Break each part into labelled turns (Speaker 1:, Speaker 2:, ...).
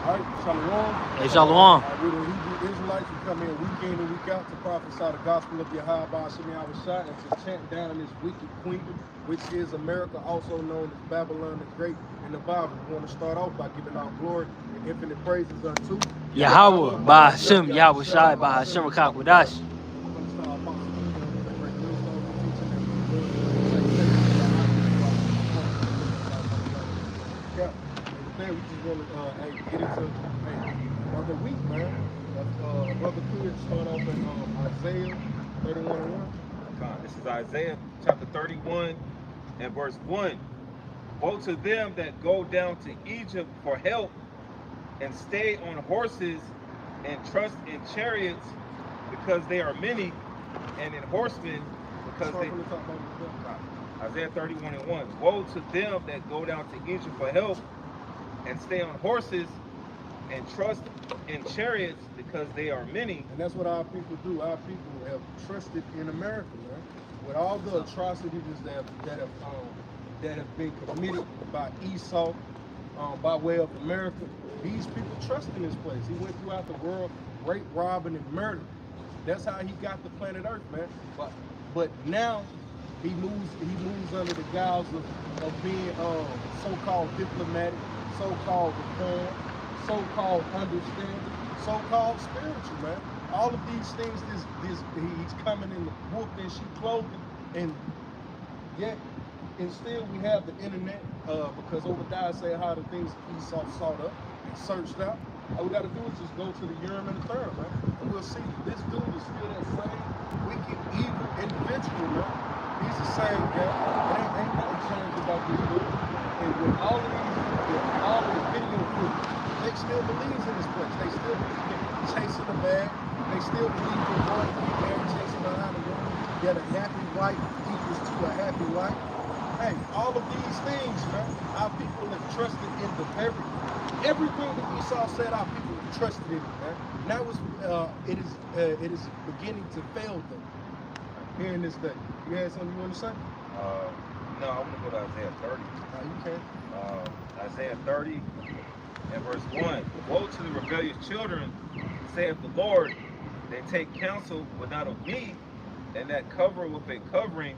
Speaker 1: All right, Shalom.
Speaker 2: Hey, Shalom.
Speaker 1: We're the Hebrew Israelites who come in week in and week out to prophesy the gospel of Yahweh Shemi Awashai and to chant down this wicked queendom, which is America, also known as Babylon the Great in the Bible. We want to start off by giving our glory and infinite praises unto
Speaker 2: Yahweh, by Hashem, Yahweh Shai, by Hashem Rakakwadash.
Speaker 1: We're going to start our apostle the great millstone for teaching them we just want to get into another week, man. Brother Could start off in Isaiah 31:1.
Speaker 3: This is Isaiah chapter 31 and verse 1. Woe to them that go down to Egypt for help and stay on horses and trust in chariots because they are many, and in horsemen because they... Isaiah 31:1. Woe to them that go down to Egypt for help and stay on horses and trust in chariots because they are many.
Speaker 1: And that's what our people do. Our people have trusted in America, man. With all the atrocities that have been committed by Esau, by way of America, these people trust in this place. He went throughout the world, rape, robbing, and murder. That's how he got the planet Earth, man. But now he moves under the guise of being so-called diplomatic, so-called reform, so-called understanding, so-called spiritual, man. All of these things, he's coming in the wolf in sheep clothing, and yet, and still we have the internet, because Obadiah said how the things Esau sought up and searched out. All we got to do is just go to the Urim and the Thummim, man, and we'll see this dude is still that same wicked, evil individual, man. He's the same guy. Ain't nothing changed about this dude. And with all of the video footage, they still believe in this place. They still believe in chasing the bag. They still believe in one man chasing behind the woman. That a happy wife equals to a happy life. Hey, all of these things, man, our people have trusted in the everything that Esau said. Our people have trusted in it, man. Now it is beginning to fail them here in this day. You had something you want to say?
Speaker 3: No, I want to go to Isaiah 30.
Speaker 1: You can.
Speaker 3: Isaiah 30 and verse 1. Woe to the rebellious children, saith the Lord, they take counsel, but not of me, and that cover with a covering,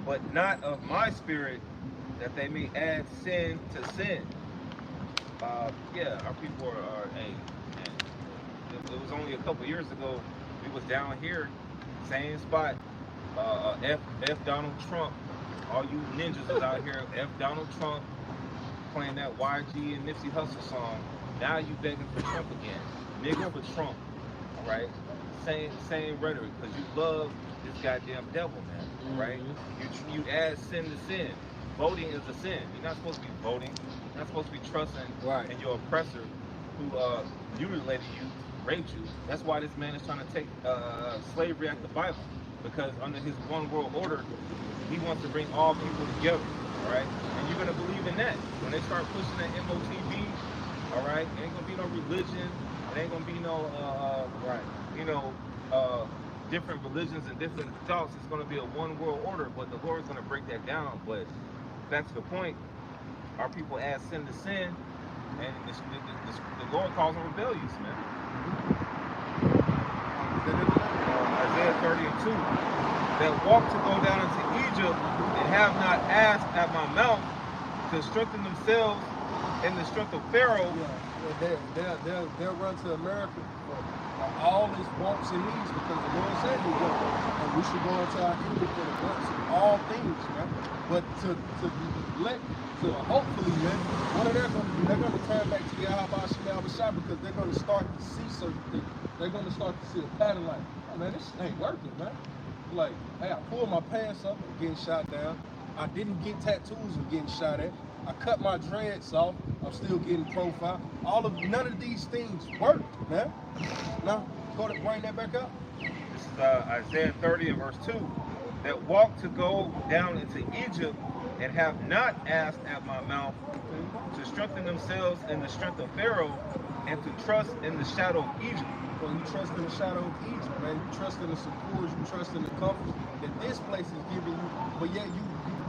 Speaker 3: but not of my spirit, that they may add sin to sin. Yeah, our people are it was only a couple years ago, we was down here, same spot, F Donald Trump. All you ninjas is out here, F Donald Trump, playing that YG and Nipsey Hussle song. Now you begging for Trump again. Nigga for Trump, all right? Same rhetoric, because you love this goddamn devil, man, right? You add sin to sin. Voting is a sin. You're not supposed to be voting. You're not supposed to be trusting in your oppressor who mutilated you, raped you. That's why this man is trying to take slavery out of the Bible, because under his one world order, he wants to bring all people together, all right? And you're gonna believe in that. When they start pushing that MOTV, all right, it ain't gonna be no religion, it ain't gonna be no, different religions and different thoughts. It's gonna be a one world order, but the Lord's gonna break that down. But back to the point, our people add sin to sin, and the Lord calls them rebellious, man. Isaiah 30 and 2. That walk to go down into Egypt and have not asked at my mouth to strengthen themselves in the strength of Pharaoh.
Speaker 1: They'll run to America for all his wants and needs, because the Lord said he will. And we should go into our enemy for the wants of all things, man. But to hopefully, man, what are they going to do? They're going to turn back to Yahweh Shemi Awashai, because they're going to start to see certain things. They're going to start to see a pattern like, oh man, this ain't working, man. Like, hey, I pulled my pants up, I'm getting shot down. I didn't get tattoos, I'm getting shot at. I cut my dreads off, I'm still getting profiled. None of these things work, man. Now, go to bring that back up.
Speaker 3: This is Isaiah 30 and verse 2. That walk to go down into Egypt and have not asked at my mouth to strengthen themselves in the strength of Pharaoh and to trust in the shadow of Egypt.
Speaker 1: Well, you trust in the shadow of Egypt, man. You trust in the supports, you trust in the comforts that this place is giving you. But yet you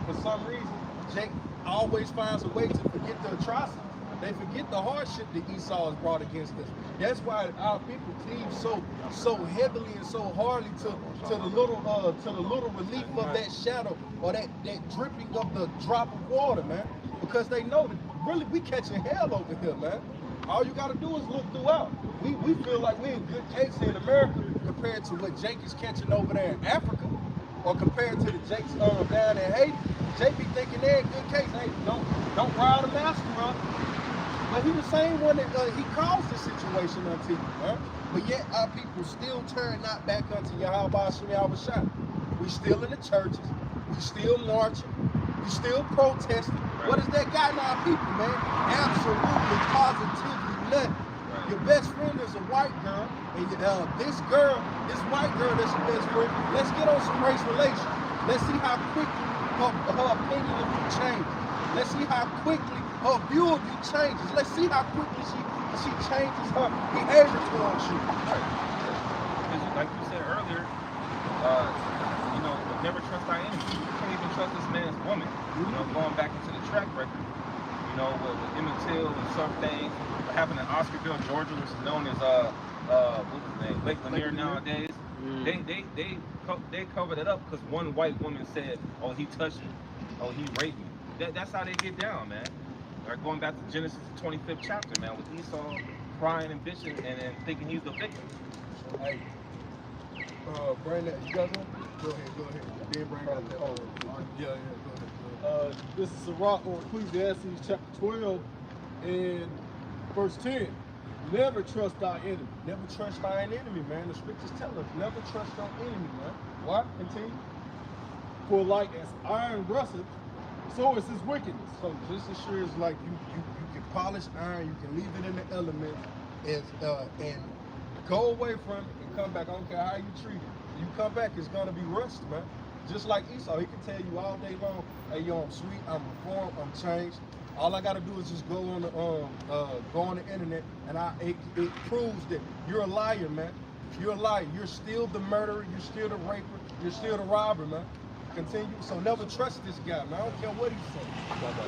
Speaker 1: for some reason, Jake always finds a way to forget the atrocities. They forget the hardship that Esau has brought against us. That's why our people cleave so heavily and so hardly to the little relief of that shadow or that dripping of the drop of water, man. Because they know that really we catching hell over here, man. All you gotta do is look throughout. We feel like we in good case in America compared to what Jake is catching over there in Africa, or compared to the Jakes down in Haiti. Jake be thinking they're in good case. Hey, don't rile the master up. But he the same one that he caused this situation unto you, right? But yet our people still turn not back unto Yahweh Shem Yahweh Shai. We still in the churches, we still marching, we still protesting. Right. What has that gotten our people, man? Absolutely, positively nothing. Right. Your best friend is a white girl, and this white girl that's your best friend, let's get on some race relations. Let's see how quickly her opinion of you changes. Let's see how quickly her view of you changes. Let's see how quickly she changes her behavior towards you.
Speaker 3: Right. Like you said earlier, never trust our enemies. You can't even trust this man's woman. Going back into the track record, with Emmett Till and some things. What happened in Oscarville, Georgia, which is known as what's his name, Lake Lanier nowadays. They covered it up because one white woman said, "Oh, he touched me. Oh, he raped me." That's how they get down, man. Or going back to Genesis 25th chapter, man, with Esau crying and bitching and thinking he's the victim.
Speaker 1: Hey, Brandon, you got one? Go ahead. Then Brandon got that. Yeah, go ahead.
Speaker 4: This is Sirach on Ecclesiastes chapter 12 and verse 10. Never trust thy enemy.
Speaker 1: Never trust thy enemy, man. The scriptures tell us, never trust thy enemy, man. What? Continue.
Speaker 4: For like as iron rusteth, so is his wickedness.
Speaker 1: So just as sure as like you can polish iron, you can leave it in the element and go away from it and come back. I don't care how you treat it. You come back, it's gonna be rust, man. Just like Esau, he can tell you all day long, hey yo, I'm sweet, I'm reformed, I'm changed. All I gotta do is just go on the internet, and it proves that you're a liar, man. You're a liar. You're still the murderer. You're still the raper. You're still the robber, man. Continue. So never trust this guy, man. I don't care what he says.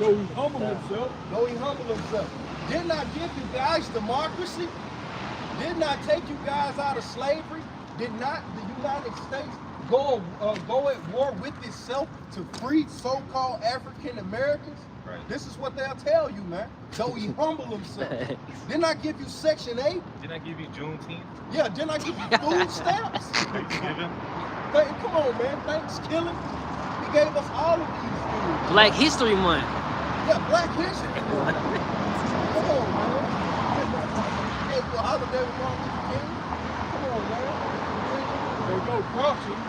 Speaker 4: Though he humble himself.
Speaker 1: Though he humble himself. Did not give you guys democracy. Did not take you guys out of slavery. Did not the United States go at war with itself to free so-called African Americans?
Speaker 3: Right.
Speaker 1: This is what they'll tell you, man. Though he humble himself. Didn't I give you Section 8?
Speaker 3: Didn't I give you Juneteenth?
Speaker 1: Yeah, didn't I give you food stamps?
Speaker 3: Thanksgiving?
Speaker 1: Come on, man. Thanksgiving. He gave us all of these things.
Speaker 2: Black History Month.
Speaker 1: Yeah, Black History Month. Come on, man. Hey, for holiday with Martin Luther King. Come on, man.
Speaker 4: They go crouching,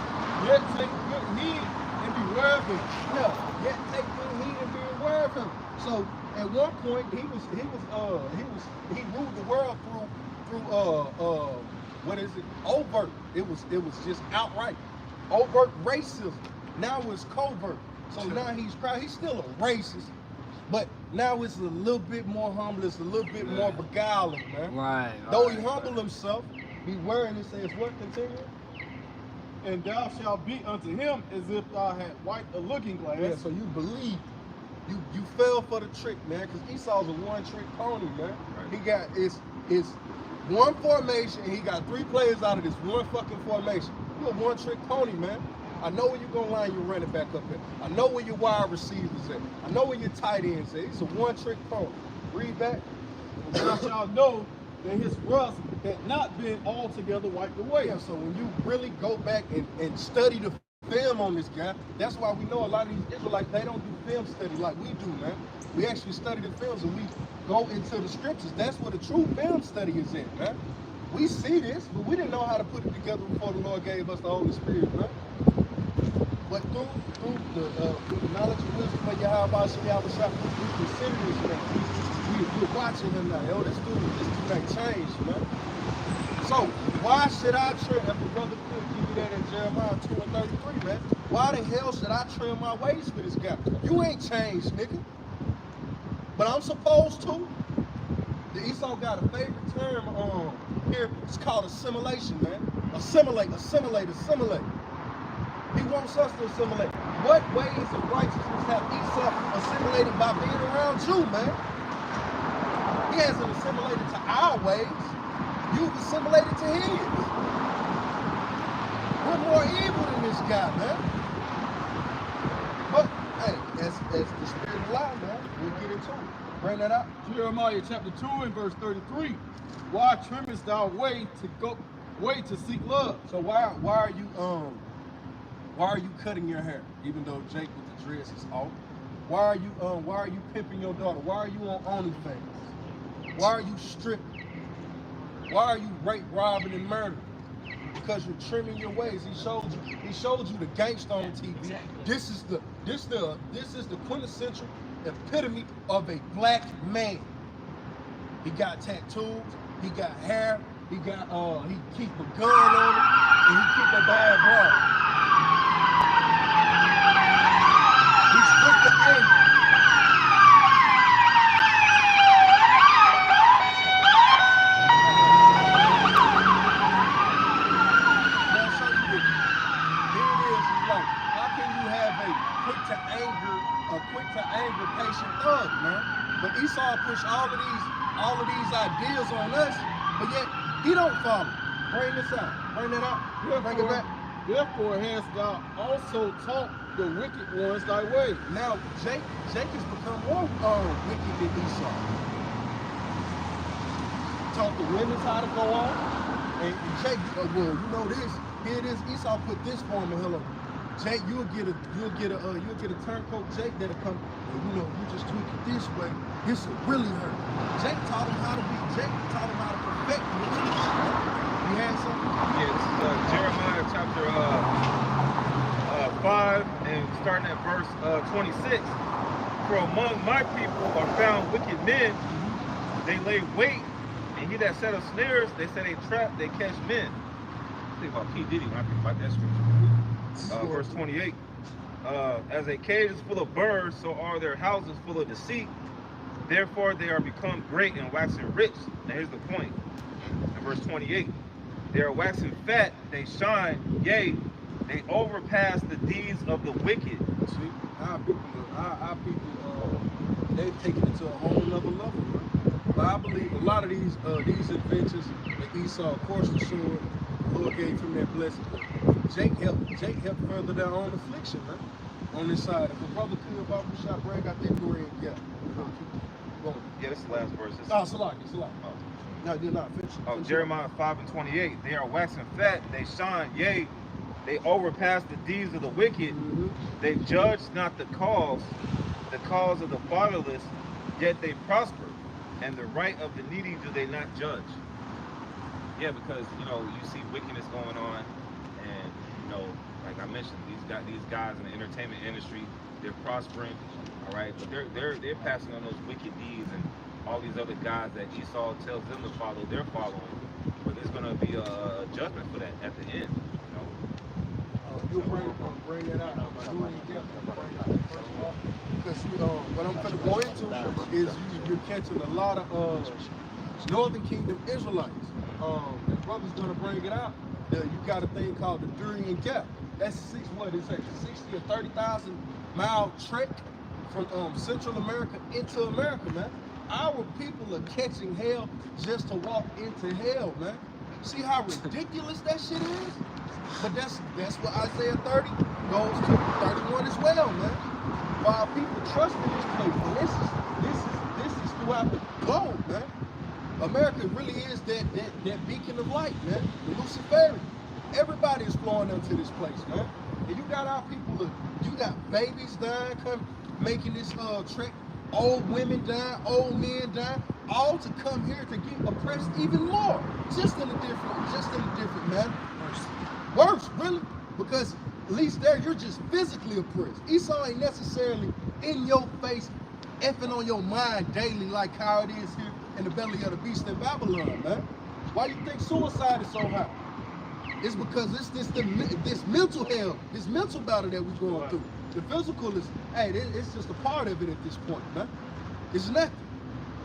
Speaker 4: yet take good heed and beware of him.
Speaker 1: Yeah, yet take good heed and be aware of him. So at one point he ruled the world through what is it? Overt. It was just outright overt racism. Now it's covert. So now he's still a racist, but now it's a little bit more humble. It's a little bit more beguiling, man.
Speaker 2: Right.
Speaker 1: Though he humbled himself, he wearing it says what? Continue.
Speaker 4: And thou shalt be unto him as if thou had wiped a looking glass.
Speaker 1: Yeah, so you believe. You fell for the trick, man, because Esau's a one-trick pony, man.
Speaker 3: Right.
Speaker 1: He got it's one formation, and he got 3 players out of this one fucking formation. You a one-trick pony, man. I know where you're gonna line your running back up at. I know where your wide receivers at. I know where your tight ends at. He's a one-trick pony. Read back.
Speaker 4: And thou shalt know that his rust had not been altogether wiped away.
Speaker 1: Yeah, so when you really go back and study the film on this guy, that's why we know a lot of these Israelites, they don't do film study like we do, man. We actually study the films and we go into the scriptures. That's where the true film study is in, man. We see this, but we didn't know how to put it together before the Lord gave us the Holy Spirit, man. But through the knowledge and wisdom of Yahweh Shem Yahweh Shai, we consider this man. We're watching him now. Yo, this dude ain't changed, man. So why should I trim? If a brother could give you that in Jeremiah 2:33, man. Why the hell should I trim my ways for this guy? You ain't changed, nigga. But I'm supposed to. The Esau got a favorite term here. It's called assimilation, man. Assimilate. He wants us to assimilate. What ways of righteousness have Esau assimilated by being around you, man? He hasn't assimilated to our ways. You've assimilated to his. We're more evil than this guy, man. But hey, that's the spirit of life, man. We'll get into it. Bring that up.
Speaker 4: Jeremiah chapter 2 and verse 33. Why trimmest thou way to seek love?
Speaker 1: So why are you cutting your hair, even though Jake with the dreads is off? Why are you pimping your daughter? Why are you on OnlyFans? Why are you stripping? Why are you rape, robbing, and murdering? Because you're trimming your ways. He showed you the gangster on TV. This is the quintessential epitome of a black man. He got tattoos, he got hair, he keep a gun on him, and he keep a bad bra. He's quick to anger. Now show you this. Here it is. It's like, how can you have a quick to anger patient thug, man? But Esau pushed all of these ideas on us, but yet he don't follow. Bring this out. Bring that out. Bring it back.
Speaker 4: Therefore hast thou also taught the wicked ones thy way.
Speaker 1: Now Jake has become more wicked than Esau. Taught the women how to go on, and Jake, well, you know this. Here it is. Esau put this for him, and hello, Jake, you'll get a turncoat Jake that'll come. Well, you know, you just tweak it this way. This will really hurt. Jake taught him how to perfect it. You had something?
Speaker 3: Yeah, this is Jeremiah chapter 5 and starting at verse 26. For among my people are found wicked men. They lay wait, and he that set up snares, they set a trap, they catch men. I think about P. Diddy when I think about that scripture. Verse 28. As a cage is full of birds, so are their houses full of deceit. Therefore they are become great and waxing rich. Now here's the point. In verse 28. They are waxing fat, they shine, yea, they overpass the deeds of the wicked.
Speaker 1: See, our people, they've taken it to a whole nother level, man. But I believe a lot of these adventures that Esau, of course, the sword, the Lord gave him that blessing. Jake helped further their own affliction, man. On this side, if a brother could about the shop break, I think we're in. Yeah,
Speaker 3: Yeah, this is the last verse.
Speaker 1: Salaki. No, you're not finished.
Speaker 3: Oh, Jeremiah 5 and 28. They are waxing fat, they shine, yea, they overpass the deeds of the wicked. They judge not the cause of the fatherless, yet they prosper. And the right of the needy do they not judge. Yeah, because you know you see wickedness going on, and you know, like I mentioned, these guys in the entertainment industry, they're prospering, all right, but they're passing on those wicked deeds, and all these other guys that Esau tells them to follow, they're following. But there's gonna be a judgment for that at the end. You know.
Speaker 1: You'll bring that out. Because what I'm going to go into is you're catching a lot of Northern Kingdom Israelites. The brother's going to bring it out. You got a thing called the Durian Gap. That's 60 or 30,000 mile trek from Central America into America, man. Our people are catching hell just to walk into hell, man. See how ridiculous that shit is? But that's what Isaiah 30 goes to 31 as well, man. While people trust in this place, and this is throughout the globe, man. America really is that beacon of light, man. The Luciferian. Everybody is flowing into this place, man. And you got our people, you got babies dying, making this trek, old women dying, old men dying, all to come here to get oppressed even more. Just in a different manner. Worse, really, because at least there you're just physically oppressed. Esau ain't necessarily in your face, effing on your mind daily like how it is here in the belly of the beast in Babylon, man. Why you think suicide is so high? It's because it's this mental hell, this mental battle that we're going through. The physical is, hey, it's just a part of it at this point, man. It's nothing.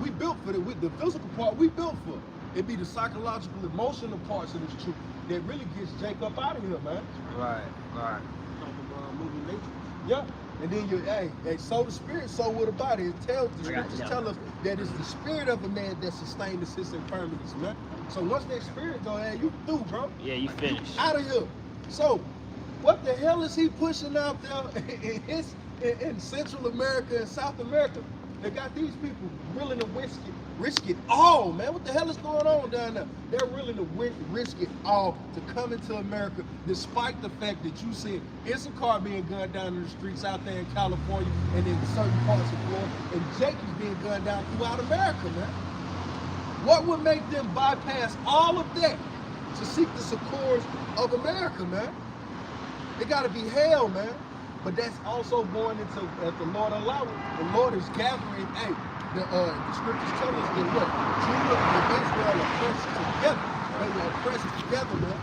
Speaker 1: We built for it. With the physical part, we built for it. It be the psychological, emotional parts of this truth that really gets Jake up out of here, man.
Speaker 2: Right.
Speaker 1: Movie nature. Yeah. And then hey, sow the spirit, sow with the body. It tells the scriptures tell us that it's the spirit of a man that sustains his infirmities, man. So once that spirit go, hey, you through, bro.
Speaker 2: Yeah, you finished.
Speaker 1: Out of here. So what the hell is he pushing out there in Central America and South America? They got these people willing to risk it all, man. What the hell is going on down there? They're willing to risk it all to come into America, despite the fact that you see Issachar being gunned down in the streets out there in California and in certain parts of Florida, and Jacob's being gunned down throughout America, man. What would make them bypass all of that to seek the succors of America, man? It got to be hell, man. But that's also going into, if the Lord allow it, the Lord is gathering, hey, the scriptures tell us that what? Judah and Israel are pressed together. They were oppressed together, man.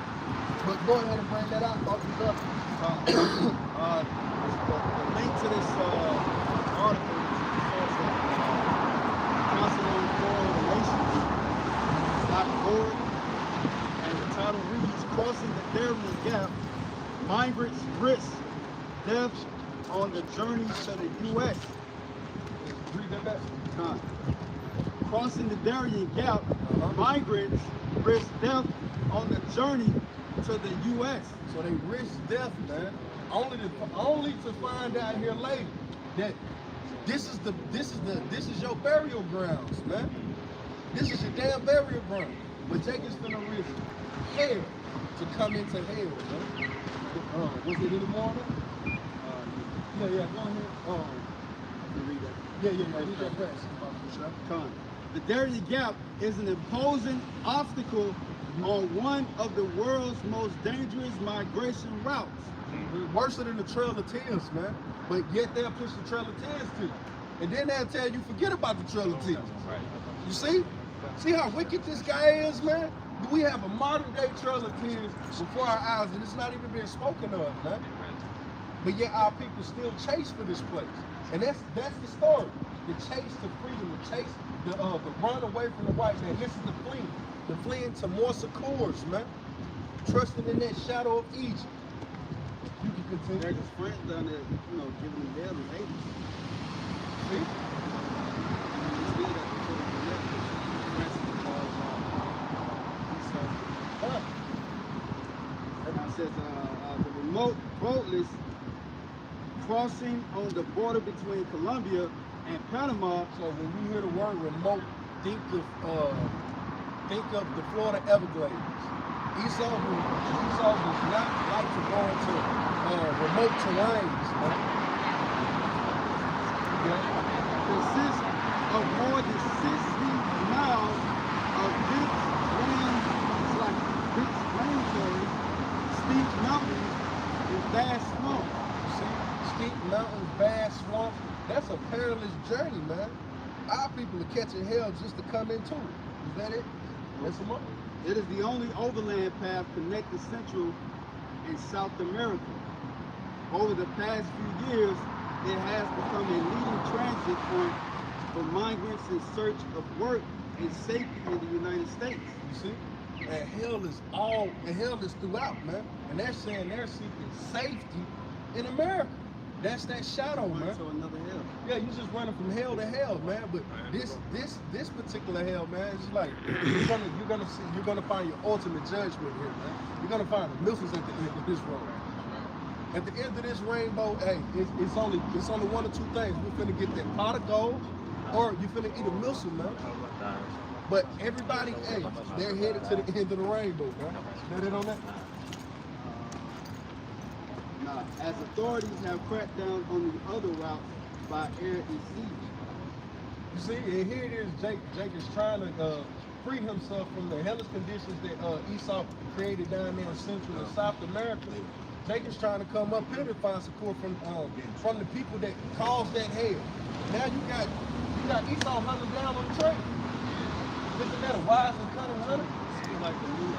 Speaker 1: But go ahead and bring that out, talk it up.
Speaker 5: The link to this article is Council on Foreign Relations.org, and the title reads, Crossing the Darien Gap, Migrants Risk Death on the Journey to the U.S.
Speaker 1: Read that back.
Speaker 5: Crossing the Darien Gap, migrants risk death on the journey to the U.S.
Speaker 1: So they risk death, man, only to find out here later that this is your burial grounds, man. This is your damn burial ground. But Jacob's gonna risk hell to come into hell, man. Was it in the morning? Yeah, go ahead.
Speaker 5: Read that.
Speaker 1: Yeah, read that fast.
Speaker 5: The Darien Gap is an imposing obstacle on one of the world's most dangerous migration routes.
Speaker 1: Worse than the Trail of Tears, man. But yet they'll push the Trail of Tears to you. And then they'll tell you, forget about the Trail of Tears. You see? See how wicked this guy is, man? We have a modern day Trail of Tears before our eyes, and it's not even being spoken of, man. But yet our people still chase for this place. And that's the story. The chase to freedom, the chase, the run away from the white man. This is the fleeing. The fleeing to more succors, man. Trusting in that shadow of Egypt. You can continue.
Speaker 5: There's his friends down there, giving them hell and hate.
Speaker 1: See?
Speaker 5: It says the remote roadless crossing on the border between Colombia and Panama.
Speaker 1: So when we hear the word remote, think of the Florida Everglades. Esau does not like to go into remote terrains, man.
Speaker 5: Consists of more than 60 miles of big rainforests, steep mountains, and vast swamps.
Speaker 1: See, steep mountains, vast swamps. That's a perilous journey, man. Our people are catching hell just to come into it. Is that it? That's them up.
Speaker 5: It is the only overland path connecting Central and South America. Over the past few years, it has become a leading transit point for migrants in search of work and safety in the United States.
Speaker 1: You see? And hell is throughout, man. And they're saying they're seeking safety in America. That's that shadow, man.
Speaker 5: To another hell.
Speaker 1: Yeah, you just running from hell to hell, man. But this particular hell, man, it's like you're gonna find your ultimate judgment here, man. You're gonna find the missiles at the end of this road. At the end of this rainbow, hey, it's only one or two things. We're finna get that pot of gold, or you're finna eat a missile, man. But everybody, hey, they're headed to the end of the rainbow, man. Know that on that?
Speaker 5: As authorities have cracked down on the other routes by air and sea.
Speaker 1: You see, and here it is, Jake is trying to free himself from the hellish conditions that Esau created down there in Central and South America. Jake is trying to come up here to find support from the people that caused that hell. Now you got Esau hunting down on the train. Isn't that a wise and cunning hunter?
Speaker 5: Like the new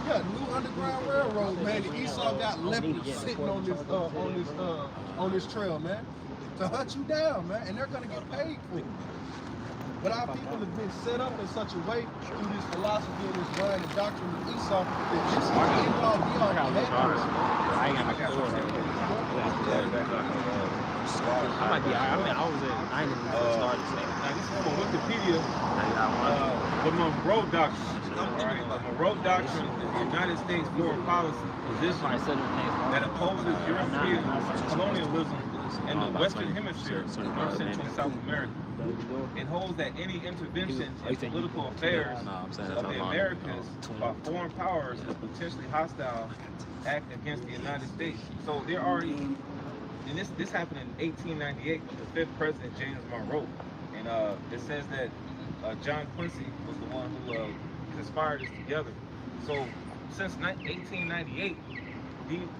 Speaker 1: Yeah, new underground railroad, man. And Esau got leopards sitting on this trail, man, to hunt you down, man, and they're gonna get paid for it. But our people have been set up in such a way through this philosophy and this blind and doctrine of Esau that this is the end all be all happiness.
Speaker 2: I ain't got my sword. I might be alright. I mean, I was at 90 when we started.
Speaker 3: Now this is from Wikipedia. The Monroe Doctrine. Right? The Monroe Doctrine is the United States foreign policy position that opposes European colonialism in the Western Hemisphere, North Central and South America. It holds that any intervention in political affairs of the Americas by foreign powers is potentially hostile act against the United States. So they're already, and this happened in 1898 with the fifth president, James Monroe. And it says that John Quincy was the one who conspired this together. So since 1898,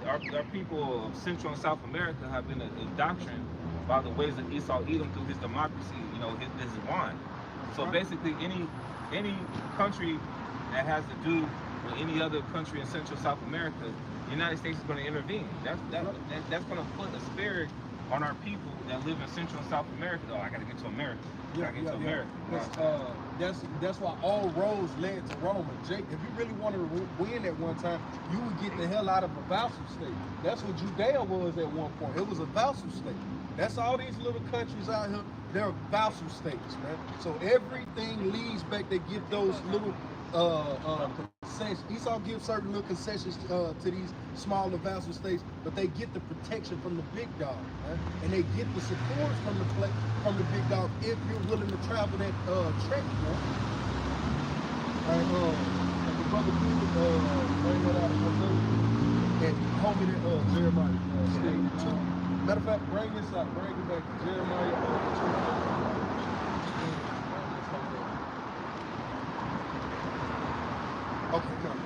Speaker 3: our people of Central and South America have been indoctrinated by the ways of Esau Edom through his democracy, his wine. So basically, any country that has to do with any other country in Central South America, the United States is going to intervene. That's going to put a spirit on our people that live in Central and South America. Oh, I got to get to America. America.
Speaker 1: That's why all roads led to Rome. And Jake, if you really wanted to win at one time, you would get the hell out of a vassal state. That's what Judea was at one point. It was a vassal state. That's all these little countries out here. They're vassal states, man. So everything leads back. They get those little concessions. Esau gives certain little concessions to these smaller vassal states, but they get the protection from the big dog, man. And they get the support from the big dog if you're willing to travel that trek, man. And the brother bring that out and homie that Jeremiah matter of fact, bring this out, bring it back to Jeremiah 2. Okay, come.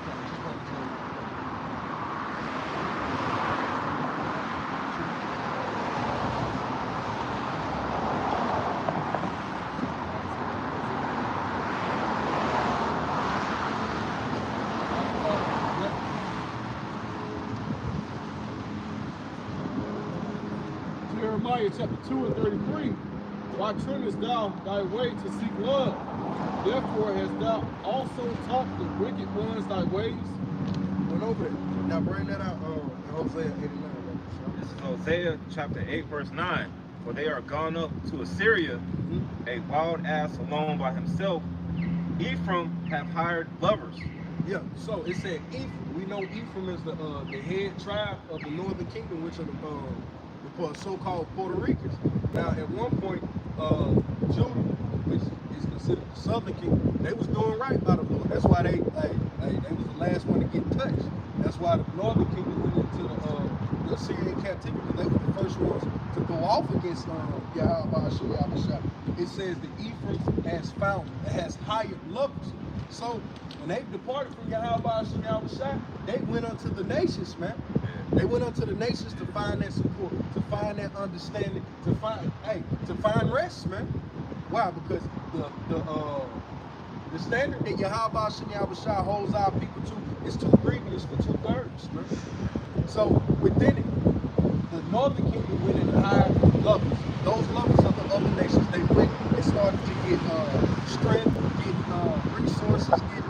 Speaker 4: Jeremiah chapter 2 and 33. Why turnest thou thy way to seek love? Therefore hast thou also taught the wicked ones thy ways.
Speaker 1: Went over it. Now bring that out Hosea 89.
Speaker 3: This is Hosea chapter 8, verse 9. For they are gone up to Assyria, a wild ass alone by himself. Ephraim have hired lovers.
Speaker 1: Yeah, so it said Ephraim. We know Ephraim is the head tribe of the northern kingdom, which are the so-called Puerto Ricans. Now, at one point, Judah, which is considered the southern kingdom, they was doing right by the Lord. That's why they was the last one to get touched. That's why the northern kingdom went into the Assyrian captivity. They were the first ones to go off against Yahweh. It says that Ephraim has hired lovers. So when they departed from Yahweh, they went unto the nations, man. They went unto the nations to find that support, to find that understanding, to find rest, man. Why? Because the standard that Yahweh holds our people to is too grievous for 2/3, man. So within it, the northern kingdom went and hired lovers. Those lovers of the other nations, they went and started to get strength, get resources, get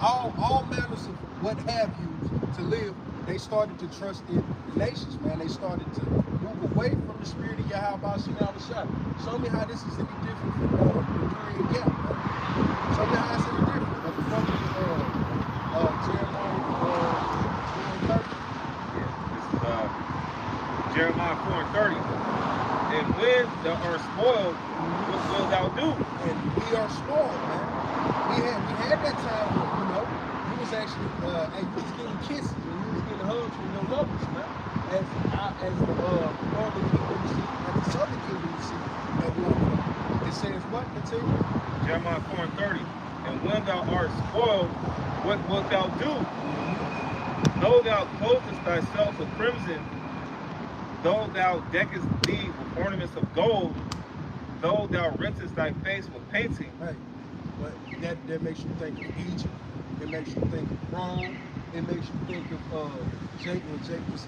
Speaker 1: all manners of what have you to live. They started to trust in the nations, man. They started to move away from the spirit of Yahweh. Show me how this is any different from the Korean gap, man. Show me how it's any different. But the brother Jeremiah 4 and 30.
Speaker 3: Yeah, this is Jeremiah 4 and 30. And when thou art spoiled, what wilt thou do?
Speaker 1: And we are spoiled, man. We had that time where, we was actually you was getting kisses and you was getting hugs from your lovers, man. As the northern kingdom you see, and the southern kingdom you see at one point. It says what? Continue.
Speaker 3: Jeremiah 4 and 30. And when thou art spoiled, what wilt thou do? Though thou clothest thyself with crimson, though thou deckest thee with ornaments of gold, though thou rentest thy face with painting.
Speaker 1: Right. But that makes you think of Egypt. It makes you think of Rome. It makes you think of Jake when Jake was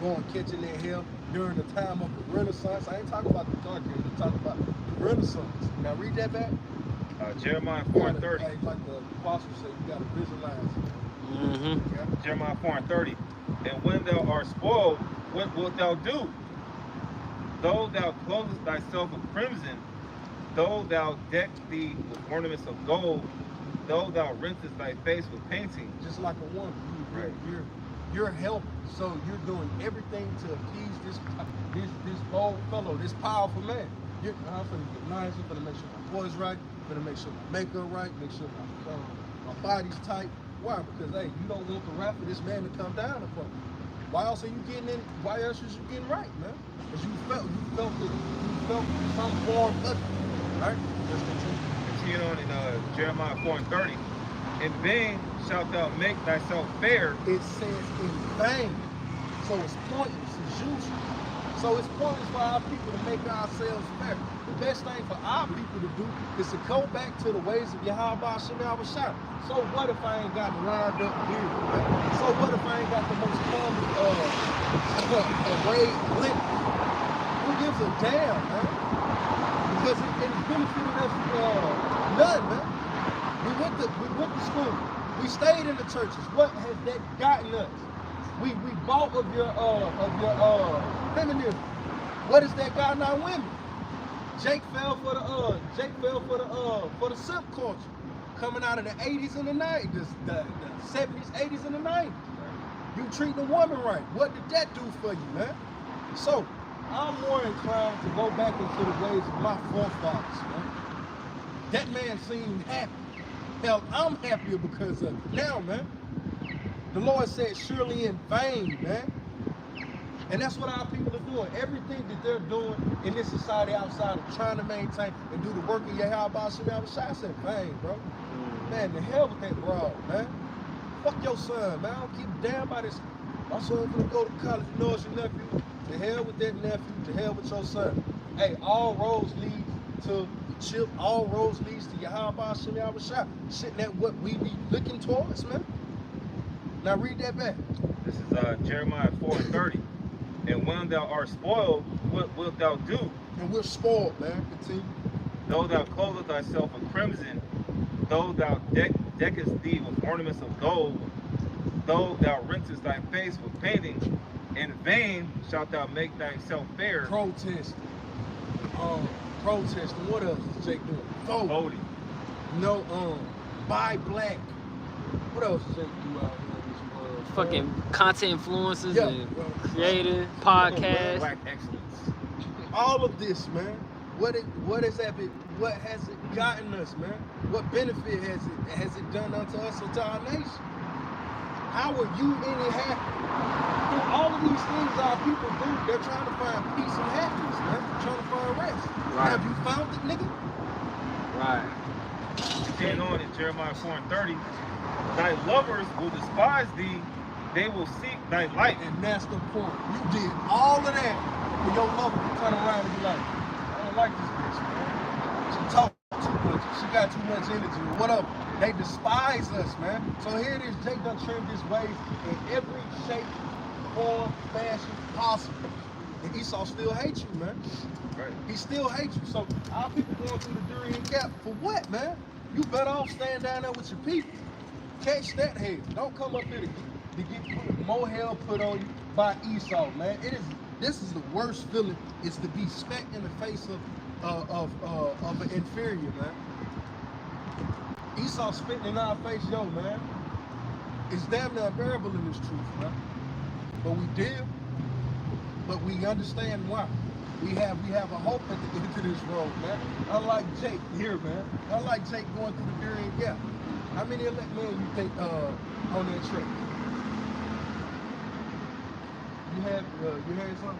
Speaker 1: going catching that hell during the time of the Renaissance. I ain't talking about the Dark Age. I'm talking about the Renaissance. Now read that back.
Speaker 3: Jeremiah
Speaker 1: You
Speaker 3: 4
Speaker 1: gotta,
Speaker 3: and 30.
Speaker 1: like the apostle said, you gotta visualize it.
Speaker 2: Mm-hmm.
Speaker 1: Okay?
Speaker 3: Jeremiah 4 and 30. And when thou art spoiled, what wilt thou do? Though thou clothest thyself with crimson, though thou deck thee with ornaments of gold, though thou rentest thy face with painting.
Speaker 1: Just like a woman,
Speaker 3: Right.
Speaker 1: you're helping. So you're doing everything to appease this bold fellow, this powerful man. I'm gonna get nice. I'm gonna make sure my voice right. I'm gonna make sure my makeup right. Make sure my body's tight. Why? Because hey, you don't want the wrath of this man to come down upon you. Why else are you getting in? Why else is you getting right, man? Because you felt some form of it. Right? Let's continue.
Speaker 3: Continue on in Jeremiah 4 and 30. In vain shalt thou make thyself fair.
Speaker 1: It says in vain. So it's pointless, it's useless. So it's pointless for our people to make ourselves fair. The best thing for our people to do is to go back to the ways of Yahweh Shemel Shah. So what if I ain't got the lined up beard? Right? So what if I ain't got the most common arrayed lip? Who gives a damn, man? Because it benefited us none, man. We went to school. We stayed in the churches. What has that gotten us? We bought of your feminism. What has that gotten our women? Jake fell for the simp culture coming out of the 80s and the 90s, the 70s, 80s, and the 90s. You treat the woman right. What did that do for you, man? So I'm more inclined to go back into the ways of my forefathers, man. That man seemed happy. Hell, I'm happier because of it now, man. The Lord said, surely in vain, man. And that's what our people are doing. Everything that they're doing in this society outside of trying to maintain and do the work of Yahweh Shemel Shah, I said, vain, bro. Man, the hell with that broad, man. Fuck your son, man. I don't give a damn about this. My son's gonna go to college. You know it's your nephew. The hell with that nephew. The hell with your son. Hey, all roads lead to chip. All roads leads to Yahweh Shemel Shah. Shit, that what we be looking towards, man. Now read that back.
Speaker 3: This is Jeremiah 4 and 30. And when thou art spoiled, what wilt thou do?
Speaker 1: And we're spoiled, man. Continue.
Speaker 3: Though thou clothest thyself with crimson, though thou deckest thee with ornaments of gold, though thou rentest thy face with painting, in vain shalt thou make thyself fair.
Speaker 1: Protesting. Protesting. What else is Jake doing?
Speaker 3: Voting.
Speaker 1: No, buy black. What else is Jake do out here in this world?
Speaker 2: Fucking content influencers
Speaker 1: Yeah,
Speaker 2: and
Speaker 1: bro.
Speaker 2: creative podcasts.
Speaker 3: Black excellence.
Speaker 1: All of this, man. What has it gotten us, man? What benefit has it done unto us or to our nation? How are you any happy? Through all of these things our people do, they're trying to find peace and happiness, man. They're trying to find rest.
Speaker 2: Right.
Speaker 1: Have you found it, nigga?
Speaker 2: Right.
Speaker 3: Continuing on in Jeremiah 4 and 30. Thy lovers will despise thee, they will seek thy light.
Speaker 1: And that's the point. You did all of that, and your lover can turn around and be like, I don't like this bitch, man. She talk too much. She got too much energy or whatever. They despise us, man. So here it is. Jake done trimmed his ways in every shape, form, fashion possible. And Esau still hates you, man.
Speaker 3: Right.
Speaker 1: He still hates you. So our people going through the Durian Gap for what, man? You better off staying down there with your people. Catch that head. Don't come up here to get more hell put on you by Esau, man. This is the worst feeling, is to be smacked in the face of an inferior, man. Esau spitting in our face, yo, man. It's damn near unbearable in this truth, man. But we deal, but we understand why. We have a hope at the end of this road, man. Unlike Jake here, man. Unlike Jake going through the Durian Gap. How many elect men you think on that trip? You had something?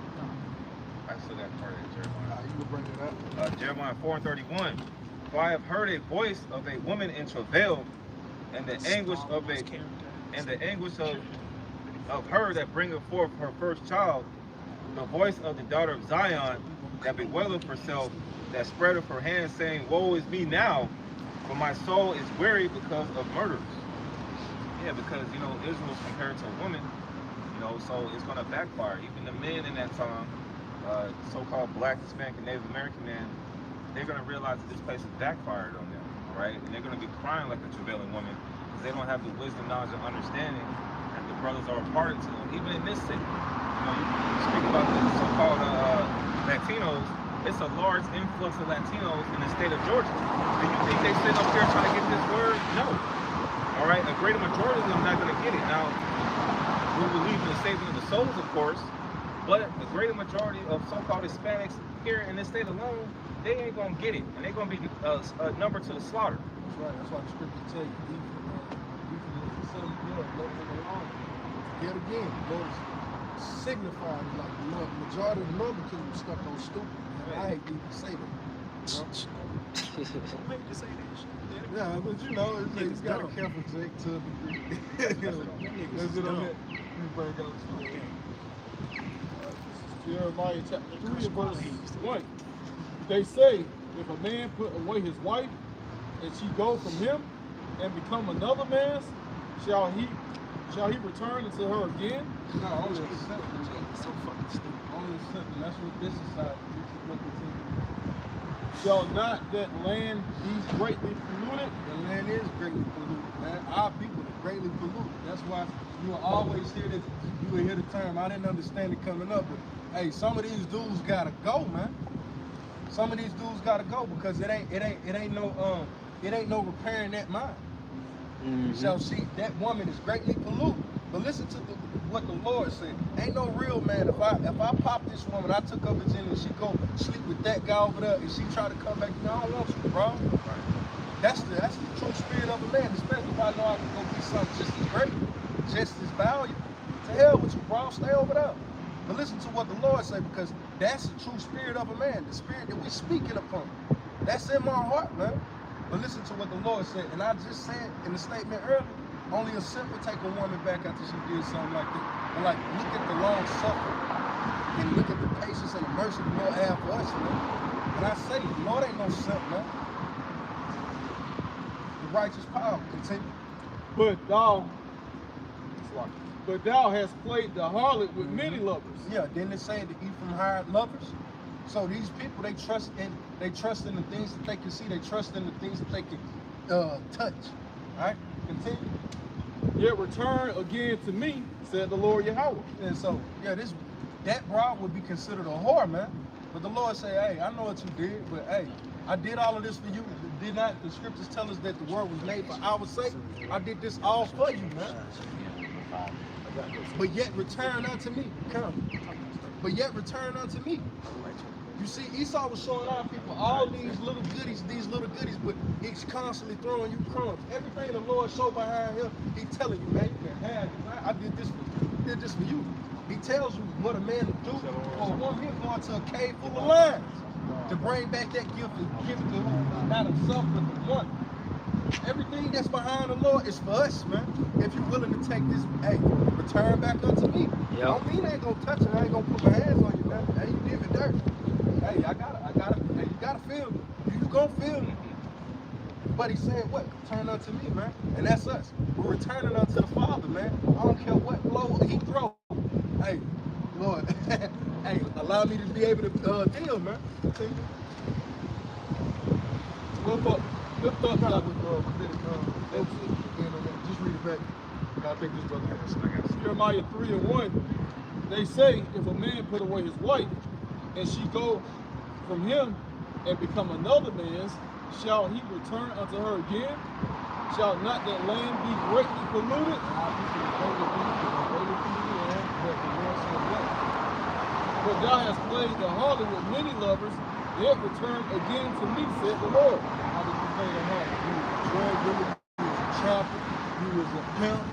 Speaker 3: I still got part of Jeremiah.
Speaker 1: You will bring it up.
Speaker 3: Jeremiah 4 and 31. For I have heard a voice of a woman in travail, and the anguish of her that bringeth forth her first child, the voice of the daughter of Zion that bewaileth herself, that spreadeth her hands, saying, woe is me now, for my soul is weary because of murders. Yeah, because Israel's compared to a woman, so it's gonna backfire. Even the men in that time, so-called Black, Hispanic, and Native American men, they're gonna realize that this place has backfired on them. right? And they're going to be crying like a travailing woman because they don't have the wisdom, knowledge, and understanding that the brothers are imparted to them. Even in this city, you know, you speak about the so-called Latinos. It's a large influx of Latinos in the state of Georgia. Do you think they sit up here trying to get this word? No. All right, a greater majority of them are not going to get it. Now, we believe in the saving of the souls, of course, but the greater majority of so-called Hispanics here in this state alone, they ain't going to get it, and they're going to be a number to the slaughter.
Speaker 1: That's right. That's why the scripture tell you, yet again, Lord signified like the majority of the northern kingdom stuck on stupid. Man. I hate to even say that. You know?
Speaker 6: Make you say that shit.
Speaker 1: Yeah, but you know, it's got a careful Jake to a degree. Let's get on that. You bring out
Speaker 4: Jeremiah chapter 3 and verse 1. They say, if a man put away his wife, and she go from him, and become another man's, shall he return unto her again?
Speaker 1: no, only a sentence.
Speaker 6: So fucking stupid.
Speaker 1: Only a sentence. That's what this is like.
Speaker 4: Shall not that land be greatly polluted?
Speaker 1: The land is greatly polluted, man. Our people are greatly polluted. That's why you will always hear this. You will hear the term. I didn't understand it coming up, but hey, some of these dudes gotta go, man. Some of these dudes gotta go because it ain't no repairing that mind. You shall see that woman is greatly polluted. But listen to what the Lord said. Ain't no real man. If I pop this woman, I took her virginity, and she go sleep with that guy over there, and she try to come back, I don't want you, bro. That's the true spirit of a man, especially if I know I can go get something just as great, just as valuable. To hell with you, bro. Stay over there. But listen to what the Lord said, because that's the true spirit of a man, the spirit that we speaking upon. That's in my heart, man. But listen to what the Lord said, and I just said in the statement earlier, only a sin would take a woman back after she did something like that. And like, look at the long suffering, and look at the patience and the mercy the Lord have for us, man. And I say, the Lord ain't no simp, man. The righteous power, continue.
Speaker 4: But thou hast played the harlot with many lovers.
Speaker 1: Yeah, then they say the Ephraim hired lovers. So these people, they trust in the things that they can see. They trust in the things that they can touch. All right, continue.
Speaker 4: Yet return again to me, said the Lord Yahweh.
Speaker 1: And so, yeah, that broad would be considered a whore, man. But the Lord say, hey, I know what you did, but hey, I did all of this for you. Did not the scriptures tell us that the world was made for our sake? I did this all for you, man. But yet return unto me. Come. But yet return unto me. You see, Esau was showing our people all these little goodies, but he's constantly throwing you crumbs. Everything the Lord showed behind him, he telling you, man, you can have it. Man. I did this for you. He tells you what a man will do for a woman. He'll go into a cave full of lions to bring back that gift and give it to who? Not himself, but the one. Everything that's behind the Lord is for us, man. If you're willing to take this, hey, return back unto me.
Speaker 2: Yep.
Speaker 1: Don't mean I ain't gonna touch it. I ain't gonna put my hands on you, man. Hey, you did me dirty. Hey, hey, you gotta feel me. You gonna feel me. But he said, what? Turn unto me, man. And that's us. We're returning unto the Father, man. I don't care what blow he throw. Hey, Lord, hey, allow me to be able to deal, man. Continue.
Speaker 4: Lift up now.
Speaker 1: Just read it back. I think this brother has it.
Speaker 4: Jeremiah 3 and 1. They say, if a man put away his wife, and she go from him and become another man's, shall he return unto her again? Shall not that land be greatly polluted? But thou hast played the harlot with many lovers, yet return again to me, said the Lord.
Speaker 1: How did you play the harlot? You was a drug dealer, you was a trapper, you was a pimp,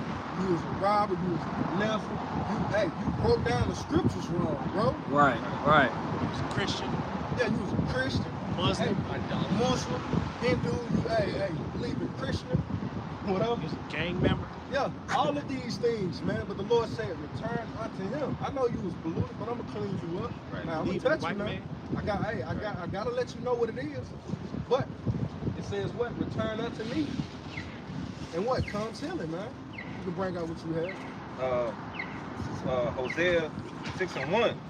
Speaker 1: you was a robber, you was a kidnapper. You broke down the scriptures wrong, bro.
Speaker 2: Right.
Speaker 6: He was a Christian,
Speaker 1: Yeah, you was a Christian,
Speaker 6: Muslim,
Speaker 1: Muslim, Hindu, you believe in Krishna, whatever.
Speaker 6: he was a gang member.
Speaker 1: Yeah, all of these things, man. But the Lord said, return unto him. I know you was polluted, but I'm gonna clean you up.
Speaker 3: Right.
Speaker 1: Now I'm gonna
Speaker 6: Leave the
Speaker 1: touch you,
Speaker 6: white
Speaker 1: man.
Speaker 6: man.
Speaker 1: I gotta let you know what it is. But it says what? Return unto me. And what? Comes healing, man. You can bring out what you have.
Speaker 3: Hosea 6 and 1.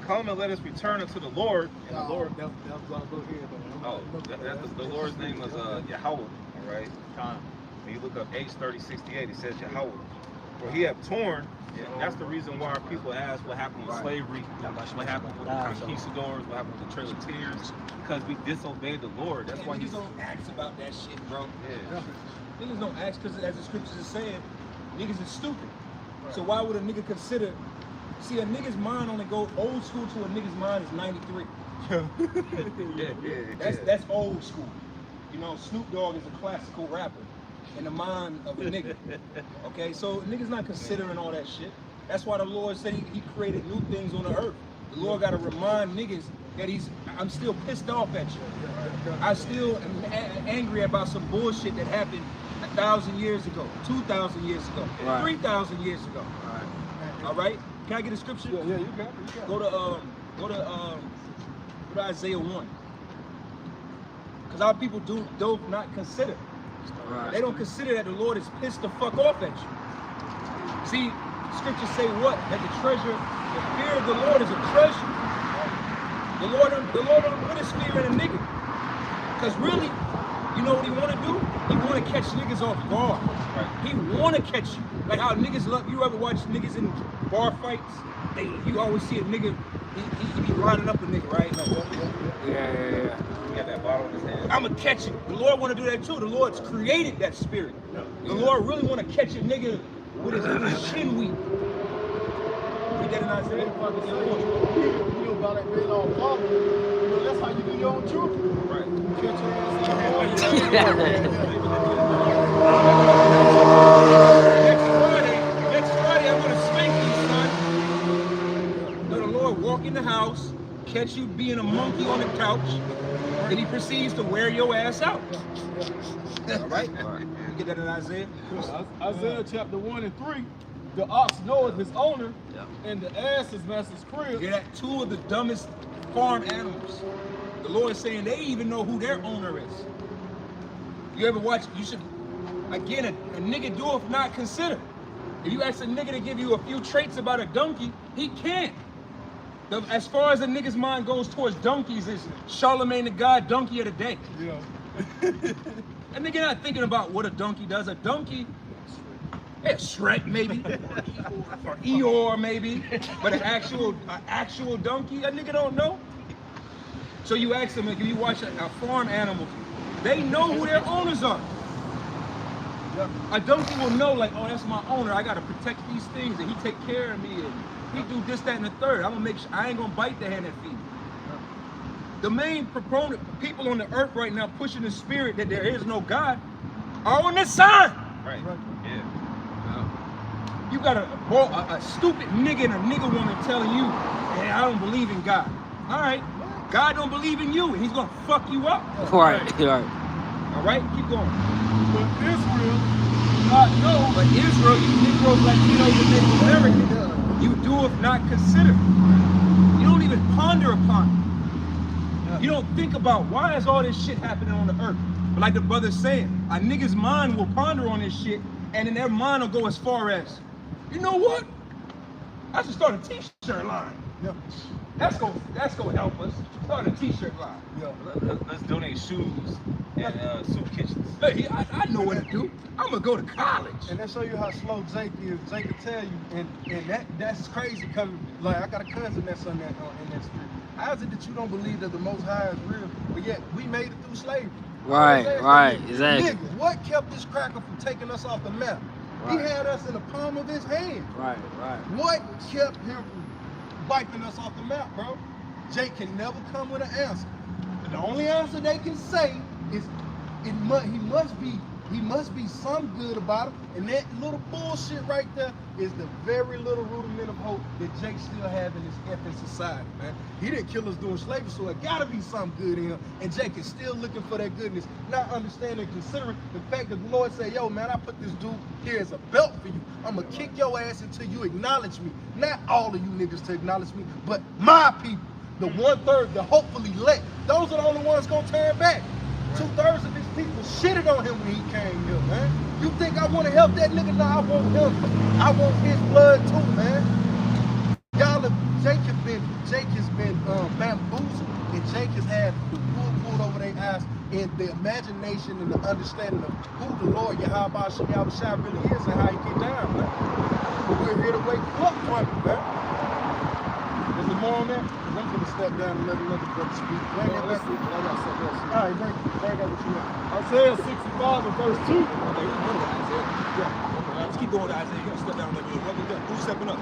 Speaker 3: come and let us return unto the Lord. And the Lord,
Speaker 4: That was all go ahead, though.
Speaker 3: the Lord's name is Yahweh. All right. When you look up H3068, it says Yahweh. For he have torn. And that's the reason why our people ask what happened with slavery, what happened with the conquistadors, what happened with the Trail because we disobeyed the Lord. That's why
Speaker 7: niggas don't ask about that shit, bro.
Speaker 3: Yeah.
Speaker 7: Niggas don't ask because, as the scriptures is saying, niggas is stupid. So why would a nigga consider? See, a nigga's mind only go old school to a nigga's mind is 93. That's old school. You know, Snoop Dogg is a classical rapper in the mind of a nigga. Okay, so niggas not considering all that shit. That's why the Lord said he created new things on the earth. The Lord got to remind niggas that I'm still pissed off at you. I still am angry about some bullshit that happened 1,000 years ago, 2,000 years ago, 3,000 years ago. All right. Can I get a scripture?
Speaker 4: Yeah, you got it.
Speaker 7: Go to Isaiah 1. Because our people do not consider. They don't consider that the Lord is pissed the fuck off at you. See, scriptures say what? That the fear of the Lord is a treasure. The Lord don't put his fear in a nigga. Because really, you know what he want to do? He want to catch niggas off guard. He want to catch you. Like how niggas love, you ever watch niggas in bar fights? You always see a nigga, he be lining up a nigga, right?
Speaker 2: Yeah.
Speaker 3: He got that bottle in his hand.
Speaker 7: I'ma catch you. The Lord want to do that too. The Lord's created that spirit. The Lord really want to catch a nigga with his chin weak. Read that in Isaiah.
Speaker 4: You know about that great old father. You know, that's how you do your own truth.
Speaker 3: Right.
Speaker 4: Catch your ass in the
Speaker 7: Next Friday, I'm gonna spank you, son. Let the Lord walk in the house, catch you being a monkey on the couch, then he proceeds to wear your ass out. All right? You get that in Isaiah?
Speaker 4: Isaiah chapter 1 and 3. The ox knoweth his owner, and the ass his master's crib.
Speaker 7: You're that two of the dumbest farm animals. The Lord is saying they even know who their owner is. You ever watch, you should, again, a nigga doeth not consider. If you ask a nigga to give you a few traits about a donkey, he can't. As far as a nigga's mind goes towards donkeys, is Charlemagne the God donkey of the day.
Speaker 4: Yeah.
Speaker 7: A nigga not thinking about what a donkey does. A donkey, Shrek maybe, or Eeyore maybe, but an actual donkey, a nigga don't know. So you ask them, if you watch a farm animal, they know who their owners are. A donkey will know, like, oh, that's my owner. I gotta protect these things, and he take care of me, and he do this, that, and the third. I'm gonna make sure I ain't gonna bite the hand that feeds me. The main proponent, people on the earth right now pushing the spirit that there is no God, are on this side.
Speaker 3: Right. Yeah.
Speaker 7: You got a stupid nigga and a nigga woman telling you, hey, I don't believe in God. All right, God don't believe in you, and he's gonna fuck you up.
Speaker 2: Right.
Speaker 7: All right, keep going.
Speaker 4: But Israel do not know.
Speaker 7: But Israel, you Negroes, Latinos, and Native Americans, you doeth not consider. You don't even ponder upon it. You don't think about why is all this shit happening on the earth. But like the brother's saying, a nigga's mind will ponder on this shit, and then their mind will go as far as, you know what? I should start a t-shirt line.
Speaker 4: Yeah.
Speaker 7: That's gonna help us. Start a t-shirt line.
Speaker 4: Yeah.
Speaker 3: Let's donate shoes and soup kitchens.
Speaker 7: Hey, I know what to do. I'm gonna go to college.
Speaker 1: And that show you how slow Jake is. Jake will tell you, and that's crazy because like I got a cousin that's on that in that street. How is it that you don't believe that the Most High is real, but yet we made it through slavery?
Speaker 2: Right, exactly.
Speaker 1: Nigga, what kept this cracker from taking us off the map? He had us in the palm of his hand.
Speaker 2: Right.
Speaker 1: What kept him from wiping us off the map, bro? Jake can never come with an answer. The only answer they can say is he must be some good about it, and that little bullshit right there is the very little rudiment of hope that Jake still have in this effing society, man. He didn't kill us during slavery, so it gotta be something good in him, and Jake is still looking for that goodness, not understanding, considering the fact that the Lord said, yo, man, I put this dude here as a belt for you. I'm gonna kick your ass until you acknowledge me. Not all of you niggas to acknowledge me, but my people, the 1/3, the hopefully elect. Those are the only ones gonna turn back. 2/3 of his people shitted on him when he came here, man. You think I want to help that nigga? No, I want him. I want his blood too, man. Y'all have, Jake has Jake has had the wool pulled over their eyes and the imagination and the understanding of who the Lord Yahweh Shem Yahushua really is and how he get down, man. But we're here to wake you up from it, man. Is there more on that? 'Cause I'm gonna step down and let another brother speak. Bring that back. All right, bring that what you want.
Speaker 4: Isaiah 65 and verse 2.
Speaker 7: Let's keep going to Isaiah. You gotta step down a little bit. Who's stepping up?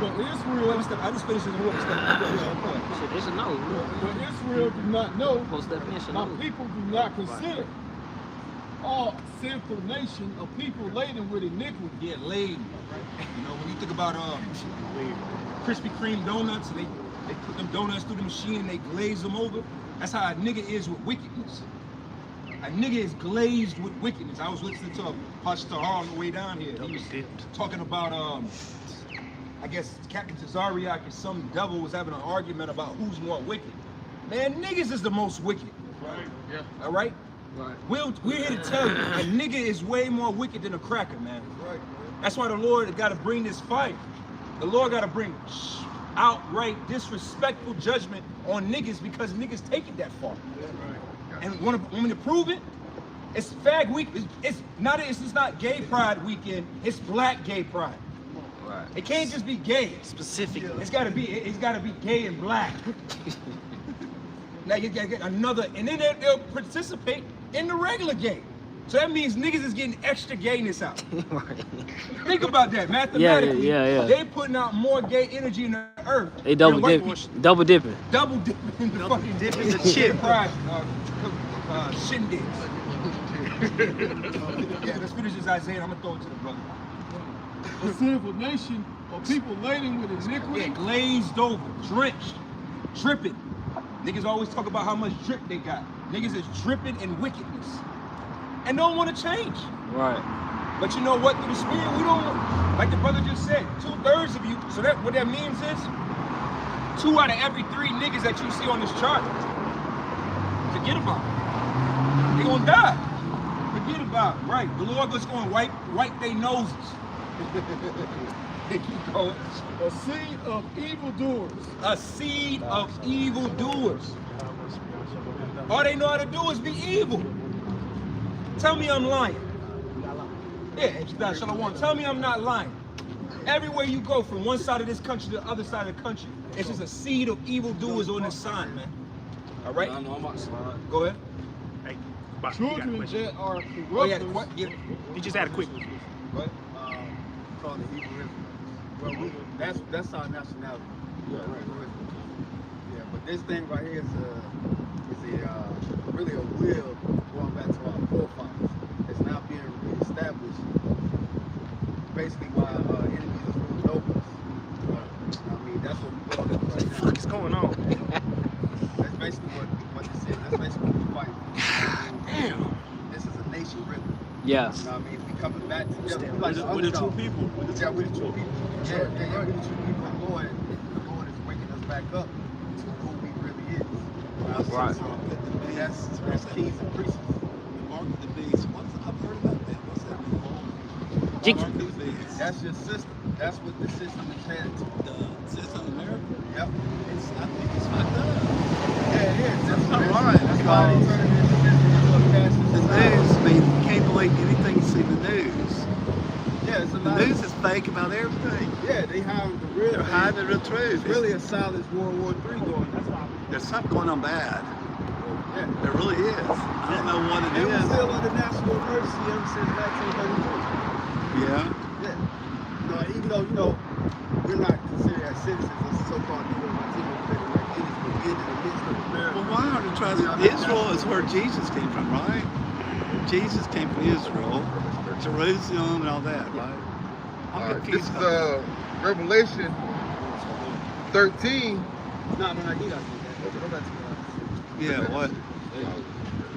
Speaker 4: But Israel,
Speaker 7: I just finished this whoever stepping up.
Speaker 2: Shit, they should know.
Speaker 4: but Israel do not know,
Speaker 2: Most definition.
Speaker 4: my people do not consider all sinful nation of people laden with iniquity.
Speaker 7: Yeah, laden. You know, when you think about Krispy Kreme donuts, and they put them donuts through the machine and they glaze them over. That's how a nigga is with wickedness. A nigga is glazed with wickedness. I was listening to a Pastor on the way down here. He was talking about, I guess Captain Tazariak and some devil was having an argument about who's more wicked. Man, niggas is the most wicked.
Speaker 4: Right. Yeah.
Speaker 7: All right?
Speaker 2: Right.
Speaker 7: We're here to tell you, a nigga is way more wicked than a cracker, man.
Speaker 1: Right.
Speaker 7: That's why the Lord got to bring this fight. The Lord got to bring outright disrespectful judgment on niggas because niggas take it that far. And want me to prove it? It's Fag Week. It's not Gay Pride Weekend. It's Black Gay Pride.
Speaker 2: Right.
Speaker 7: It can't just be gay.
Speaker 2: Specifically.
Speaker 7: It's gotta be gay and black. Now you gotta get another, and then they'll participate in the regular gay. So that means niggas is getting extra gayness out.
Speaker 2: Right.
Speaker 7: Think about that mathematically.
Speaker 2: Yeah.
Speaker 7: They putting out more gay energy in the earth.
Speaker 2: They double
Speaker 7: than white
Speaker 2: dipping.
Speaker 7: people.
Speaker 2: Double dipping.
Speaker 7: Double dipping in the fucking
Speaker 6: dipping the chip.
Speaker 7: Pride, shindigs. Yeah, let's finish this Isaiah. I'm gonna throw it to the brother.
Speaker 4: A sinful nation of people laden with iniquity.
Speaker 7: Yeah, glazed over, drenched, dripping. Niggas always talk about how much drip they got. Niggas is dripping in wickedness and don't want to change.
Speaker 2: Right.
Speaker 7: But you know what? Through the spirit, we don't, like the brother just said, 2/3 of you. So that what that means is 2 out of every 3 niggas that you see on this chart, forget about it. They gonna die. Forget about it. Right. The Lord is gonna wipe their noses. They keep going.
Speaker 4: A seed of evildoers.
Speaker 7: A seed of evildoers. All they know how to do is be evil. Tell me I'm lying. Yeah, Shalom. Tell me I'm not lying. Everywhere you go, from one side of this country to the other side of the country, it's just a seed of evildoers on this sign, man. All right? Go ahead.
Speaker 6: Hey, Bob,
Speaker 4: Children that are
Speaker 7: Oh, yeah,
Speaker 4: corrupters.
Speaker 6: he just had a quick one.
Speaker 7: Go ahead.
Speaker 5: Called the Hebrew Israelites. Well, that's our nationality.
Speaker 1: Yeah,
Speaker 5: Hebrew Israelites. Yeah, but this thing right here is really a will going back to our forefathers. It's now being reestablished. Basically, why enemies is ruling over us. I mean, that's what we're going through right now.
Speaker 6: What is going on?
Speaker 5: That's basically what this is. That's basically what we're fighting.
Speaker 6: Damn.
Speaker 5: This is a nation, really.
Speaker 2: Yeah.
Speaker 5: You know what I mean? We coming back together. We're like
Speaker 6: We're the true
Speaker 5: underdog.
Speaker 6: people.
Speaker 5: Yeah, we're the true people. Yeah, we're the true people. The Lord is waking us back up to who we really is.
Speaker 2: Right.
Speaker 5: And that's kings and priests.
Speaker 8: Mark the beast. I've heard about that. What's that called?
Speaker 2: Jig-
Speaker 8: Mark the beast.
Speaker 5: That's your system. That's what the system is headed to.
Speaker 8: The system in America.
Speaker 5: Yep.
Speaker 8: I think it's fucked up.
Speaker 5: Yeah, it is.
Speaker 8: That's not right.
Speaker 5: That's why they turn this system into a fascist
Speaker 8: The
Speaker 5: society.
Speaker 8: news, I mean, you can't believe anything you see in the news.
Speaker 5: Yeah, it's a
Speaker 8: The
Speaker 5: lot.
Speaker 8: news is fake about everything.
Speaker 5: Yeah, they hide the real.
Speaker 8: They're
Speaker 5: thing.
Speaker 8: hiding the real truth.
Speaker 5: It's really a silent World War III going on.
Speaker 8: There's something going on bad.
Speaker 5: Yeah.
Speaker 8: There really is. I don't know what
Speaker 5: It was
Speaker 8: it
Speaker 5: still under national emergency ever since 1933.
Speaker 8: is. Yeah.
Speaker 5: Yeah. No, even though, we're not considered as citizens of so-called Negro Latino American, like it is within the midst of America.
Speaker 8: Well, why aren't they trying to? Israel is where Jesus came from, right? Jesus came from Israel, Jerusalem, and all that, right? I'm
Speaker 9: This
Speaker 8: confused.
Speaker 9: is Revelation 13.
Speaker 5: No, he doesn't do that. Go back to what
Speaker 8: Yeah, what?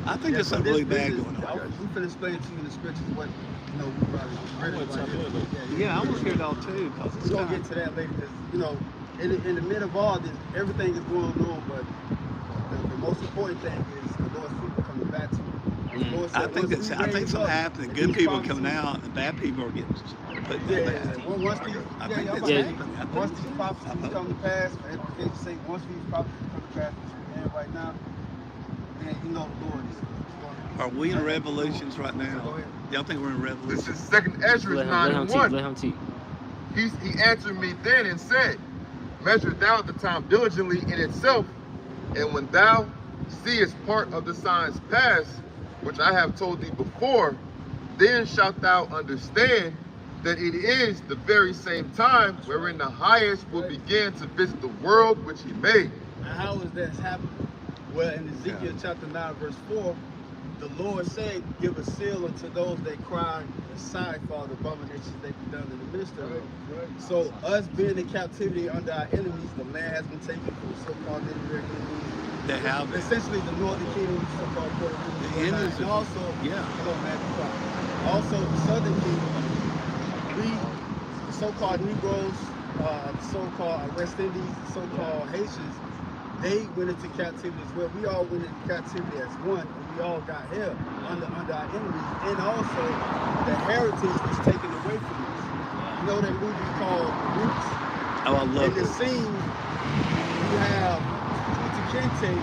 Speaker 8: I think there's something really bad going on.
Speaker 5: We finna explain to you in the scriptures what, we probably read.
Speaker 8: Yeah, I want to hear it all too, because it's
Speaker 5: We're gonna
Speaker 8: kind
Speaker 5: get to that later, because, in the middle of all this, everything is going on, but the most important thing is the Lord's people coming back to Him. The Lord said,
Speaker 8: I think
Speaker 5: once we
Speaker 8: something
Speaker 5: raise up
Speaker 8: happening.
Speaker 5: and
Speaker 8: Good
Speaker 5: these
Speaker 8: people are
Speaker 5: promises-
Speaker 8: coming out, and bad people are getting But
Speaker 5: Once these,
Speaker 8: I
Speaker 5: yeah,
Speaker 8: think
Speaker 5: yeah, I'm
Speaker 8: that's
Speaker 2: Yeah.
Speaker 8: happening.
Speaker 5: once these prophecies come to pass, and they say once these prophecies come to pass, which we're in right now, then you know the Lord is going.
Speaker 8: Are we in Revelations right
Speaker 5: Go
Speaker 8: now?
Speaker 5: ahead.
Speaker 8: Y'all think we're in
Speaker 9: This
Speaker 8: Revelation?
Speaker 9: is 2nd Ezra
Speaker 2: Let
Speaker 9: 9
Speaker 2: him
Speaker 9: and
Speaker 2: teach.
Speaker 9: 1.
Speaker 2: Let him teach.
Speaker 9: He answered me then and said, measure thou the time diligently in itself, and when thou seest part of the signs pass, which I have told thee before, then shalt thou understand that it is the very same time wherein the highest will begin to visit the world which he made.
Speaker 5: Now, how is that happening? Well, in Ezekiel chapter 9, verse 4, the Lord said, give a seal unto those that cry and sigh for the abominations they be done in the midst of it. So us being in captivity under our enemies, the land has been taken from so-called Native enemies.
Speaker 8: They have it.
Speaker 5: Essentially the northern kingdom, so-called Puerto Rico,
Speaker 8: The
Speaker 5: and
Speaker 8: enemies of-
Speaker 5: also,
Speaker 8: yeah.
Speaker 5: hello, man, be quiet. Also the southern kingdom, the so-called Negroes, the so-called West Indies, the so-called Haitians, they went into captivity as well. We all went into captivity as one, and we all got held under our enemies. And also, the heritage was taken away from us. You know that movie called Roots?
Speaker 8: Oh, I love
Speaker 5: In the
Speaker 8: it.
Speaker 5: scene, you have Kunta Kinte,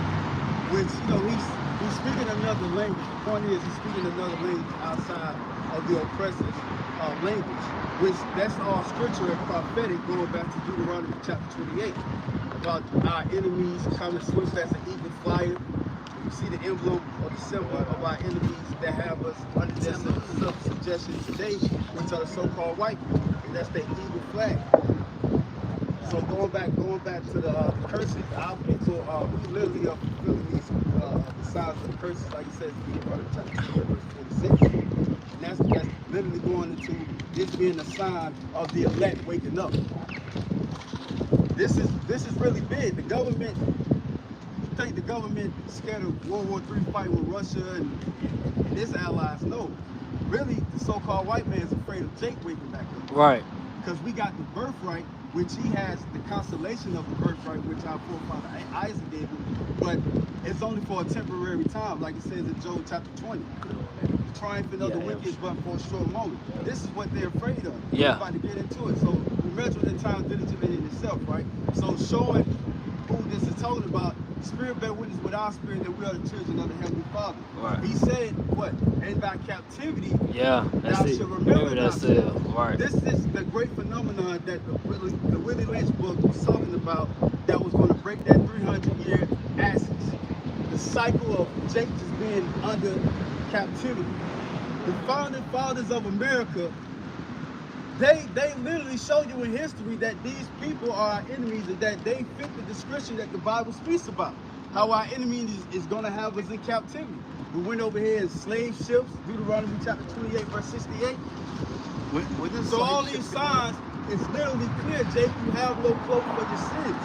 Speaker 5: which, you know, he's speaking another language. The point is, he's speaking another language outside of the oppressor's language, which that's all scripture and prophetic, going back to Deuteronomy chapter 28, about our enemies coming swift as an eagle flyer. You see the emblem or the symbol of our enemies that have us under their suggestion today, which are the so-called white people, and that's the eagle flag. So going back to the curses, our people we literally are fulfilling these the signs of the curses, like it says in Deuteronomy chapter 2, verse 46. And that's literally going into this being a sign of the elect waking up. This is really big. The government, you think the government is scared of World War III fight with Russia and its allies? No. Really, the so-called white man is afraid of Jake waking back up.
Speaker 2: Right.
Speaker 5: Because we got the birthright, which he has the constellation of the birthright, which our forefather Isaac gave him, but it's only for a temporary time, like it says in Job chapter 20. The triumphing of the wicked is but for a short moment. This is what they're afraid of.
Speaker 2: Yeah.
Speaker 5: We're about to get into it. So we measure the time diligently in itself, right? So showing who this is talking about, Spirit bear witness with our spirit that we are the children of the Heavenly Father.
Speaker 2: Right.
Speaker 5: He said, what? In thy captivity,
Speaker 2: Yeah, that's
Speaker 5: thou
Speaker 2: it.
Speaker 5: shalt remember
Speaker 2: Remember that
Speaker 5: thyself.
Speaker 2: still. Right.
Speaker 5: This is the great phenomenon that the Willie Lynch book was talking about, that was going to break that 300-year axis. The cycle of Jake just being under captivity. The founding fathers of America, they literally show you in history that these people are our enemies and that they fit the description that the Bible speaks about. How our enemy is going to have us in captivity. We went over here in slave ships, Deuteronomy chapter 28, verse 68. So all these signs, it's literally clear, Jake, you have no cloak for your sins.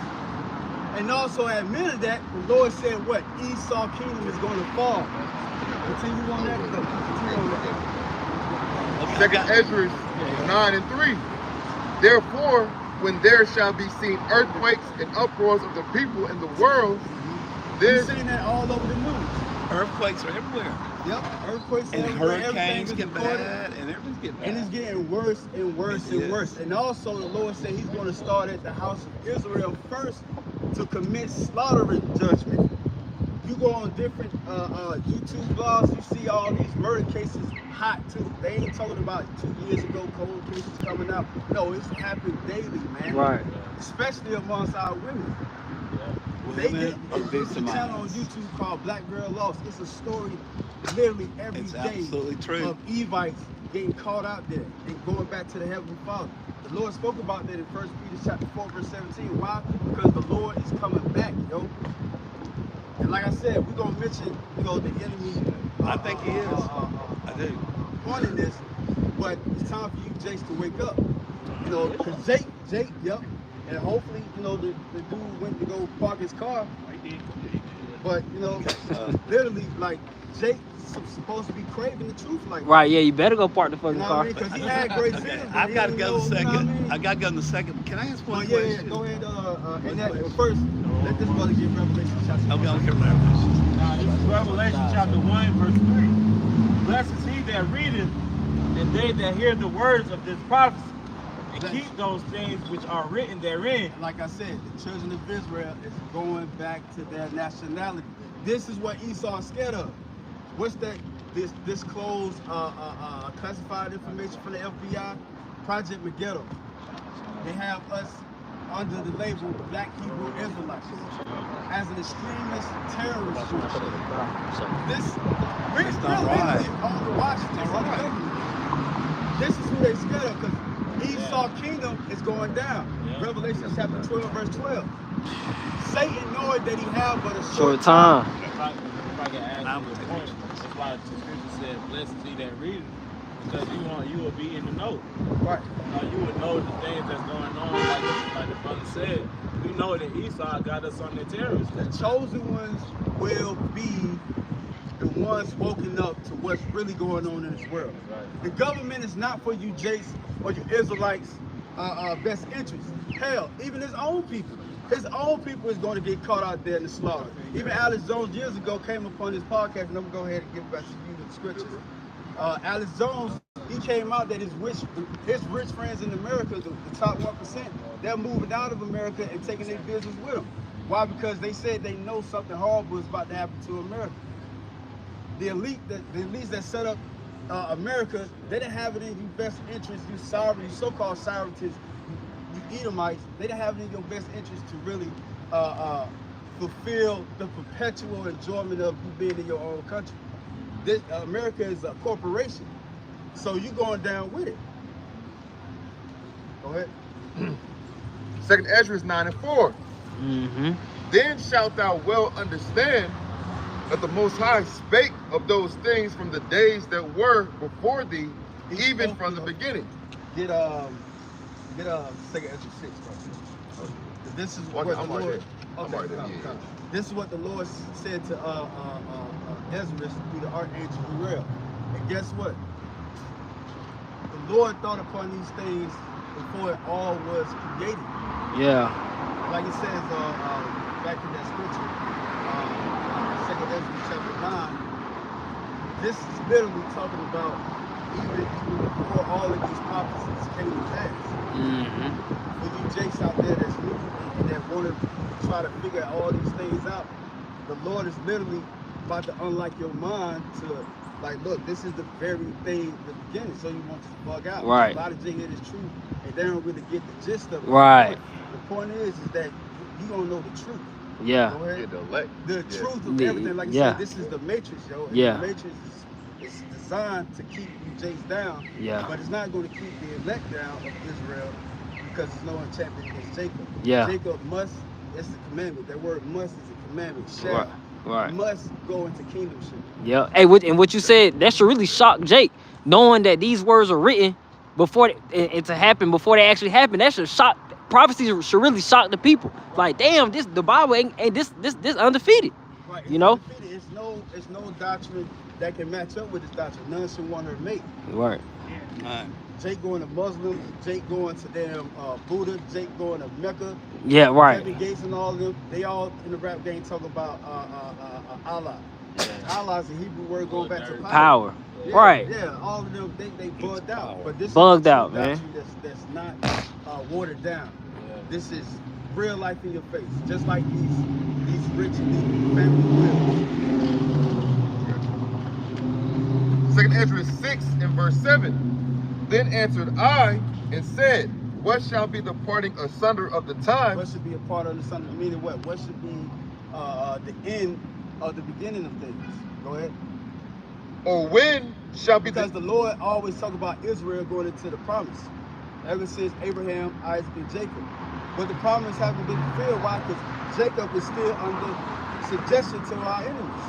Speaker 5: And also admitted that, the Lord said what? Esau kingdom is going to fall. Continue on that. Continue on that.
Speaker 9: 2nd Ezra 9 and 3. Therefore, when there shall be seen earthquakes and uproars of the people in the world,
Speaker 5: We've
Speaker 9: then
Speaker 5: seen that all over the news.
Speaker 8: Earthquakes are everywhere.
Speaker 5: Yep, earthquakes
Speaker 8: And
Speaker 5: everywhere,
Speaker 8: hurricanes
Speaker 5: everything is
Speaker 8: get
Speaker 5: recorded.
Speaker 8: bad, and everything's getting bad.
Speaker 5: And it's getting worse and worse and
Speaker 8: Yes.
Speaker 5: worse. And also the Lord said he's going to start at the house of Israel first to commit slaughtering judgment. You go on different YouTube blogs, you see all these murder cases hot too. They ain't talking about 2 years ago cold cases coming out. No, it's happening daily, man.
Speaker 2: Right.
Speaker 5: Especially amongst our women. They
Speaker 8: Women are
Speaker 5: there's a channel on
Speaker 8: victimized.
Speaker 5: YouTube called Black Girl Lost. It's a story literally every
Speaker 8: It's
Speaker 5: day
Speaker 8: absolutely true.
Speaker 5: of Evites getting caught out there and going back to the Heavenly Father. The Lord spoke about that in 1 Peter chapter 4, verse 17. Why? Because the Lord is coming back, yo. And like I said, we're gonna mention, the enemy.
Speaker 8: I think he is. I do.
Speaker 5: Point in this, but it's time for you, Jace, to wake up. Because Jake, yep. And hopefully, the dude went to go park his car. But, literally, like, Jake supposed to be craving the truth like that.
Speaker 2: Right, yeah, you better go park the fucking
Speaker 5: You know
Speaker 2: car.
Speaker 5: what I mean? Because he had great
Speaker 8: Okay,
Speaker 5: vision.
Speaker 8: I've got to go in a second.
Speaker 5: I
Speaker 8: I got to go in a second. Can I ask one
Speaker 5: yeah,
Speaker 8: question?
Speaker 5: go ahead. And that, first, let this brother get Revelation chapter.
Speaker 8: Okay, I'll hear Revelation.
Speaker 3: This is Revelation chapter 1, verse 3. Blessed is he that readeth, and they that hear the words of this prophecy and
Speaker 5: Yes.
Speaker 3: keep those things which are written therein.
Speaker 5: And like I said, the children of Israel is going back to their nationality. This is what Esau is scared of. What's that? This disclosed classified information from the FBI, Project Megiddo. They have us under the label Black Hebrew Israelites as an extremist terrorist group. This we're
Speaker 8: right.
Speaker 5: on the Washington on the government. This is who they scared of because Esau kingdom is going down.
Speaker 3: Yeah.
Speaker 5: Revelation chapter 12, verse 12. Satan knowing that he have but a
Speaker 2: Short time.
Speaker 3: If I can add to the point, that's why the scripture said, "Blessed is he that readeth," because you will be in the know.
Speaker 5: Right.
Speaker 3: You would know the things that's going on, like the brother said. We know that Esau got us on the terrorists.
Speaker 5: The chosen ones will be the ones woken up to what's really going on in this world.
Speaker 3: Right.
Speaker 5: The government is not for you Jakes or you Israelites' best interest. Hell, even his own people. His own people is going to get caught out there in the slaughter. Even Alex Jones years ago came upon this podcast, and I'm going to go ahead and give back to you the scriptures. Alex Jones, he came out that his rich friends in America, the top 1%, they're moving out of America and taking their business with them. Why? Because they said they know something horrible is about to happen to America. The elites that set up America, they didn't have it in your best interest. You so-called sovereignties, you Edomites, they didn't have it in your best interest to really fulfill the perpetual enjoyment of you being in your own country. This America is a corporation, so you going down with it. Go ahead.
Speaker 9: 2 Ezra 9:4.
Speaker 2: Mm-hmm.
Speaker 9: Then shalt thou well understand that the Most High spake of those things from the days that were before thee, even from the beginning.
Speaker 5: Get 2 Ezra 6, bro. This is what the
Speaker 9: I'm right
Speaker 5: Lord.
Speaker 9: there. I'm right there, yeah.
Speaker 5: This is what the Lord said to Ezra through the archangel Uriel. And guess what? The Lord thought upon these things before it all was created.
Speaker 2: Yeah.
Speaker 5: Like it says back in that scripture, 2 Ezra chapter 9. This is literally talking about even before all of these prophecies came to pass.
Speaker 2: Mm-hmm.
Speaker 5: For you Jakes out there that's new and that want to try to figure all these things out, the Lord is literally about to unlock your mind to, like, look, this is the very thing, the beginning, so you want to bug out.
Speaker 2: Right.
Speaker 5: A lot of J-Head is true, and they don't really get the gist of it.
Speaker 2: Right.
Speaker 5: The point is that you don't know the truth.
Speaker 2: Yeah.
Speaker 5: Go ahead.
Speaker 9: Yeah, the elect.
Speaker 5: The
Speaker 9: Yeah.
Speaker 5: truth of
Speaker 2: The-
Speaker 5: everything, like you
Speaker 2: yeah.
Speaker 5: said, this is the matrix, yo. And
Speaker 2: Yeah.
Speaker 5: the matrix is designed to keep you Jakes down,
Speaker 2: Yeah.
Speaker 5: but it's not going to keep the elect down of Israel because there's no enchantment against Jacob.
Speaker 2: Yeah.
Speaker 5: Jacob must, it's a commandment. That word must is a commandment. Shall.
Speaker 2: Right. Right.
Speaker 5: Must go into kingdomship.
Speaker 2: Yeah. Hey, what you said, that should really shock Jake, knowing that these words are written before it to happen, before they actually happen. That should shock, prophecies should really shock the people. Like, damn, the Bible ain't this undefeated.
Speaker 5: Right.
Speaker 2: You know?
Speaker 5: Undefeated. It's no doctrine that can match up with this doctrine. None should want her mate.
Speaker 2: Right.
Speaker 8: Right.
Speaker 5: Jake going to Muslim, Jake going to damn Buddha, Jake going to Mecca.
Speaker 2: Yeah. Right.
Speaker 5: Kevin Gates and all of them, they all in the rap game talking about Allah. Allah is a Hebrew word going back to power.
Speaker 2: Power.
Speaker 5: Yeah,
Speaker 2: Right.
Speaker 5: Yeah, all of them, they bugged out. But this
Speaker 2: Bugged
Speaker 5: is the
Speaker 2: out,
Speaker 5: true
Speaker 2: man.
Speaker 5: doctrine that's not watered down. This is real life in your face, just like these rich elite family wills.
Speaker 9: 2 Ezra 6 and verse 7. Then answered I and said, what shall be the parting asunder of the time?
Speaker 5: What should be a part of the Son? Meaning what? What should be the end of the beginning of things? Go ahead.
Speaker 9: Or when shall be
Speaker 5: Because the Lord always talk about Israel going into the promise. Ever since Abraham, Isaac, and Jacob. But the promise hasn't been fulfilled. Why? Because Jacob is still under suggestion to our enemies.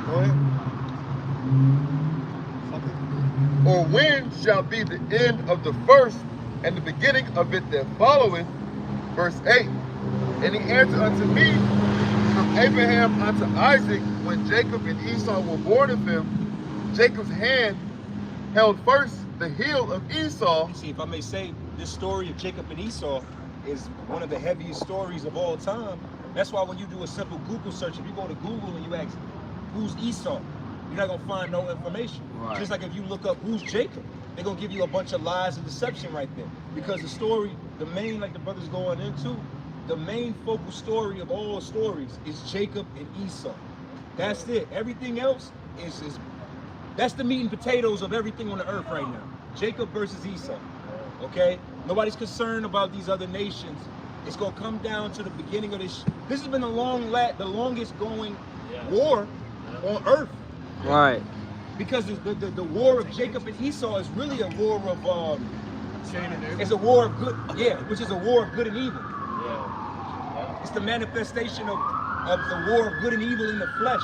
Speaker 5: Go ahead. Okay.
Speaker 9: Or when shall be the end of the first and the beginning of it that followeth? Verse 8. And he answered unto me, from Abraham unto Isaac, when Jacob and Esau were born of him, Jacob's hand held first the heel of Esau.
Speaker 7: See, if I may say, this story of Jacob and Esau is one of the heaviest stories of all time. That's why when you do a simple Google search, if you go to Google and you ask, who's Esau? you're not gonna find no information.
Speaker 2: Right.
Speaker 7: Just like if you look up who's Jacob, they're gonna give you a bunch of lies and deception right there. Because the story, the main, like the brother's going into, the main focal story of all stories is Jacob and Esau. That's it. Everything else is that's the meat and potatoes of everything on the earth right now. Jacob versus Esau. Okay? Nobody's concerned about these other nations. It's gonna come down to the beginning of this. This has been the longest going war on earth.
Speaker 2: Right.
Speaker 7: Because the war of Jacob and Esau is really a war of it's a war of good, which is a war of good and evil. It's the manifestation of the war of good and evil in the flesh.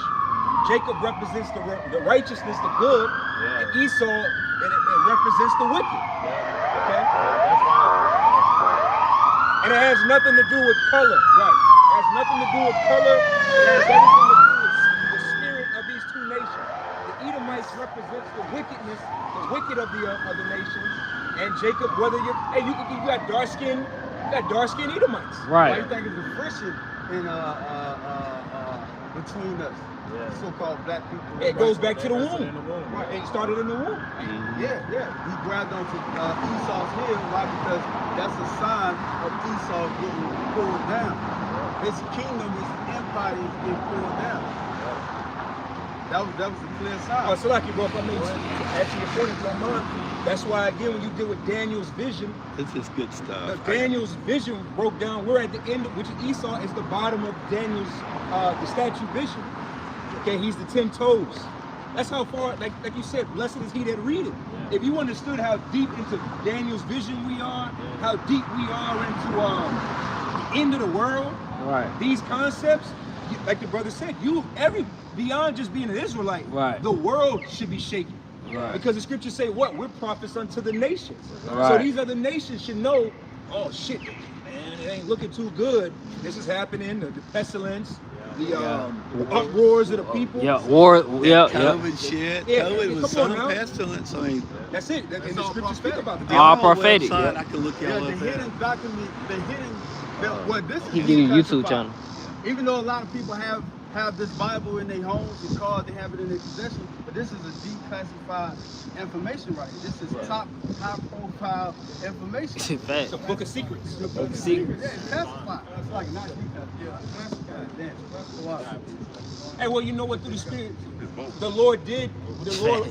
Speaker 7: Jacob represents the righteousness, the good, and Esau it represents the wicked. Okay? And it has nothing to do with color. Right. It has nothing to do with color. It has everything to do with the spirit of these two nations. The Edomites represents the wickedness, the wicked of the nations. And Jacob, whether you got dark skin Edomites.
Speaker 2: Right.
Speaker 5: I think it's a friction in between us, so-called black people.
Speaker 7: It goes back to the womb. Right. It started in the womb.
Speaker 5: Yeah. He grabbed onto Esau's heel, right? Because that's a sign of Esau getting pulled down. His kingdom, his empire is getting pulled down. That was a clear sign.
Speaker 7: So like you bro, if I may ask you a point, if you don't mind. That's why again, when you deal with Daniel's vision,
Speaker 8: This is good stuff.
Speaker 7: Daniel's vision broke down. We're at the end, which is Esau is the bottom of Daniel's the statue vision. Okay, he's the 10 toes. That's how far, like you said, blessed is he that readeth. If you understood how deep into Daniel's vision we are, how deep we are into the end of the world,
Speaker 2: Right.
Speaker 7: these concepts, like the brother said, beyond just being an Israelite,
Speaker 2: Right.
Speaker 7: the world should be shaken.
Speaker 2: Right.
Speaker 7: Because the scriptures say what? We're prophets unto the nations.
Speaker 2: Right.
Speaker 7: So these other nations should know, oh shit, man, it ain't looking too good. This is happening, the pestilence, the uproars of the people.
Speaker 2: Yeah. War. Yeah.
Speaker 8: COVID shit.
Speaker 7: Yeah,
Speaker 8: COVID
Speaker 7: come
Speaker 8: was
Speaker 7: on
Speaker 8: son
Speaker 7: now.
Speaker 8: of pestilence. I mean,
Speaker 7: That's it. And the scriptures speak about it.
Speaker 2: All
Speaker 8: y'all
Speaker 2: prophetic,
Speaker 8: website,
Speaker 2: yeah.
Speaker 8: I can look
Speaker 5: Yeah,
Speaker 8: y'all
Speaker 5: the
Speaker 8: up at.
Speaker 5: hidden document, this is
Speaker 2: He give you a YouTube
Speaker 5: declassified.
Speaker 2: channel.
Speaker 5: Even though a lot of people have this Bible in their homes and cars, they have it in their possession, but this is a declassified information right here. This is top high profile information.
Speaker 2: Fact.
Speaker 7: It's a book of secrets.
Speaker 5: The book of secrets. Yeah, it's classified. It's like not declassified. Classified. Damn, that's a lot.
Speaker 7: Hey, well, you know what? Through the Spirit, the Lord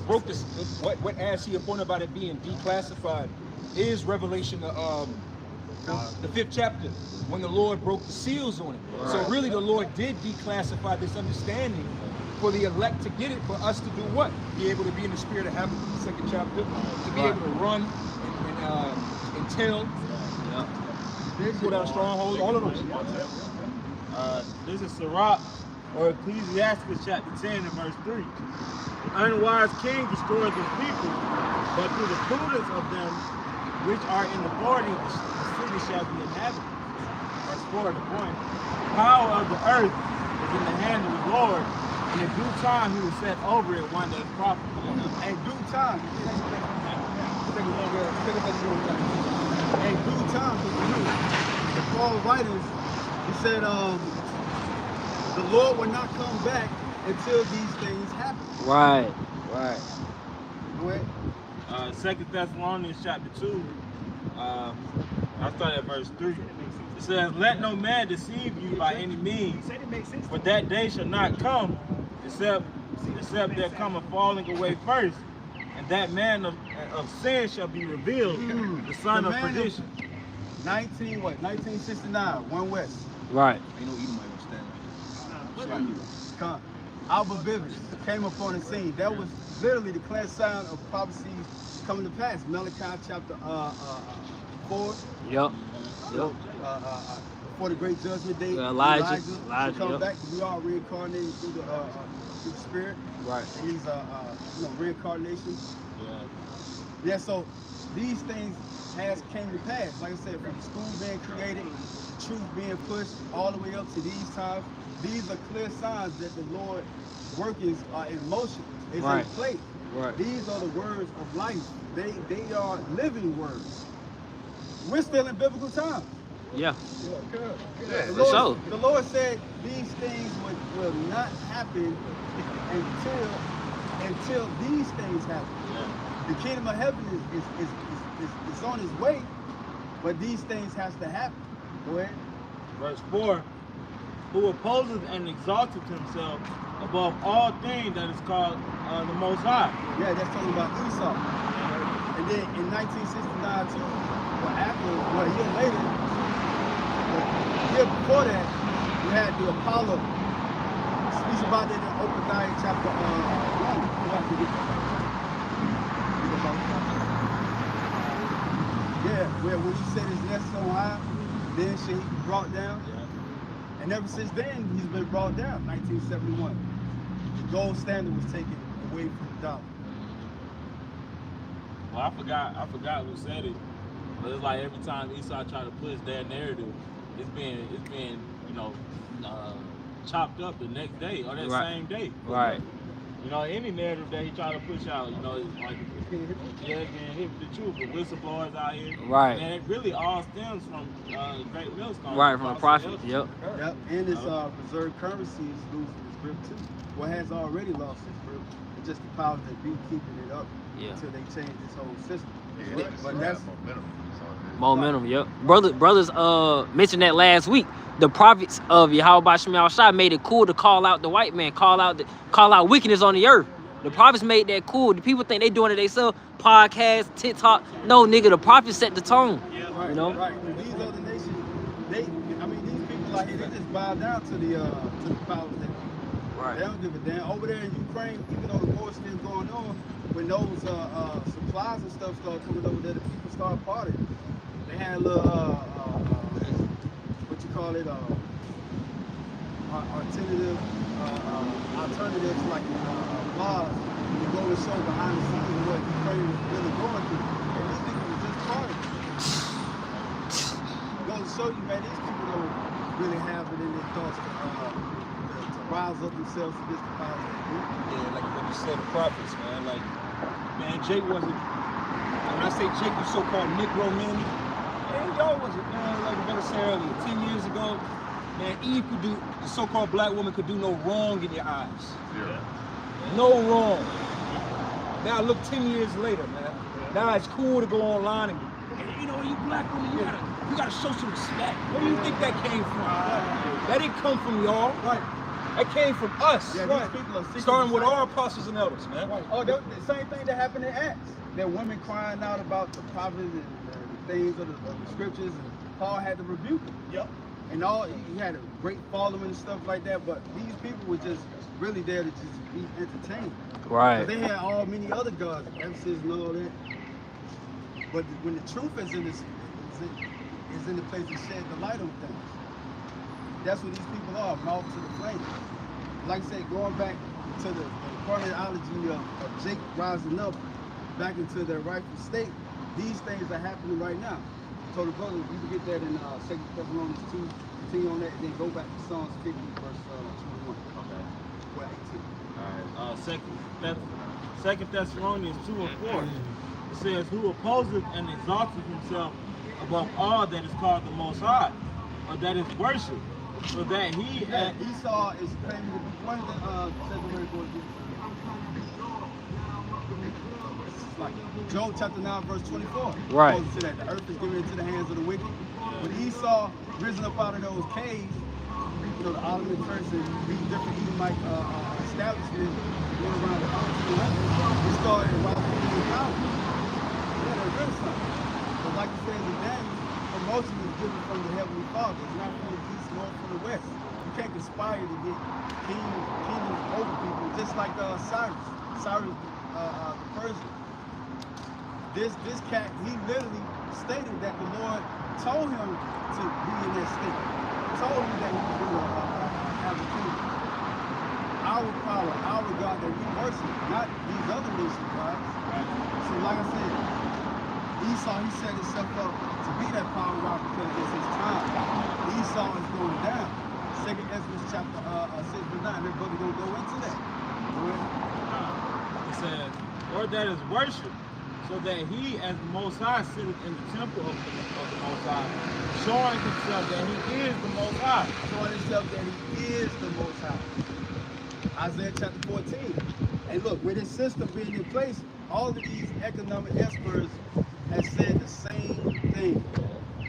Speaker 7: broke this. What as he upon about it being declassified is Revelation, the 5th chapter, when the Lord broke the seals on it. Right. So really, the Lord did declassify this understanding for the elect to get it, for us to do what? Be able to be in the spirit of Habakkuk, the 2nd chapter, to be able to run and tell, pull down strongholds, all of those.
Speaker 10: This is Sirach, or Ecclesiastes chapter 10 and verse 3. The unwise king destroys his people, but through the prudence of them which are in authority, the city shall be inhabited. Verse 4, the point. The power of the earth is in the hand of the Lord, and in due time he will set over it one that is profitable.
Speaker 5: In due time. In due time, the Paul writers, he said, the Lord will not come back until these things happen.
Speaker 2: Right. Right.
Speaker 5: Go ahead.
Speaker 10: 2 Thessalonians chapter 2, I'll start at verse 3. It says, let no man deceive you by any means, for that day shall not come, except there come a falling away first, and that man of sin shall be revealed, the son of perdition.
Speaker 5: 1969, one West.
Speaker 2: Right.
Speaker 7: Ain't no Edomite gonna stand
Speaker 5: Come. Alba Bivens came up on the scene. That was literally the clear sign of prophecies coming to pass. Malachi chapter 4.
Speaker 2: Yep.
Speaker 5: Before the great judgment day,
Speaker 2: Elijah
Speaker 5: come
Speaker 2: yep.
Speaker 5: back. We are reincarnated through the spirit.
Speaker 2: Right.
Speaker 5: These reincarnation. Yeah. So these things came to pass. Like I said, from the school being created, the truth being pushed all the way up to these times. These are clear signs that the Lord's workings are in motion. It's
Speaker 2: Right.
Speaker 5: in place.
Speaker 2: Right.
Speaker 5: These are the words of life. They are living words. We're still in biblical times.
Speaker 2: Yeah.
Speaker 5: The Lord said these things will not happen until until these things happen. The kingdom of heaven is on its way, but these things has to happen. Go ahead.
Speaker 10: Verse 4, who opposes and exalteth himself above all things that is called the Most High.
Speaker 5: Yeah, that's talking about Esau. And then in 1969 too, or after, well, a year later, the year before that, we had the Apollo. Speaks about that in Obadiah chapter 1. Yeah, where when he set his nest so high, then shall he be brought down. And ever since then, he's been brought down. 1971, the gold standard was taken away from the dollar.
Speaker 10: Well, I forgot who said it, but it's like every time Esau tried to push that narrative, it's been chopped up the next day or that same day.
Speaker 2: Right.
Speaker 10: You know, any narrative that he tried to push out, you know, it's like, yeah, it's been hit with the truth. The whistleblowers out here.
Speaker 2: Right.
Speaker 10: And it really all stems from Great Millstone.
Speaker 2: Right, from the prophet. Yep.
Speaker 5: Yep. And its reserve currency is losing its grip too. Well, it has already lost its grip. It's just the powers that be keeping it up until they change this whole system.
Speaker 9: Yeah,
Speaker 5: But that's
Speaker 2: Momentum, yep. Brothers mentioned that last week. The prophets of Yahweh Shemel Shah made it cool to call out the white man, call out wickedness on the earth. The prophets made that cool. The people think they doing it themselves. Podcasts, TikTok. No, nigga, the prophets set the tone.
Speaker 5: right,
Speaker 2: You know?
Speaker 5: right. These other nations, these people out here, they just bow down to the powers that be.
Speaker 2: Right.
Speaker 5: They don't give a damn. Over there in Ukraine, even though the war is still going on, when those supplies and stuff start coming over there, the people start partying. They had a little, what you call it, alternatives like laws to go and show behind the scenes what Ukraine was really going through. And these people were just partying. Goes to show you, man, these people don't really have it in their thoughts to rise up themselves against the powers that be.
Speaker 7: Yeah, like when you said the prophets, man. Like, man, Jake wasn't. When I say Jake was so-called Negro man, man, y'all wasn't. Man, like I better say earlier, 10 years ago, man, Eve could do. The so-called black woman could do no wrong in your eyes.
Speaker 9: Yeah.
Speaker 7: No wrong. Now look 10 years later, man. Now it's cool to go online and, hey, you know, you black woman, you gotta show some respect. Where do you think that came from? That didn't come from y'all.
Speaker 5: Right.
Speaker 7: That came from us.
Speaker 5: Yeah,
Speaker 7: Right.
Speaker 5: these people are
Speaker 7: Starting with our apostles and elders, man.
Speaker 5: Right. Oh, the same thing that happened in Acts. That women crying out about the prophets and the things of the scriptures, and Paul had to rebuke them.
Speaker 7: Yep.
Speaker 5: And he had a great following and stuff like that, but these people were just really there to just be entertained.
Speaker 2: Right.
Speaker 5: They had all many other gods, Ephesus and all that. But when the truth is in this, is in the place to shed the light on things. That's what these people are, mouth to the flame. Like I said, going back to the chronology of Jake rising up back into their rightful state, these things are happening right now. So the brother, you can get that in 2 Thessalonians 2, continue on that, and then go back to Psalms 50, verse 21.
Speaker 10: Okay.
Speaker 5: Well, 18.
Speaker 10: All right. Second Thessalonians 2 and 4. It says, who opposes and exalteth himself above all that is called the Most High, or that is worship, so that he
Speaker 5: Esau is claiming to be one of the like Job chapter 9 verse 24.
Speaker 2: Right.
Speaker 5: To that the earth is given into the hands of the wicked. When Esau risen up out of those caves, you know, the Ottoman Turks and these different Edomite establishments went around the country, it started rising in power. Yeah, they're really something. But like you said, the name promotion is given from the Heavenly Father. It's not from the east nor from the west. You can't conspire to get kingdoms over people, just like Cyrus the Persian. This cat, he literally stated that the Lord told him to be in that state. Told him that he was going to have a kingdom. Our power, our God that we worship, not these other nations' gods. So like I said, Esau, he set himself up to be that power God because it's his time. Esau is going down. 2 Ezra chapter 6 to 9, that brother gonna go into that.
Speaker 10: It says, or that is worship, so that he as the Most High sitteth in the temple of the Most High, showing himself that he is the Most High.
Speaker 5: Showing himself that he is the Most High. Isaiah chapter 14. And look, with this system being in place, all of these economic experts have said the same thing.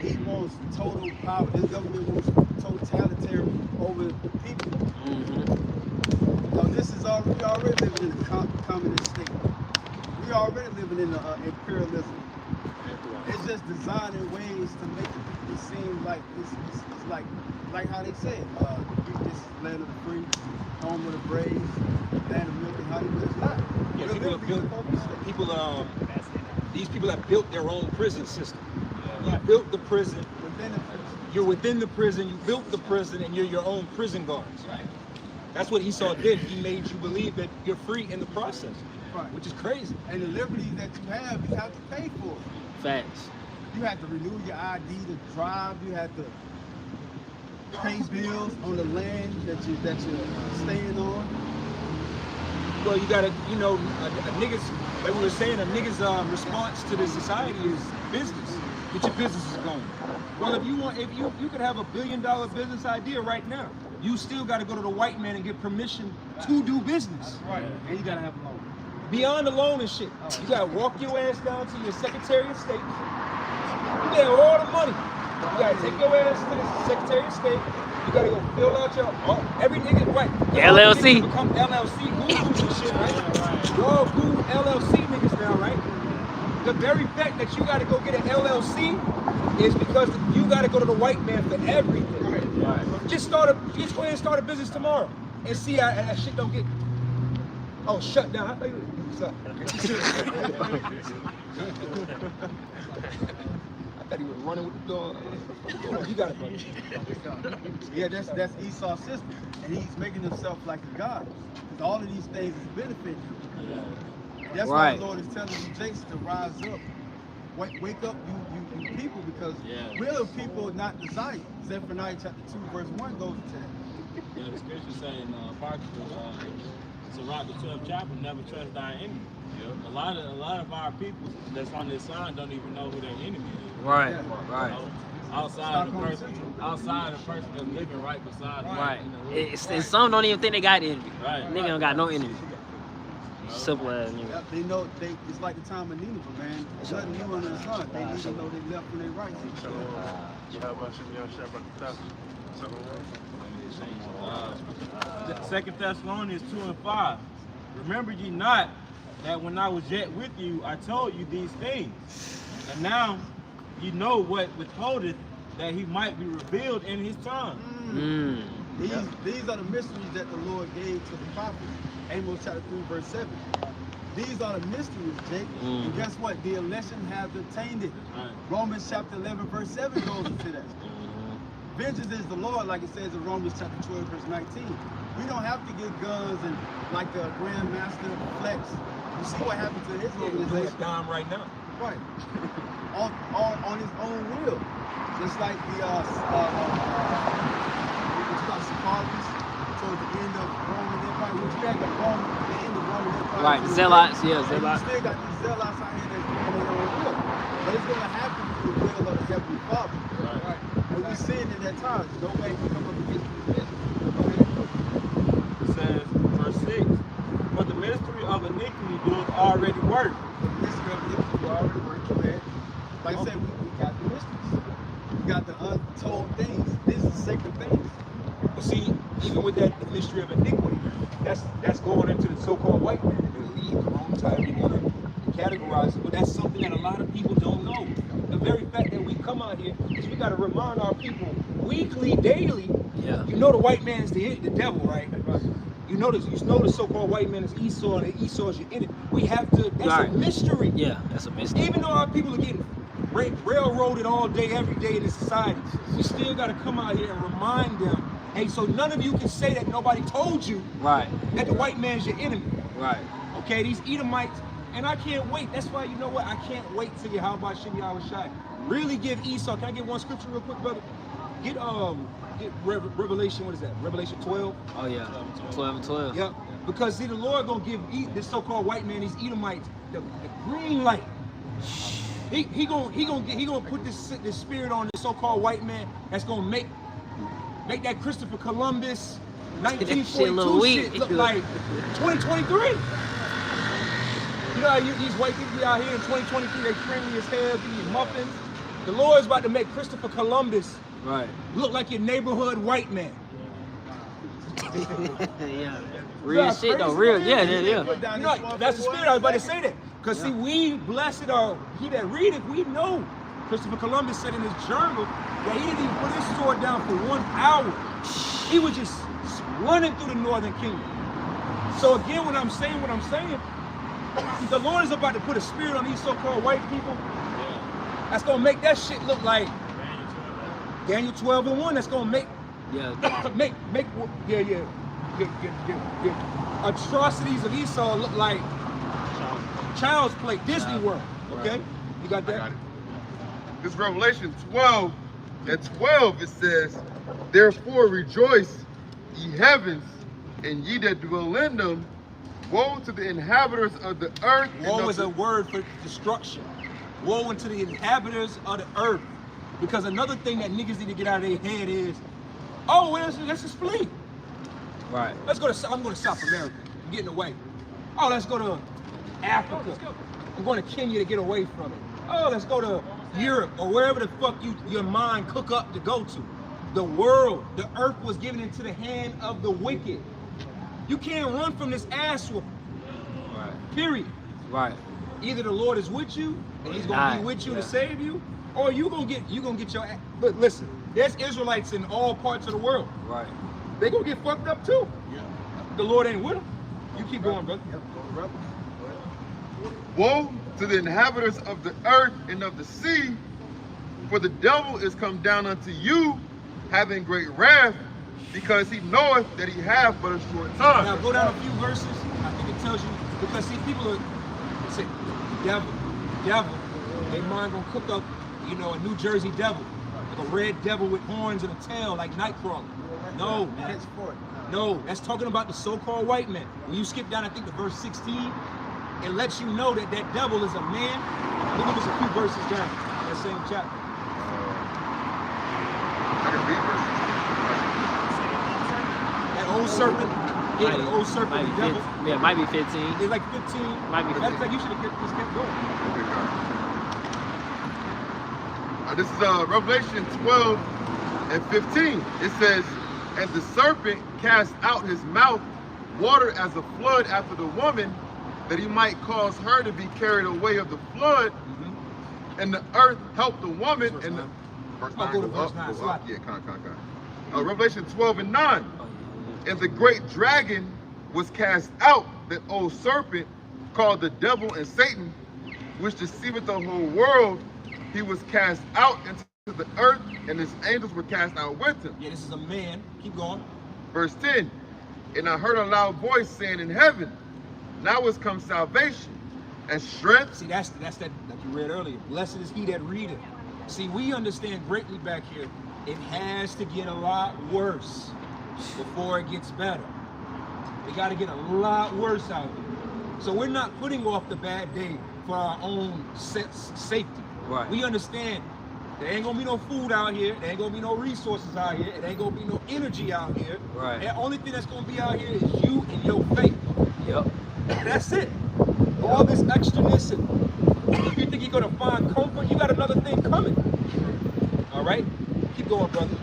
Speaker 5: He wants total power. This government wants totalitarian over the people. Because this is already, we already living in a communist state. We already living in imperialism. It's just designing ways to make the people seem like it's like how they say it. This is land of the free, home of the brave, land of milk and honey, but it's not.
Speaker 7: Yeah,
Speaker 5: We're
Speaker 7: people have
Speaker 5: literally
Speaker 7: built,
Speaker 5: the focus.
Speaker 7: people, these people have built their own prison system. You built the prison,
Speaker 5: Within the prison.
Speaker 7: you're within the prison, you built the prison, and you're your own prison guards.
Speaker 5: Right.
Speaker 7: That's what Esau did. He made you believe that you're free in the process,
Speaker 5: Right.
Speaker 7: which is crazy.
Speaker 5: And the liberties that you have to pay for.
Speaker 2: Facts.
Speaker 5: You have to renew your ID to drive. You have to pay bills on the land that you're staying on.
Speaker 7: Well, you gotta, you know, a nigga's, like we were saying, a nigga's response to this society is business. Get your businesses going. Well, if you could have $1 billion business idea right now, you still gotta go to the white man and get permission to do business.
Speaker 5: Right. And you gotta have a loan.
Speaker 7: Beyond the loan and shit. You gotta walk your ass down to your Secretary of State. You get all the money. You gotta take your ass to the Secretary of State. You gotta go fill out your every nigga, right?
Speaker 2: LLC.
Speaker 7: Become LLC gurus and shit, right? You're all guru LLC niggas now, right? The very fact that you gotta go get an LLC is because you gotta go to the white man for everything. Right. Just go ahead and start a business tomorrow and see how that shit don't get shut down. I thought you I thought he was running with the dog. You got it.
Speaker 5: Yeah, that's Esau's system, and he's making himself like a god. Because all of these things is benefiting him. That's why the Lord is telling you, Jason, to rise up. Wake up, you people, because we're the people not desired. Zephaniah chapter 2, verse 1 goes into that.
Speaker 10: Yeah, the scripture saying, Sirach, the 12th chapter, never trust thy enemy. Yeah. A lot of our people that's on this sign don't even know who their enemy is.
Speaker 2: Right,
Speaker 10: You know, outside the person that's living right beside them.
Speaker 2: Right.
Speaker 10: You know,
Speaker 2: And some don't even think they got envy.
Speaker 10: Right.
Speaker 2: Nigga don't got no envy. Simple as nigga.
Speaker 5: Yep, they know it's like the time of Nineveh, man. There's nothing new under the sun. They need to know they left when they right.
Speaker 10: Second Thessalonians 2:5. Remember ye not that when I was yet with you, I told you these things. And now you know what withholdeth, that he might be revealed in his time.
Speaker 5: These are the mysteries that the Lord gave to the prophets. Amos chapter 3, verse 7. These are the mysteries, Jake. And guess what? The election has obtained it.
Speaker 10: Right.
Speaker 5: Romans chapter 11, verse 7 goes into that. Vengeance is the Lord, like it says in Romans chapter 12, verse 19. We don't have to get guns and like the Grandmaster Flex. You see what happened to his organization?
Speaker 7: Dime right now.
Speaker 5: Right. on his own will. Just like the Spartans towards the end of Roman Empire, which you had the end of Roman Empire.
Speaker 2: Right, zealots, yeah,
Speaker 5: And you
Speaker 2: zealots.
Speaker 5: still got these zealots out here that's doing their own will. But it's going to happen through the will of the Heavenly Father. Right. And we see it in that time. No man can come up against this.
Speaker 10: It says, verse 6, but the mystery of iniquity doeth already work.
Speaker 5: The mystery of iniquity already worked, man. Like I said, we got the mysteries. We got the untold things. These are sacred things.
Speaker 7: But see, even with that mystery of iniquity, that's going into the so-called white man. They leave the wrong time together and categorize it. But that's something that a lot of people don't know. The very fact that we come out here is we got to remind our people weekly, daily.
Speaker 2: Yeah.
Speaker 7: You know the white man is the devil, right? You know the so-called white man is Esau, and Esau is your enemy. We have to. That's a mystery.
Speaker 2: Yeah, that's a mystery.
Speaker 7: Even though our people are getting railroaded all day, every day in this society, we still got to come out here and remind them. Hey, so none of you can say that nobody told you that the white man's your enemy.
Speaker 2: Right.
Speaker 7: Okay, these Edomites, and I can't wait. That's why, you know what? I can't wait till Yahweh Shai really give Esau. Can I get one scripture real quick, brother? Get Revelation, what is that? Revelation 12?
Speaker 2: Oh yeah, 12 and 12.
Speaker 7: Yep. Because see, the Lord gonna give this so-called white man, these Edomites, the green light. He gonna put this spirit on this so-called white man that's gonna make that Christopher Columbus 1942 shit look like 2023. You know how these white people be out here in 2023, they friendly as hell, be eating muffins. The Lord's about to make Christopher Columbus
Speaker 2: Right.
Speaker 7: look like your neighborhood white man.
Speaker 2: Yeah. Real shit though. Real. Yeah.
Speaker 7: You know, that's the spirit. I was about to say that. Because see, we blessed are he that readeth. We know Christopher Columbus said in his journal that he didn't even put his sword down for 1 hour. He was just running through the northern kingdom. So again, when I'm saying what I'm saying, the Lord is about to put a spirit on these so-called white people. That's gonna make that shit look like Daniel 12:1. That's gonna make atrocities of Esau look like child's play, Disney World. Okay,
Speaker 9: Right.
Speaker 7: you got that?
Speaker 9: I got it. This Revelation 12:12 it says, "Therefore rejoice, ye heavens, and ye that dwell in them. Woe to the inhabitants of the earth."
Speaker 7: Woe is a word for destruction. Woe unto the inhabitants of the earth. Because another thing that niggas need to get out of their head is, oh, well, let's just flee.
Speaker 2: Right.
Speaker 7: Let's go to, I'm going to South America. I'm getting away. Oh, let's go to Africa. I'm going to Kenya to get away from it. Oh, let's go to Europe or wherever the fuck your mind cook up to go to. The world, the earth was given into the hand of the wicked. You can't run from this ass whooping.
Speaker 2: Right.
Speaker 7: Period.
Speaker 2: Right.
Speaker 7: Either the Lord is with you and he's gonna be with you to save you, or you gonna get your ass. But listen, there's Israelites in all parts of the world.
Speaker 2: Right.
Speaker 7: They gonna get fucked up too. Yeah. The Lord ain't with them. You keep going, brother.
Speaker 9: Woe to the inhabitants of the earth and of the sea, for the devil is come down unto you, having great wrath, because he knoweth that he hath but a short time.
Speaker 7: Now go down a few verses. I think it tells you, because see, people are say devil. Their mind gonna cook up, you know, a New Jersey devil, like a red devil with horns and a tail, like Nightcrawler. No, man. No, that's talking about the so-called white man. When you skip down, I think to verse 16, it lets you know that that devil is a man. Look at just a few verses down, that same chapter.
Speaker 9: I can read verses.
Speaker 7: That old serpent, yeah, the old serpent, the devil.
Speaker 2: Yeah, it might be 15.
Speaker 7: It's like 15.
Speaker 2: Might be 15.
Speaker 7: That's like you should have just kept going.
Speaker 9: This is Revelation 12:15. It says, "And the serpent cast out his mouth water as a flood after the woman, that he might cause her to be carried away of the flood. And the earth helped the woman." And the verse 9.
Speaker 7: Go to verse 9.
Speaker 9: Yeah, Revelation 12:9. "And the great dragon was cast out, that old serpent called the devil and Satan, which deceiveth the whole world. He was cast out into the earth, and his angels were cast out with him."
Speaker 7: Yeah, this is a man. Keep going.
Speaker 9: Verse 10. "And I heard a loud voice saying in heaven, now is come salvation and strength."
Speaker 7: See, that's that like you read earlier. Blessed is he that readeth. See, we understand greatly back here, it has to get a lot worse before it gets better. It got to get a lot worse out here. So we're not putting off the bad day for our own safety.
Speaker 2: Right.
Speaker 7: We understand there ain't gonna be no food out here, there ain't gonna be no resources out here, it ain't gonna be no energy out here.
Speaker 2: Right.
Speaker 7: The only thing that's gonna be out here is you and your faith.
Speaker 2: Yep.
Speaker 7: That's it. All this extraness, and if you think you're gonna find comfort, you got another thing coming. All right? Keep going, brother.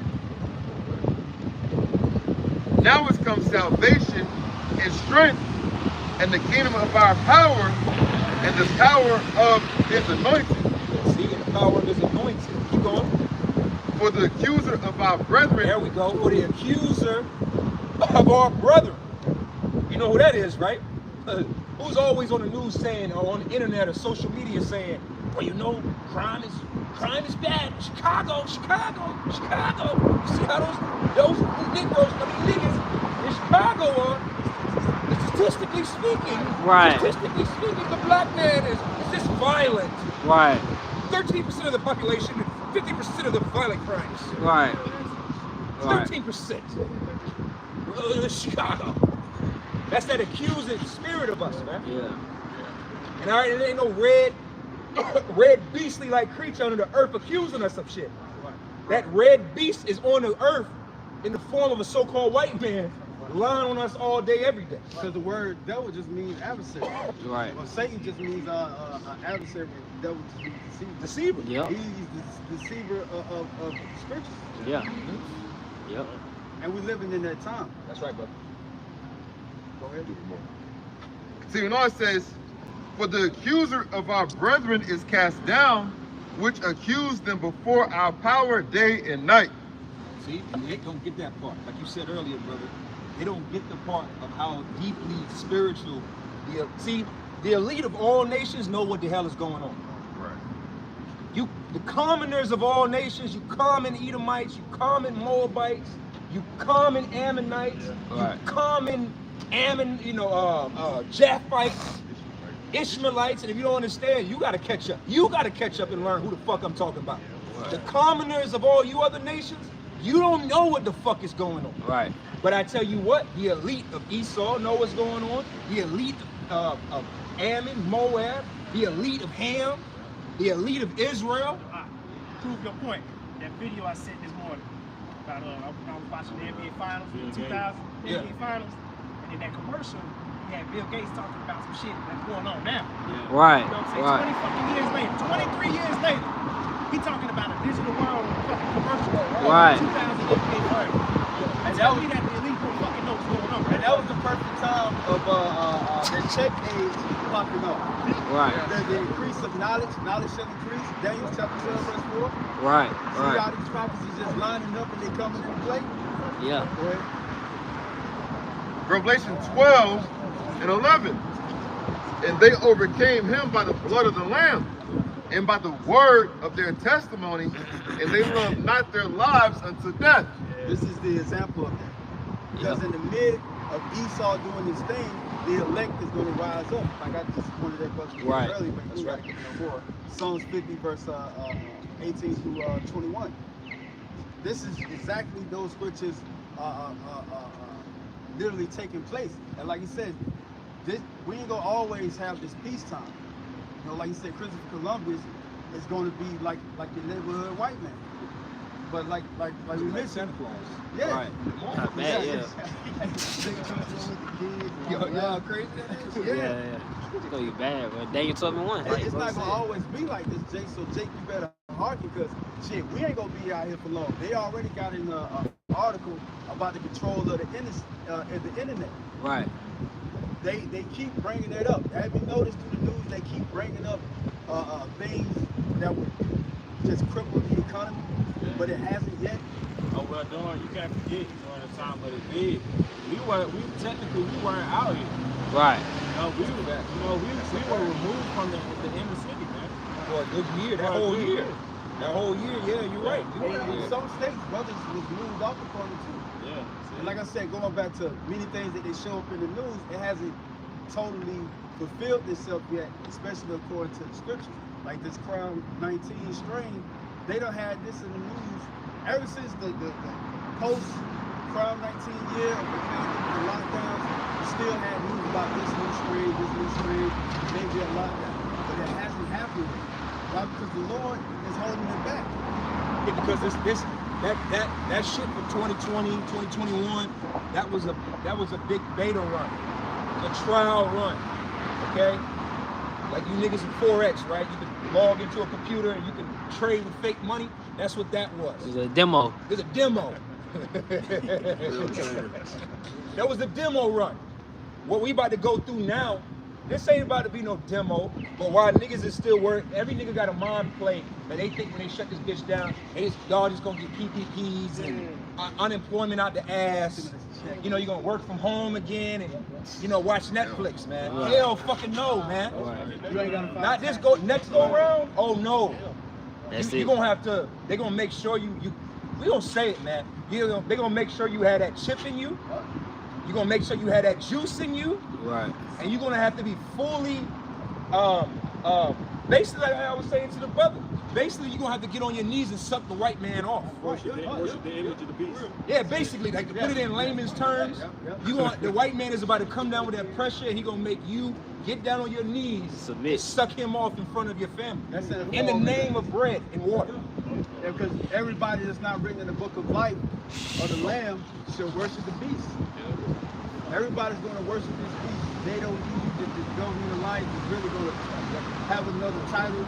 Speaker 9: "Now is come salvation and strength, and the kingdom of our power, and the power of his anointing.
Speaker 7: See, in the power of his anointing." Keep going.
Speaker 9: For the accuser of our brethren."
Speaker 7: There we go. For the accuser of our brother. You know who that is, right? Who's always on the news saying, or on the internet or social media saying, well, you know, crime is bad. Chicago. You see how those Negroes, niggas in Chicago are, statistically speaking, the black man is just violent.
Speaker 2: Right.
Speaker 7: 13% of the population, 50% of the violent crimes.
Speaker 2: Right.
Speaker 7: 13%. Chicago. That's that accusing spirit of us, man.
Speaker 2: Yeah.
Speaker 7: And all right, it ain't no red beastly like creature under the earth accusing us of shit. That red beast is on the earth in the form of a so-called white man lying on us all day, every day.
Speaker 5: Because the word devil just means adversary.
Speaker 2: Right.
Speaker 5: Well, Satan just means adversary. Devil just means
Speaker 7: Deceiver.
Speaker 5: deceiver.
Speaker 2: Yep.
Speaker 5: He's the deceiver of the scriptures.
Speaker 2: Yeah. Yep.
Speaker 5: And we're living in that time.
Speaker 7: That's right, brother.
Speaker 5: Go ahead.
Speaker 9: See, when it says, for the accuser of our brethren is cast down, which accused them before our power day and night.
Speaker 7: See, and they don't get that part. Like you said earlier, brother, they don't get the part of how deeply spiritual the elite of all nations know what the hell is going on.
Speaker 9: Right.
Speaker 7: The commoners of all nations, you common Edomites, you common Moabites, you common Ammonites,
Speaker 2: Right.
Speaker 7: you common Japhites, Ishmaelites, and if you don't understand, you gotta catch up. You gotta catch up and learn who the fuck I'm talking about.
Speaker 2: Right.
Speaker 7: The commoners of all you other nations, you don't know what the fuck is going on.
Speaker 2: Right.
Speaker 7: But I tell you what, the elite of Esau know what's going on. The elite of Ammon, Moab, the elite of Ham, the elite of Israel.
Speaker 6: Prove your point. That video I sent this morning about I was watching the NBA Finals, the 2000
Speaker 7: Yeah.
Speaker 6: NBA Finals, and in that commercial, you had Bill Gates talking about some shit that's going on now.
Speaker 2: Right.
Speaker 6: You know what I'm saying?
Speaker 2: Right.
Speaker 6: 20 fucking years later, 23 years later, he talking about a digital world fucking commercial.
Speaker 2: Right.
Speaker 6: 2000 NBA Finals. And tell me that the elite don't fucking know what's going on.
Speaker 5: And that was the perfect time of the check age popping up.
Speaker 2: Right.
Speaker 5: The increase of knowledge shall increase. Daniel chapter 12, verse 4.
Speaker 2: Right.
Speaker 5: See
Speaker 2: Right.
Speaker 5: how these prophecies just lining up and they coming into play?
Speaker 2: Yeah.
Speaker 5: Go ahead.
Speaker 9: Revelation 12 and 11. And they overcame him by the blood of the Lamb and by the word of their testimony, and they loved not their lives unto death.
Speaker 5: This is the example of that. Because in the mid of Esau doing his thing, the elect is going to rise up. Like I just pointed that question
Speaker 2: Right.
Speaker 5: earlier, but you got to get no more. Psalms 50, verse 18 through 21. This is exactly those scriptures literally taking place. And like you said, we ain't gonna always have this peacetime. You know, like you said, Christopher Columbus is going to be like your neighborhood white man. But like we mentioned,
Speaker 7: Santa Claus.
Speaker 5: yeah.
Speaker 2: Right. Not bad. Yeah.
Speaker 5: Y'all crazy?
Speaker 2: Yeah. Yeah. It's gonna be bad, but Daniel told me one.
Speaker 5: It's not gonna always be like this, Jake. So Jake, you better hearken, because shit, we ain't gonna be out here for long. They already got in an article about the control of the internet.
Speaker 2: Right.
Speaker 5: They keep bringing that up. Have you noticed through the news they keep bringing up things that would just cripple the economy, but it hasn't yet.
Speaker 10: Oh well, Dawn, you can't forget during the time of the bid, we weren't out here.
Speaker 2: Right.
Speaker 10: We were removed from the inner city, man.
Speaker 7: For a good year, that
Speaker 10: For a
Speaker 7: whole
Speaker 10: good
Speaker 7: year.
Speaker 10: year.
Speaker 7: That whole year, yeah, you're right.
Speaker 5: In some states, brothers was moved off the corner too.
Speaker 10: Yeah.
Speaker 5: And like I said, going back to many things that they show up in the news, it hasn't totally fulfilled itself yet, especially according to the scriptures. Like this Crown 19 strain, they don't have this in the news ever since the post Crown 19 year of the lockdowns. We still had news about this new strain, maybe a lockdown, but it hasn't happened yet. Why? Because the Lord is holding it back.
Speaker 7: Yeah, because that shit for 2020, 2021, that was a big beta run, a trial run, okay? Like you niggas in Forex, right? You can log into a computer and you can trade with fake money. That's what that was.
Speaker 2: It was a demo.
Speaker 7: It's a demo. That was the demo run. What we about to go through now, this ain't about to be no demo, but while niggas is still working, every nigga got a mind play that they think when they shut this bitch down, y'all just gonna get PPPs and unemployment out the ass. You know, you're gonna work from home again and, you know, watch Netflix, man.
Speaker 2: Right.
Speaker 7: Hell fucking no, man.
Speaker 2: Right.
Speaker 5: You ain't gonna find
Speaker 7: Not this next go round, oh no.
Speaker 2: That's
Speaker 7: You
Speaker 2: it.
Speaker 7: gonna have to, they're gonna make sure we gonna say it, man. They're gonna make sure you had that chip in you. You're gonna make sure you had that juice in you.
Speaker 2: Right.
Speaker 7: And you're gonna have to be fully, basically like I was saying to the brother, basically you're gonna have to get on your knees and suck the white man off.
Speaker 10: Worship the image of the beast.
Speaker 7: Yeah, basically, like to put it in layman's terms, the white man is about to come down with that pressure and he gonna make you get down on your knees
Speaker 2: Submit.
Speaker 7: and suck him off in front of your family.
Speaker 5: That's it.
Speaker 7: In the name of bread and water.
Speaker 5: Because everybody that's not written in the book of life or the Lamb shall worship the beast. Everybody's going to worship this beast. They don't need you to go in the life is really going to have another title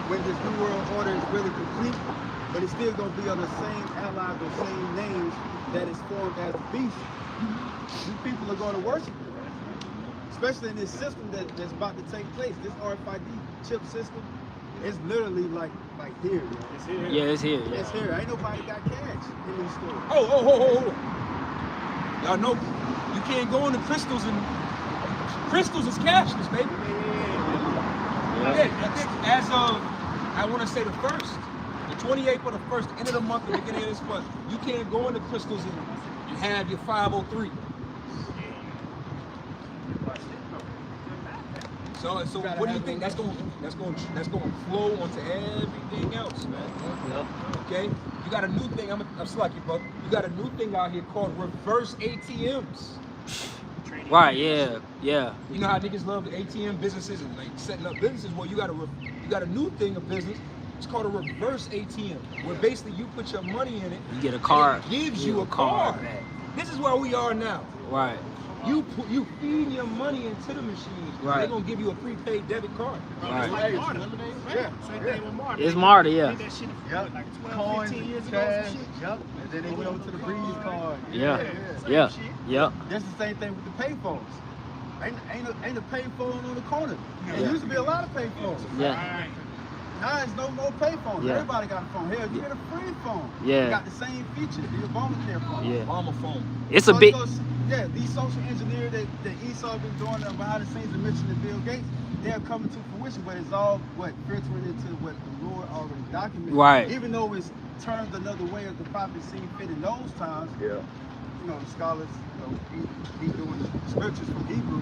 Speaker 5: when this new world order is really complete, but it's still going to be on the same allies or same names that is formed as the beast. You people are going to worship it, especially in this system that's about to take place. This RFID chip system is literally like here.
Speaker 6: It's here.
Speaker 2: Yeah, it's here. Yeah.
Speaker 5: It's here. Ain't nobody got cash in these stores.
Speaker 7: Oh. Y'all know you can't go into crystals and crystals is cashless, baby. Yeah. As of, I want to say the 1st, the 28th or the 1st, the end of the month, the beginning of this month, you can't go into crystals and have your 503. So what do you think? That's going to flow onto everything else, man. Okay, you got a new thing. I'm slucky, bro. You got a new thing out here called reverse ATMs.
Speaker 2: Right. Yeah.
Speaker 7: You know how niggas love the ATM businesses and like setting up businesses. Well, you got a new thing of business. It's called a reverse ATM, where basically you put your money in it.
Speaker 2: You get a card.
Speaker 7: It gives you a card. This is where we are now.
Speaker 2: Right.
Speaker 7: You feed your money into the machine.
Speaker 2: Right.
Speaker 7: They're gonna give you a prepaid debit card.
Speaker 2: Right.
Speaker 6: Like Marta. Same thing with Marta.
Speaker 2: It's Marta, yeah.
Speaker 6: Did that shit
Speaker 5: Yep.
Speaker 6: like 12,
Speaker 5: Coins,
Speaker 6: 15 years ago.
Speaker 5: cash,
Speaker 6: Some shit.
Speaker 5: yep. And then they went over to the Breeze card.
Speaker 2: Yeah.
Speaker 6: Same shit.
Speaker 5: That's the same thing with the payphones. Ain't a payphone on the corner. There
Speaker 2: Yeah.
Speaker 5: used to be a lot of payphones.
Speaker 2: Yeah.
Speaker 6: Right.
Speaker 5: Now there's no more payphones.
Speaker 2: Yeah.
Speaker 5: Everybody got a phone. Hell, you get a free phone.
Speaker 2: Yeah.
Speaker 5: You got the same features, the Obamacare phone.
Speaker 2: Yeah.
Speaker 7: Obama phone.
Speaker 2: It's a big.
Speaker 5: Yeah, these social engineers that Esau been doing behind the scenes and mentioning Bill Gates, they're coming to fruition, but it's all filtering into what the Lord already documented.
Speaker 2: Right.
Speaker 5: Even though it's turned another way as the prophet seen fit in those times.
Speaker 9: Yeah.
Speaker 5: You know, the scholars, be doing the scriptures from Hebrew.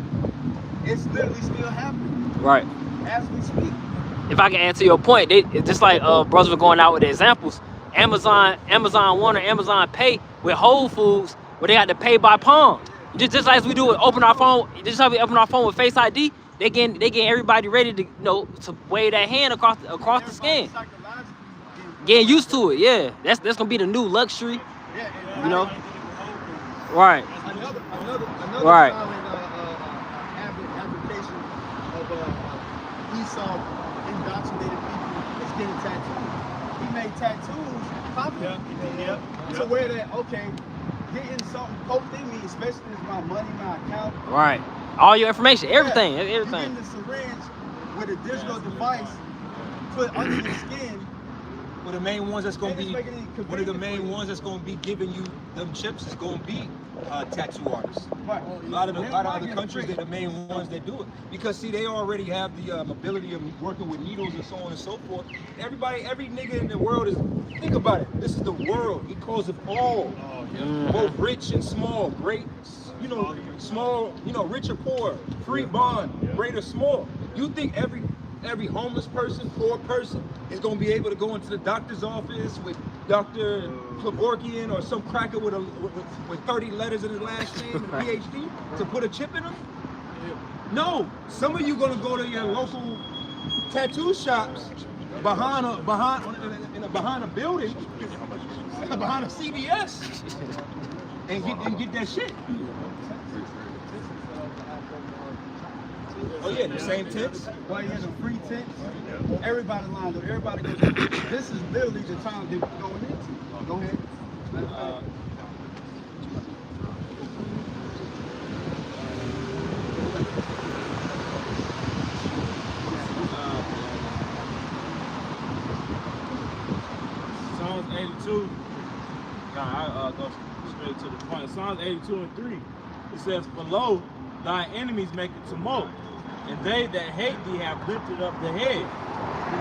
Speaker 5: It's literally still happening
Speaker 2: Right.
Speaker 5: as we speak.
Speaker 2: If I can answer your point, they just like brothers were going out with the examples. Amazon One or Amazon Pay with Whole Foods, where they got to pay by pound. Just like we do with open our phone, just like we open our phone with Face ID, they getting everybody ready to to wave that hand across the skin. Getting used to it, yeah. That's gonna be the new luxury,
Speaker 5: Yeah,
Speaker 2: you know. Right.
Speaker 5: Another
Speaker 2: Right.
Speaker 5: solid application of Esau indoctrinated people is getting tattoos. He made tattoos popular. To where that, okay, getting something poked in me, especially if my money, my account.
Speaker 2: Right. All your information, everything,
Speaker 5: You
Speaker 2: everything.
Speaker 5: getting the syringe with a digital device put under your skin.
Speaker 7: One of the main ones that's gonna
Speaker 5: And it's
Speaker 7: be
Speaker 5: making it
Speaker 7: one of the
Speaker 5: convenient
Speaker 7: main
Speaker 5: for you.
Speaker 7: ones that's gonna be giving you them chips is gonna be tattoo artists.
Speaker 5: Right.
Speaker 7: A lot of other countries, they're the main ones that do it because see, they already have the ability of working with needles and so on and so forth. Every nigga in the world is, think about it. This is the world. He calls it all, both rich and small, great, small, rich or poor, free bond, great or small. You think every homeless person, poor person, is going to be able to go into the doctor's office with Dr. Kevorkian or some cracker with 30 letters in his last name and a PhD to put a chip in him? No. Some of you going to go to your local tattoo shops behind a building, behind a CVS, and get that shit. Oh yeah, the same tents.
Speaker 5: Well, yeah, the free tents. Everybody lined up. Everybody goes. This is literally the time that we're going into. Go ahead.
Speaker 10: Psalms 82. I go straight to the point. Psalms 82 and 3. It says, "Below thy enemies make a tumult, and they that hate thee have lifted up the head.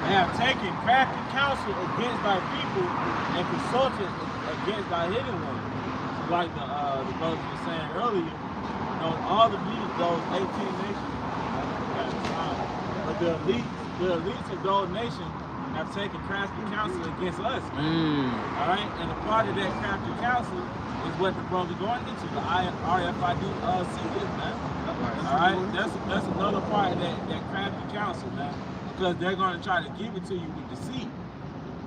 Speaker 10: They have taken crafty counsel against thy people and consulted against thy hidden ones." So like the brothers were saying earlier, all the leaders, those 18 nations, but the elites of those nations have taken crafty counsel against us. All right, and a part of that crafty counsel is what the brother going into the RFID series, man. All right, that's another part of that crafty counsel, man, because they're going to try to give it to you with deceit.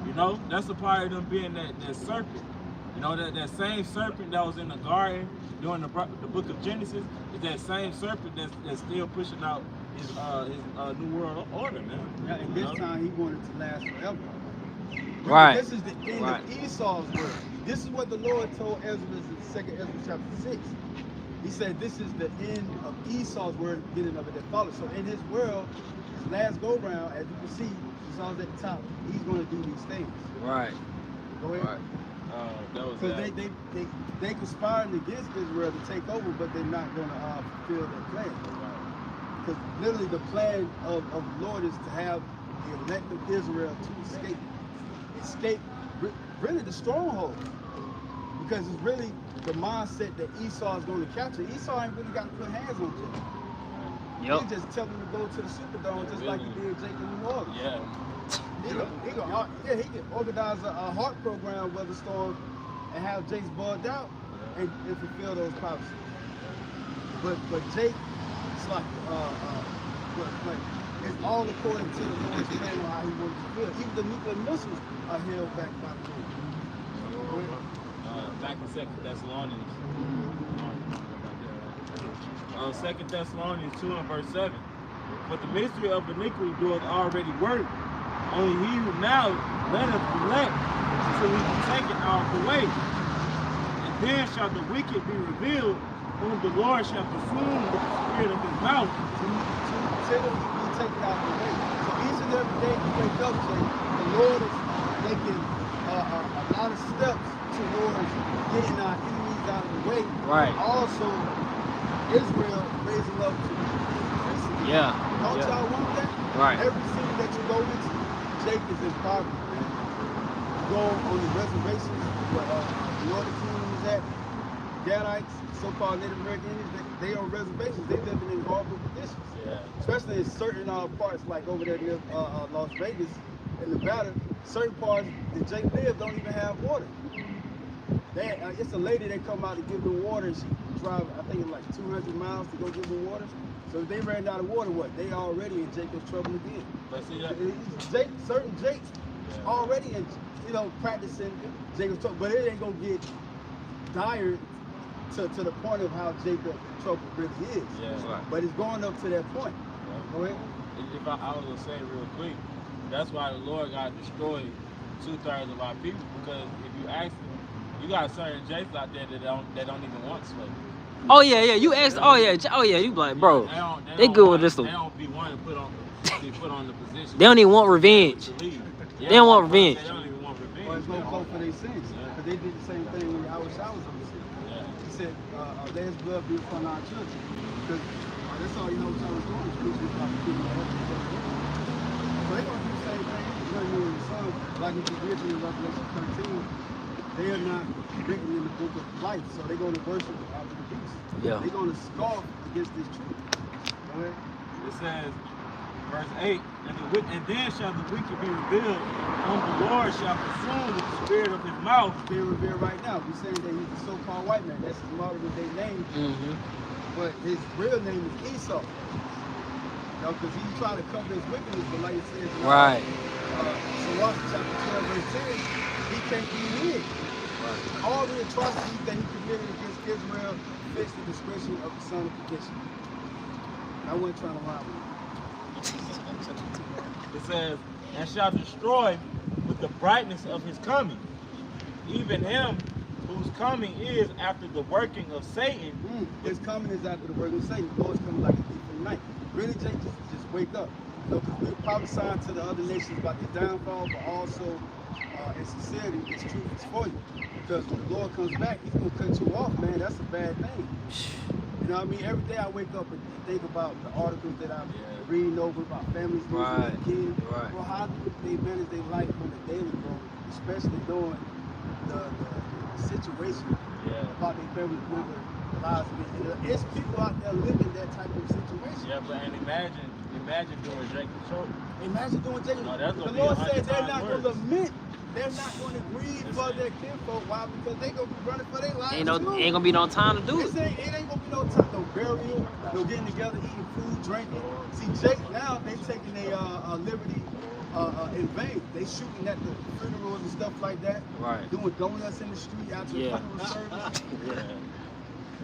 Speaker 10: You know, that's a part of them being that serpent. You know, that same serpent that was in the garden during the book of Genesis is that same serpent that's still pushing out his new world order, man.
Speaker 5: Yeah, and this time he wanted to last forever. Remember,
Speaker 2: Right.
Speaker 5: this is the end of Esau's world. This is what the Lord told Ezra in 2nd Ezra chapter 6. He said this is the end of Esau's world, the beginning of it that follows. So in his world, his last go round, as you can see, Esau's at the top. He's going to do these things.
Speaker 2: Right.
Speaker 5: Go ahead.
Speaker 3: Right. That was
Speaker 5: Because they conspiring against Israel to take over, but they're not going to fulfill their plan. Because literally the plan of the Lord is to have the elect of Israel to escape really the stronghold. Because it's really the mindset that Esau is going to capture. Esau ain't really got to put hands on Jacob.
Speaker 2: Yep.
Speaker 5: He just tell him to go to the Superdome just like he did Jacob in New Orleans.
Speaker 10: Yeah.
Speaker 5: He can organize a heart program, Weatherstorm, and have Jake's bugged out and fulfill those prophecies. But Jake, it's like it's all according to the Lord's plan on how he wants to feel. Even the nuclear missiles are held back by the Lord.
Speaker 10: Back in 2 Thessalonians. 2 Thessalonians 2 and verse 7. But the mystery of iniquity doeth already work. Only he who now letteth elect till he be taken out of the way. And then shall the wicked be revealed, whom the Lord shall consume with the spirit of his mouth.
Speaker 5: Till he be taken out of the way. So each and every day you wake up, Jake, the Lord is making a lot of steps towards getting our enemies out of the way.
Speaker 2: Right.
Speaker 5: Also, Israel raising up to be.
Speaker 2: Yeah.
Speaker 5: Don't y'all want that?
Speaker 2: Right.
Speaker 5: Every city that you go into, Jake is in poverty, man. You go on the reservations where the Northern Kingdom is at, Gadites, so-called Native American Indians, they on reservations. They living in horrible conditions.
Speaker 10: Yeah.
Speaker 5: Especially in certain parts, like over there near Las Vegas and Nevada, certain parts that Jake lived don't even have water. It's a lady that come out to give them water, and she drive, I think, like 200 miles to go give them water. So if they ran out of water, what? They already in Jacob's trouble again.
Speaker 10: But see that?
Speaker 5: Certain Jakes already in, practicing Jacob's trouble, but it ain't gonna get dire to the point of how Jacob's trouble really is.
Speaker 10: Yeah. Right.
Speaker 5: But it's going up to that point.
Speaker 10: Yeah.
Speaker 5: Go ahead.
Speaker 10: If I was gonna say real quick, that's why the Lord got destroyed 2/3 of our people, because if you ask them, you got certain Jakes out there that don't even want slavery.
Speaker 2: Oh yeah. You asked. Oh yeah. You like, bro. They good with this
Speaker 10: They
Speaker 2: one.
Speaker 10: don't be wanting to put on the position.
Speaker 2: They don't even want revenge.
Speaker 10: Yeah,
Speaker 2: They don't want revenge.
Speaker 10: They don't even want revenge.
Speaker 5: Or it's gonna go for their sins. Because they did the same thing when I was on the scene.
Speaker 10: Yeah.
Speaker 5: He said, let his blood be upon our children. Because that's all what I was doing, is preaching about the people that help each other. So they're gonna do the same thing. When you and the son, like it's written in Revelation 13, they are not written in the book of life, so they're going to worship after the beast.
Speaker 2: Yeah.
Speaker 5: They're going to scoff against this truth. Go ahead.
Speaker 10: It says, verse 8, and then shall the wicked be revealed, whom the Lord shall consume with the spirit of his mouth.
Speaker 5: He's being revealed right now. We're saying that he's a so-called white man. That's his modern day name.
Speaker 2: Mm-hmm.
Speaker 5: But his real name is Esau. Because he's trying to cover his wickedness, but like it says,
Speaker 2: Right.
Speaker 5: Sirach chapter 12, verse 10, he can't be hid. Right. All the atrocities that he committed against Israel fits the description of the son of perdition. I wasn't trying to lie with you.
Speaker 10: It says, and shall destroy with the brightness of his coming, even him whose coming is after the working of Satan.
Speaker 5: His coming is after the working of Satan. The Lord's coming like a thief in the night. Really, Jake, just wake up. Because we're prophesying to the other nations about the downfall, but also in sincerity, this truth is for you. Because when the Lord comes back, he's going to cut you off, man. That's a bad thing. You know what I mean? Every day I wake up and think about the articles that I'm reading over about families losing their kids.
Speaker 2: Right.
Speaker 5: Well, how do they manage their life on the daily, bro? Especially knowing the situation about their families living lives. It's people out there living that type of situation.
Speaker 10: Yeah, but and imagine doing Jacob's trouble.
Speaker 5: Imagine doing Jacob.
Speaker 10: No, that's
Speaker 5: the
Speaker 10: gonna be
Speaker 5: Lord
Speaker 10: 100
Speaker 5: said they're
Speaker 10: times
Speaker 5: not going
Speaker 10: worse.
Speaker 5: to lament. They're not going to grieve for their kinfolk. Why? Because they're going to be running for their lives.
Speaker 2: Ain't
Speaker 5: too.
Speaker 2: gonna be no time to do it.
Speaker 5: It ain't going to be no time, no burial, no getting together, eating food, drinking. See, Jake, now they taking a liberty in vain. They shooting at the funerals and stuff like that.
Speaker 2: Right.
Speaker 5: Doing donuts in the street after
Speaker 2: Yeah.
Speaker 5: the funeral service.
Speaker 2: Yeah.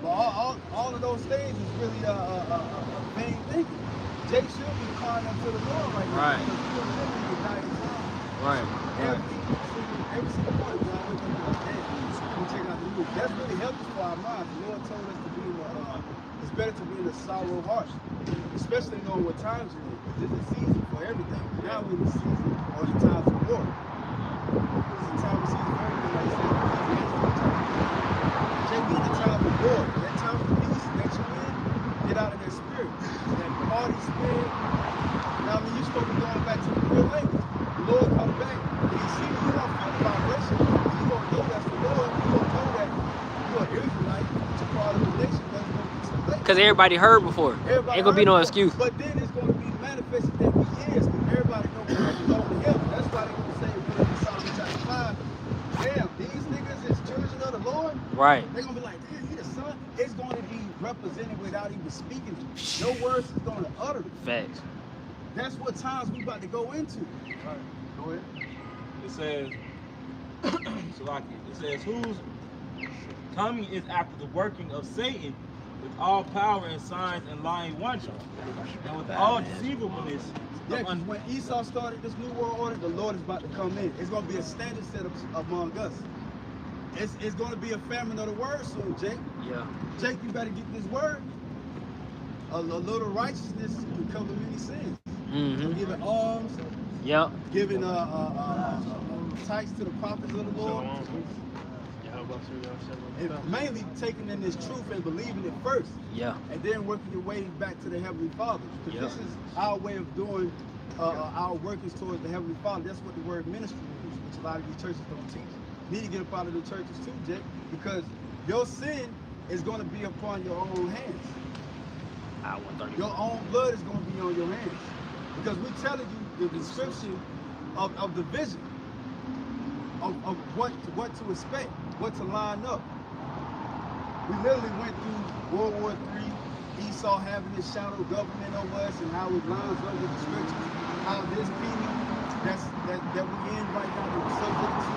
Speaker 5: But all of those things is really vain thinking. Jay should be crying up to the Lord right now.
Speaker 2: Right.
Speaker 5: Because we are living in dying time.
Speaker 2: Right.
Speaker 5: Every single morning when I wake up like that, we check out the news. That's really healthy for our minds. The Lord told us to be in it's better to be in a sorrow heart, especially knowing what times we're in. This is a season for everything. Now we're in the season or the times of war. This is a time of season for everything, like I said. Jay, be in the time of war. That time of peace that you're in, get out of that spirit. That party spirit. Now, I mean, you're supposed to be going back to the real language. The Lord come back, and you see you don't feel the vibration. You don't know that's the Lord. You don't know that you're an Israelite, which is part of the nation.
Speaker 2: Because everybody heard before. Ain't gonna be no excuse.
Speaker 5: But then it's gonna be manifested that he is, because everybody knows we belong to him. That's why they gonna say in Psalm chapter 5, damn, these niggas is children of the Lord.
Speaker 2: Right.
Speaker 5: They're gonna be like, damn, he the son. It's gonna be represented without even speaking. No words is gonna utter it.
Speaker 2: Facts.
Speaker 5: That's what times we about to go into.
Speaker 10: Right.
Speaker 5: Go ahead.
Speaker 10: It says, Salaki, it says, whose coming is after the working of Satan with all power and signs and lying wonders, and with all deceivableness.
Speaker 5: Yeah, because when Esau started this new world order, the Lord is about to come in. It's going to be a standard set up among us. It's going to be a famine of the word soon, Jake.
Speaker 2: Yeah.
Speaker 5: Jake, you better get this word. A little righteousness can cover many sins.
Speaker 2: Mm-hmm.
Speaker 5: Giving alms,
Speaker 2: Yep.
Speaker 5: giving tithes to the prophets of the Lord. And mainly taking in this truth and believing it first.
Speaker 2: Yeah.
Speaker 5: And then working your way back to the Heavenly Father. Because this is our way of doing our workings towards the Heavenly Father. That's what the word ministry is, which a lot of these churches don't teach. You need to get up out of the churches too, Jake, because your sin is going to be upon your own hands. Your own blood is going to be on your hands. Because we're telling you the description of the vision, of what to expect, what to line up. We literally went through World War III, Esau having his shadow government over us, and how it lines up with the scriptures, how this kingdom that we're in right now, that we're subject to,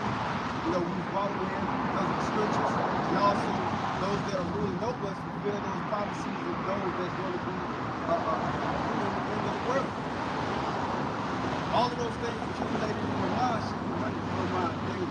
Speaker 5: we follow him because of the scriptures, and also those that are ruling over us fulfill those prophecies of those that's going to be in the end of the world. All of those things accumulated in your mind should be running through your mind daily.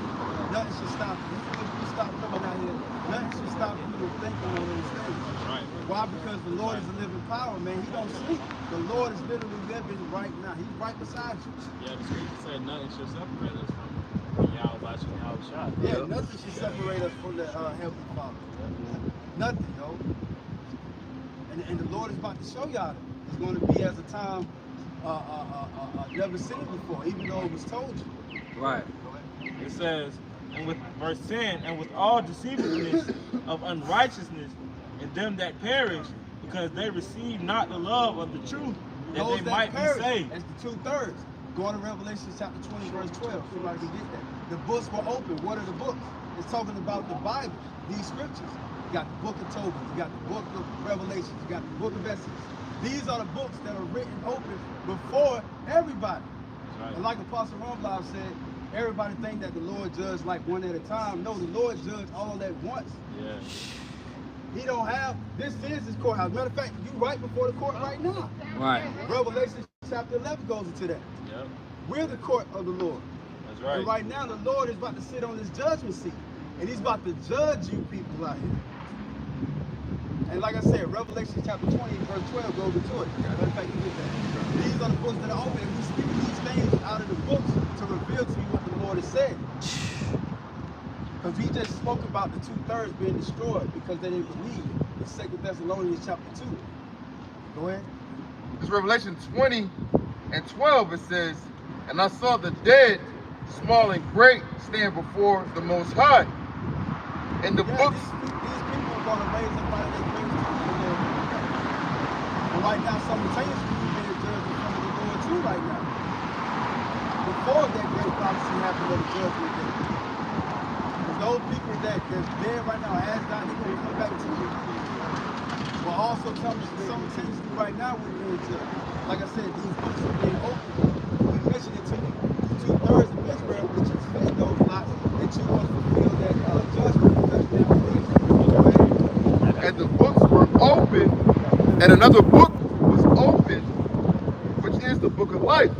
Speaker 5: Nothing should stop you. Even if you stop coming out here, nothing should stop you from thinking on those things. Right. Why? Because the Lord is a living power, man. He don't sleep. The Lord is literally living right now. He's right beside you.
Speaker 10: Yeah, the scripture said nothing should separate us from Yahweh and Yahweh.
Speaker 5: Yeah, nothing should separate us from the Heavenly Father. Nothing, yo. And the Lord is about to show y'all that. It's going to be as a time never seen before, even though it was told you.
Speaker 2: Right.
Speaker 10: It says, and with verse 10, and with all deceivableness of unrighteousness in them that perish, because they receive not the love of the truth, that
Speaker 5: Those
Speaker 10: they
Speaker 5: that
Speaker 10: might
Speaker 5: perish,
Speaker 10: be saved.
Speaker 5: that's the 2/3. Going to Revelation chapter 20, verse 12. Everybody can get that. The books were open. What are the books? It's talking about the Bible, these scriptures. You got the book of Tobit, you got the book of Revelation, you got the book of Exodus. These are the books that are written open before everybody. Right. And like Apostle Rumblive said, everybody think that the Lord judged like one at a time. No, the Lord judged all at once. Yeah. He don't have, this is his courthouse. Matter of fact, you right before the court right now.
Speaker 2: Right.
Speaker 5: Revelation chapter 11 goes into that.
Speaker 10: Yep.
Speaker 5: We're the court of the Lord.
Speaker 10: That's right.
Speaker 5: And right now, the Lord is about to sit on his judgment seat. And he's about to judge you people out here. And like I said, Revelation chapter 20, verse 12 goes into it. Matter of fact, you get that. These are the books that are open. And we speak these things out of the books to reveal to you what the Lord has said. Because he just spoke about the 2/3 being destroyed because they didn't believe in 2 Thessalonians chapter 2. Go ahead.
Speaker 9: This Revelation 20 and 12, it says, and I saw the dead, small and great, stand before the Most High. And the books...
Speaker 5: These people are going to raise up out of their graves to the Lord. And right now, simultaneously, we're being judged in front of the Lord too right now. Before that great prophecy happened of the judgment day. Those people that's dead right now, has died, they're going to come back to you. But also simultaneously right now, we're being judged. Like I said, these books are being opened. We mentioned it to you
Speaker 9: And another book was opened, which is the book of life.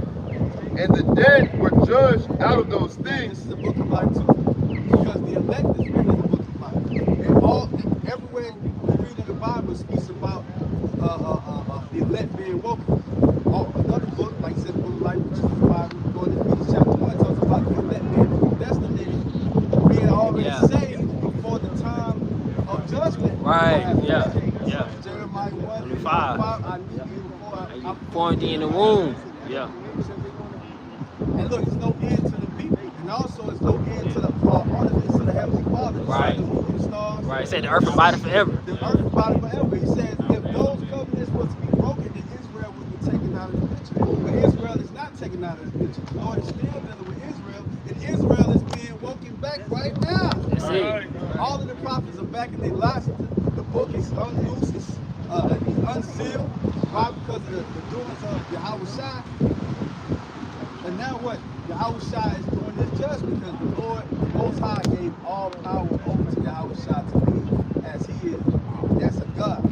Speaker 9: And the dead were judged out of those
Speaker 5: This
Speaker 9: things.
Speaker 5: is the book of life too, because the elect is written in the book of life. And everywhere you read in the Bible speaks about the elect being woken. Another book, like I said, the book of life, which is the Bible, going to Ephesians chapter 1, talks about the elect being predestinated, being already saved before the time of judgment.
Speaker 2: Right. Yeah. Yeah.
Speaker 5: Jeremiah 1,
Speaker 2: 25.
Speaker 5: I knew you before I
Speaker 2: Formed thee in the womb. Yeah.
Speaker 5: And look, it's no end to the people, and also it's no end to the ornaments of the heavenly Father.
Speaker 2: Right.
Speaker 5: The moon, the stars.
Speaker 2: Right. Said the earth abided forever.
Speaker 5: The earth abided forever. He says if those covenants were to be broken, then Israel would be taken out of the picture. But Israel is not taken out of the picture. The Lord is still dealing with Israel, and Israel is being woken back right now.
Speaker 2: That's it.
Speaker 5: All of the prophets are back in their lives. The book is unloosed, it's unsealed. Why? Because of the doings of Yahweh Shai. And now what? Yahweh Shai is doing this judgment because the Lord, the Most High, gave all power over to Yahweh Shai to be as He is. That's a God.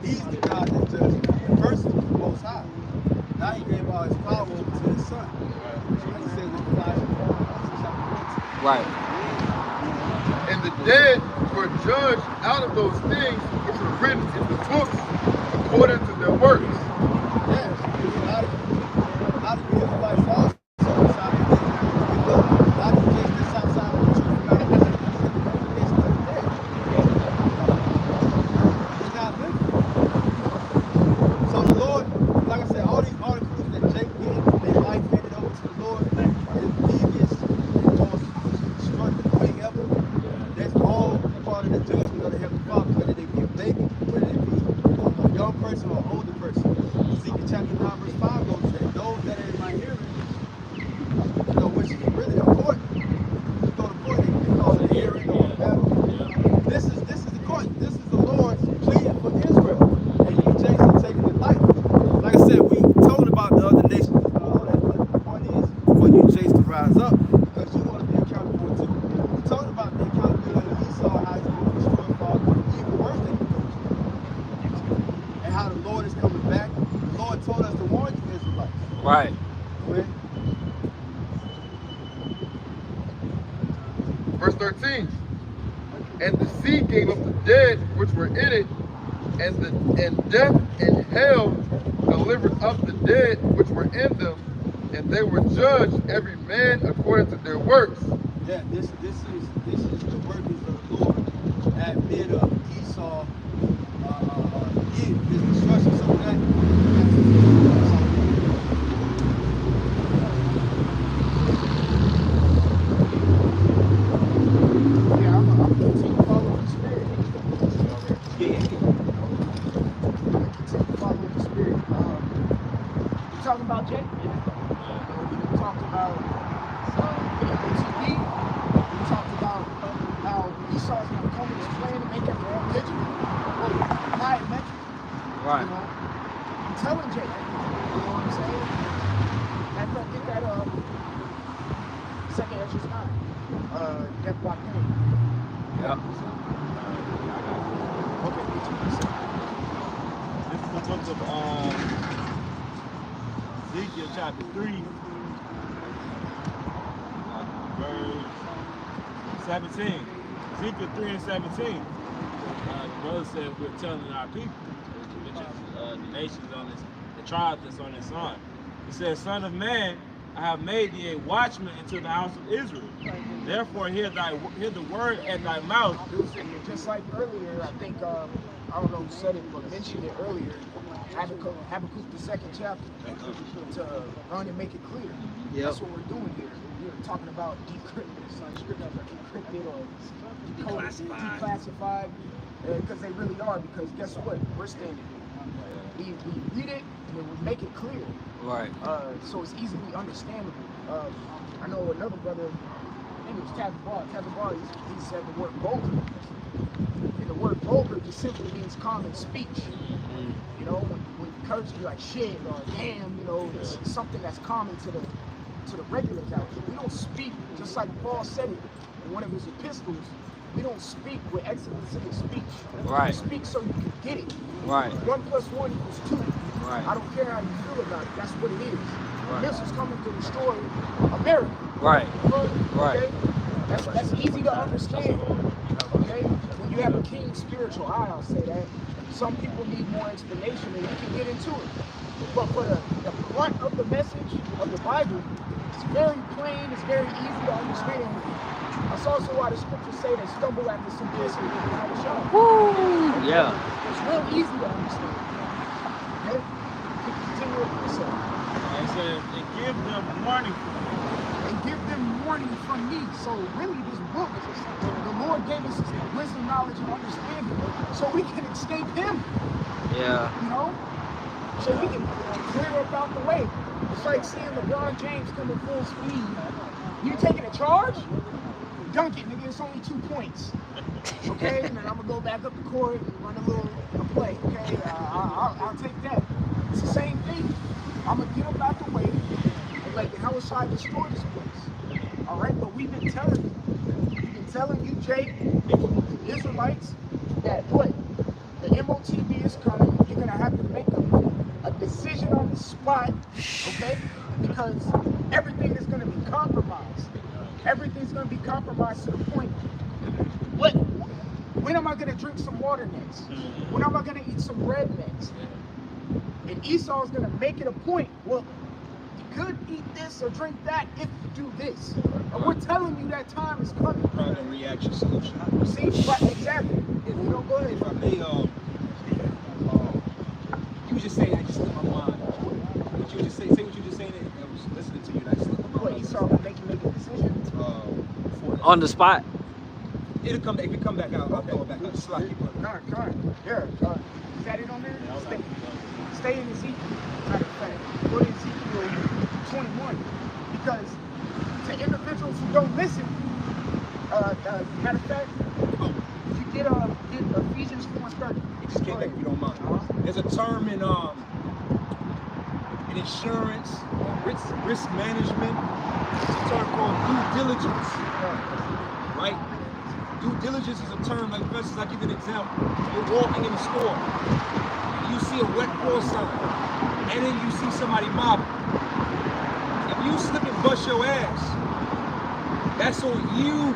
Speaker 5: He's the God that judges. First was the Most High. Now He gave all His power over to His Son. Like He says in Colossians chapter 14.
Speaker 2: Right.
Speaker 9: And the dead were judged out of those things which were written in the books according to their works.
Speaker 5: Yes, a lot of the Israelites also outside of Israel. A lot of the just outside of the truth about they're still dead. They're not living. So the Lord, like I said, all these articles that Jake did, their life handed over to the Lord, is devious, and most destructive thing ever. That's all part of the judgment of the Heavenly Father, whether they be a baby, whether they be a young person or an older person. Ezekiel chapter 9 verse 5 goes to that. Those that are in my hearing, you know, which is really a court. You go to court, they call it a hearing or a battle. This is the court. This is the Lord pleading for Israel. And you Jason taking the light. Like I said, we told about the other nations and all that, but the point is for you Jason to rise up, because you're going to be accounted for too. We talked about the accountability of Esau, how he's going to destroy Father, even worse than he goes. And how the Lord is coming back. The Lord told us to warn you Israelites.
Speaker 2: Right.
Speaker 9: Verse 13. And the sea gave up the dead which were in it, and death and hell delivered up the dead which were in them, and they were judged every man according to their works.
Speaker 5: Yeah, this is the workings of the Lord at mid of Esau, his destruction. So that. Yeah, I'm gonna continue following the Spirit. Continue following the Spirit.
Speaker 6: You talking about Jake? We talked about OTB. We talked about how Esau's going to come with his plan to make everyone digital. Biometric.
Speaker 2: Right.
Speaker 6: You know, I'm telling Jake. You know what I'm saying? After I get that second Ezra's 9. Death block thing.
Speaker 2: Yep.
Speaker 6: Okay, get you a second.
Speaker 10: This is the book of Ezekiel chapter 3, verse 17. Ezekiel 3 and 17. The brother says we're telling our people, which is the nations on this, the tribes that's on this line. He says, Son of man, I have made thee a watchman into the house of Israel. Therefore hear the word at thy mouth.
Speaker 6: Just like earlier, I think, I don't know who said it, but mentioned it earlier, Habakkuk the 2nd chapter, to learn and make it clear.
Speaker 2: Yep.
Speaker 6: That's what we're doing here. We're talking about decrypted or declassified, because they really are, because guess what? We're standing here. We read it, and then we make it clear.
Speaker 2: Right.
Speaker 6: So it's easily understandable. I know another brother, I think it was Tazabar, he said the word vulgar. And the word vulgar just simply means common speech. You know, when you curse, you like shit or damn, you know, it's something that's common to the regulars out here. We don't speak, just like Paul said it in one of his epistles, We don't speak with excellency of speech.
Speaker 2: Right.
Speaker 6: We speak so you can get it.
Speaker 2: Right.
Speaker 6: 1 + 1 = 2.
Speaker 2: Right.
Speaker 6: I don't care how you feel about it. That's what it is.
Speaker 2: Right.
Speaker 6: This is coming to destroy America.
Speaker 2: Right.
Speaker 6: Okay? That's easy to understand. Okay? When you have a keen spiritual eye, I'll say that. Some people need more explanation and we can get into it. But for the brunt of the message of the Bible, it's very plain, it's very easy to understand. That's also why the scriptures say they stumble at the simplicity of the show.
Speaker 2: Woo! Yeah.
Speaker 6: It's real easy to understand. Okay? Continue with yourself.
Speaker 10: It says, and give them warning.
Speaker 6: And give them warning from me. So really this book, the Lord gave us wisdom, knowledge, and understanding so we can escape him.
Speaker 2: Yeah.
Speaker 6: You know? So we can clear up out the way. It's like seeing LeBron James come at full speed. You taking a charge? Dunk it, nigga. It's only 2 points. Okay? And then I'm going to go back up the court and run a play. Okay? I'll take that. It's the same thing. I'm going to get up out the way and like, how should I destroy this place? All right? But we've been telling you, Jake, the Israelites, that what? The MOTB is coming. You're going to have to make a decision on the spot, okay? Because everything is going to be compromised. Everything's going to be compromised to the point. When am I going to drink some water next? When am I going to eat some bread next? And Esau's going to make it a point. Well, you could eat this or drink that if you do this. And we're telling you that time is coming.
Speaker 7: Probably a reaction solution.
Speaker 6: See, right, exactly. If you don't go ahead.
Speaker 7: If I may, you was just saying, I just slipped my mind. What you just say what you just saying, I was listening to you and I slipped my mind.
Speaker 6: What, Esau will make a decision?
Speaker 2: On the spot.
Speaker 7: If it come back out, I'll throw it back out. Slack it, brother.
Speaker 6: Con. Yeah, is that it on there? Stay in Ezekiel. Matter of fact, go to Ezekiel 21. Because to individuals who don't listen, matter of fact, you get Ephesians 4:30.
Speaker 7: It just came back if you don't mind. There's a term in insurance, risk management. It's a term called due diligence. Right? Due diligence is a term, like for instance, I'll give you an example. You're walking in the store, and you see a wet floor sign, and then you see somebody mobbing. If you slip and bust your ass, that's on you.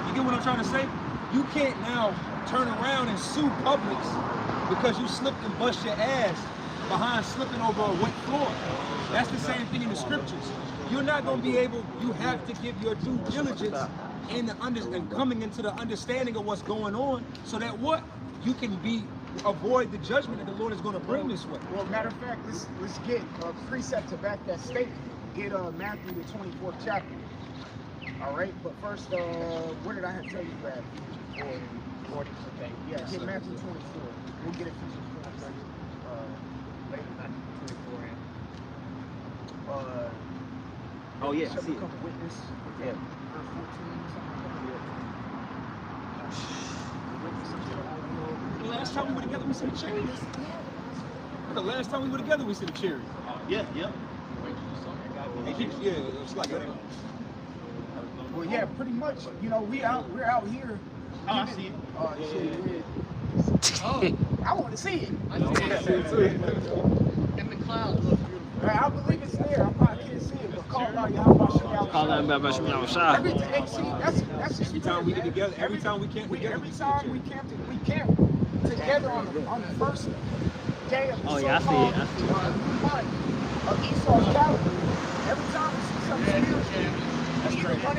Speaker 7: You get what I'm trying to say? You can't now turn around and sue Publix because you slipped and bust your ass behind slipping over a wet floor. That's the same thing in the scriptures. You're not going to be able, you have to give your due diligence and coming into the understanding of what's going on so that what? You can avoid the judgment that the Lord is going to bring this way.
Speaker 6: Well, matter of fact, let's get a precept to back that statement. Get Matthew the 24th chapter. All right, but first, where did I have to tell you grab? 40. Okay, yeah, get Matthew 24. We'll get Ephesians 4 later. Matthew 24.
Speaker 3: Oh yeah,
Speaker 6: Shall
Speaker 3: see it.
Speaker 6: become a witness.
Speaker 3: Yeah.
Speaker 6: Verse 14.
Speaker 7: The last time we were together, we said a cherry. The last time we were together, we said a cherry.
Speaker 8: Yeah.
Speaker 7: Yeah, it's like that.
Speaker 6: Well, yeah, pretty much. You know, we're out here.
Speaker 8: Oh, I see it.
Speaker 6: Oh, shit. I want to see it.
Speaker 5: In the clouds look beautiful.
Speaker 6: I believe it's there. I can't see it, but call out y'all.
Speaker 2: Call out about me outside.
Speaker 7: Every time we get together, every time we camp together,
Speaker 6: every time we camp together on the first day of the so-called month of Esau's calendar. Every time we see something spiritual,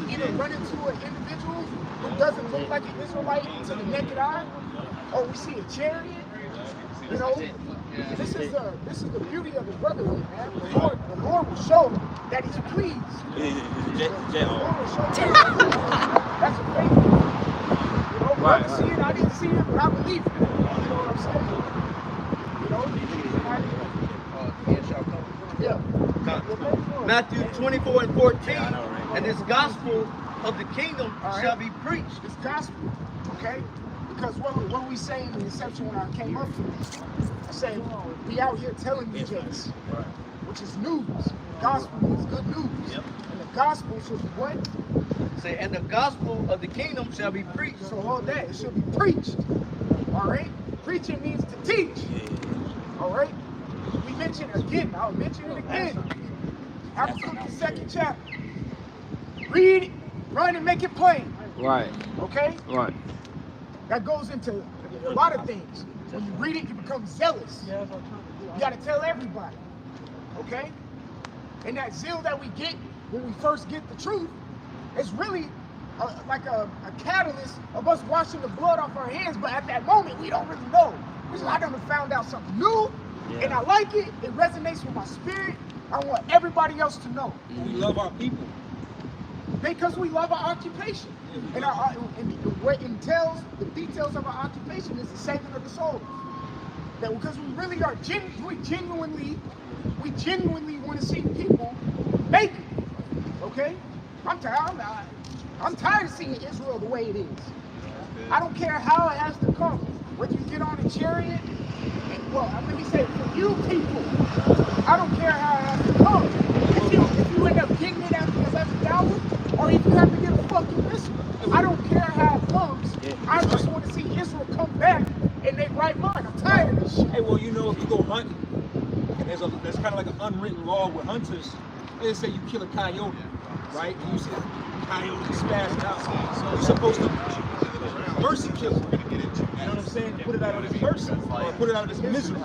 Speaker 6: either run into an individual who doesn't look like an Israelite to the naked eye, or we see a chariot. You know, this is the beauty of the brotherhood, man. The Lord will show that He's pleased. The Lord will show that's a faith. You know,
Speaker 2: Right.
Speaker 6: brother see it, I didn't see it, but I believe it. You know what I'm saying? You know,
Speaker 5: Yeah. Matthew 24 and 14. And this gospel of the kingdom shall be preached.
Speaker 6: It's gospel, okay? Because what we say in the inception when I came up here, I said, we out here telling you Jakes, which is news. Gospel is good news. And the gospel should be what?
Speaker 11: Say, and the gospel of the kingdom shall be preached.
Speaker 6: So all that, it should be preached. All right? Preaching means to teach. All right? We mentioned again, I'll mention it again. Habakkuk, the 2nd chapter. Read it, run and make it plain.
Speaker 2: Right.
Speaker 6: Okay?
Speaker 2: Right.
Speaker 6: That goes into a lot of things. When you read it, you become zealous. You got to tell everybody. Okay? And that zeal that we get when we first get the truth is really like a catalyst of us washing the blood off our hands. But at that moment, we don't really know. I done found out something new, and I like it. It resonates with my spirit. I want everybody else to know.
Speaker 7: We love our people.
Speaker 6: Because we love our occupation. And what entails, the details of our occupation is the saving of the soul. That because we really are, we genuinely want to see people make it. Okay? I'm tired of seeing Israel the way it is. I don't care how it has to come. Whether you get on a chariot, let me say, for you people, I don't care how it has to come. If you end up getting it as a dollar, or if you have to get a fucking missile, I don't care how it comes. I just want to see Israel come back in their right mind. I'm tired of this shit.
Speaker 7: Hey, well, you know, if you go hunting, and there's kind of like an unwritten law with hunters. Let's say you kill a coyote, right? And you see a coyote spazzed out. You're supposed to mercy kill him. You know what I'm saying? Put it out of his mercy, or put it out of his misery.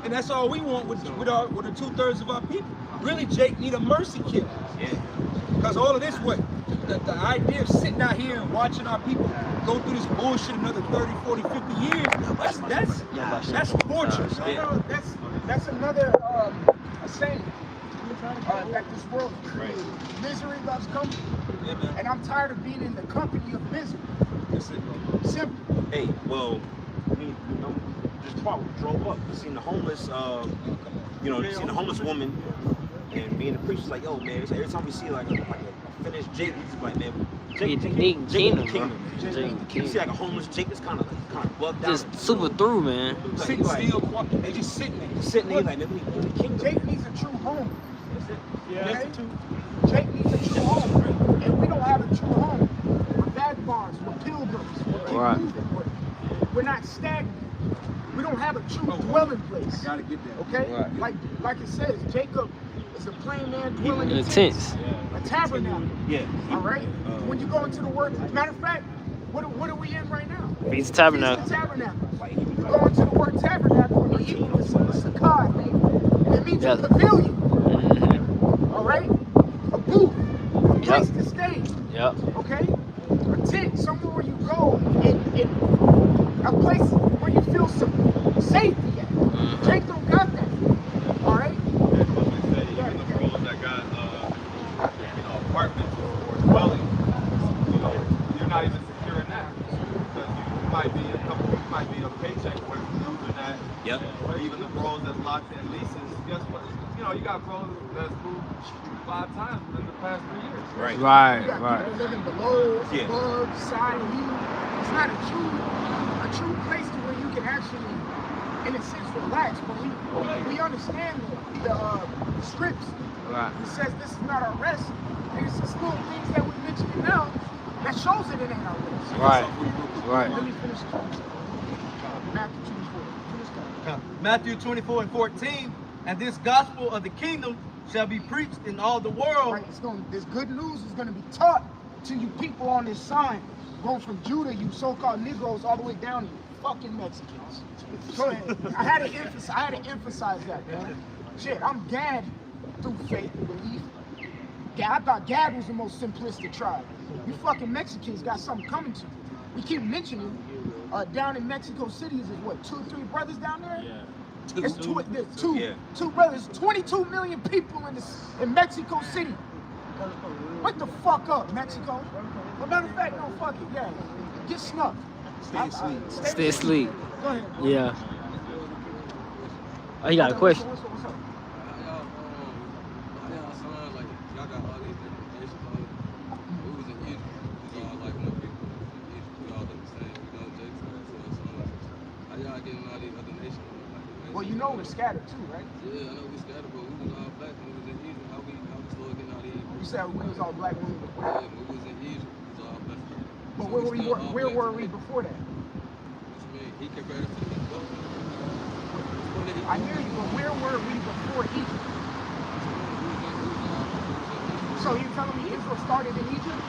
Speaker 7: And that's all we want with the 2/3 of our people. Really, Jake, need a mercy kill. Because all of this, the idea of sitting out here and watching our people go through this bullshit another 30, 40, 50 years, that's torture.
Speaker 6: That's another saying that this world created. Misery loves company. And I'm tired of being in the company of misery. Simple.
Speaker 12: Hey, well, just before we drove up, seen the homeless, seen the homeless woman, and being the preacher's like, yo, man, every time we see like a finished Jake, he's like, man, Jake the kingdom. You see like a homeless Jake that's kind of bugged out.
Speaker 2: Just super through, man.
Speaker 7: Sitting still, they just sitting there.
Speaker 12: Like, man, we need the kingdom.
Speaker 6: Jake needs a true home. Okay? Jake needs a true home. And we don't have a true home. We're vagabonds, we're pilgrims, we're moving. We're not stagnant. We don't have a true dwelling place.
Speaker 7: Gotta get that.
Speaker 6: Okay? Like it says, Jacob is a plain man dwelling in
Speaker 2: tents.
Speaker 6: A tabernacle.
Speaker 12: Yeah.
Speaker 6: All right? When you go into the word, matter of fact, what are we in right now?
Speaker 2: Feast tabernacle.
Speaker 6: Feast tabernacle. You go into the word tabernacle, and the Hebrew is a sakkad, and it means a pavilion. All right? A booth. A place to stay. Okay? A tent, somewhere where you go in a place where you feel some safety at. Jake don't got that. All right?
Speaker 3: Even the bros that got apartments or dwellings, you're not even secure in that. Because you might be a paycheck away from losing that.
Speaker 12: Yep.
Speaker 3: Or even the bros that locked in leases, guess what? You got bros that's moved 5 times within the past 3 years.
Speaker 12: Right.
Speaker 6: You got people living below, above, side of you. It's not a true place to where you can actually, in a sense, relax. But we understand the scripts.
Speaker 2: Right.
Speaker 6: It says this is not our rest. And it's just little things that we're mentioning now that shows it ain't our rest.
Speaker 2: Right.
Speaker 6: Let me finish
Speaker 11: Matthew 24:14, and this gospel of the kingdom shall be preached in all the world.
Speaker 6: Right, this good news is going to be taught to you people on this sign, going from Judah, you so-called Negroes, all the way down to you fucking Mexicans. Go ahead. I had to emphasize that, man. Shit, I'm Gad through faith and belief. I thought Gad was the most simplistic tribe. You fucking Mexicans got something coming to you. We keep mentioning down in Mexico City is what, 2 or 3 brothers down there?
Speaker 12: Yeah.
Speaker 6: There's two brothers, 22 million people in Mexico City. Wake the fuck up, Mexico. Well, matter of fact, no, fuck it, yeah. Get snuffed.
Speaker 2: Stay asleep.
Speaker 6: Go ahead.
Speaker 2: Yeah. Oh, you got a question?
Speaker 6: What's up? Well, you know we're scattered too, right?
Speaker 13: Yeah, I know we scattered, but we was all black when we was in Egypt. How we still getting all these?
Speaker 6: You said we was all black when we were
Speaker 13: Yeah, we was in Egypt.
Speaker 6: But where were we before that?
Speaker 13: He compared us to the people.
Speaker 6: I hear you, but where were we before Egypt? So you're telling me Israel started in Egypt?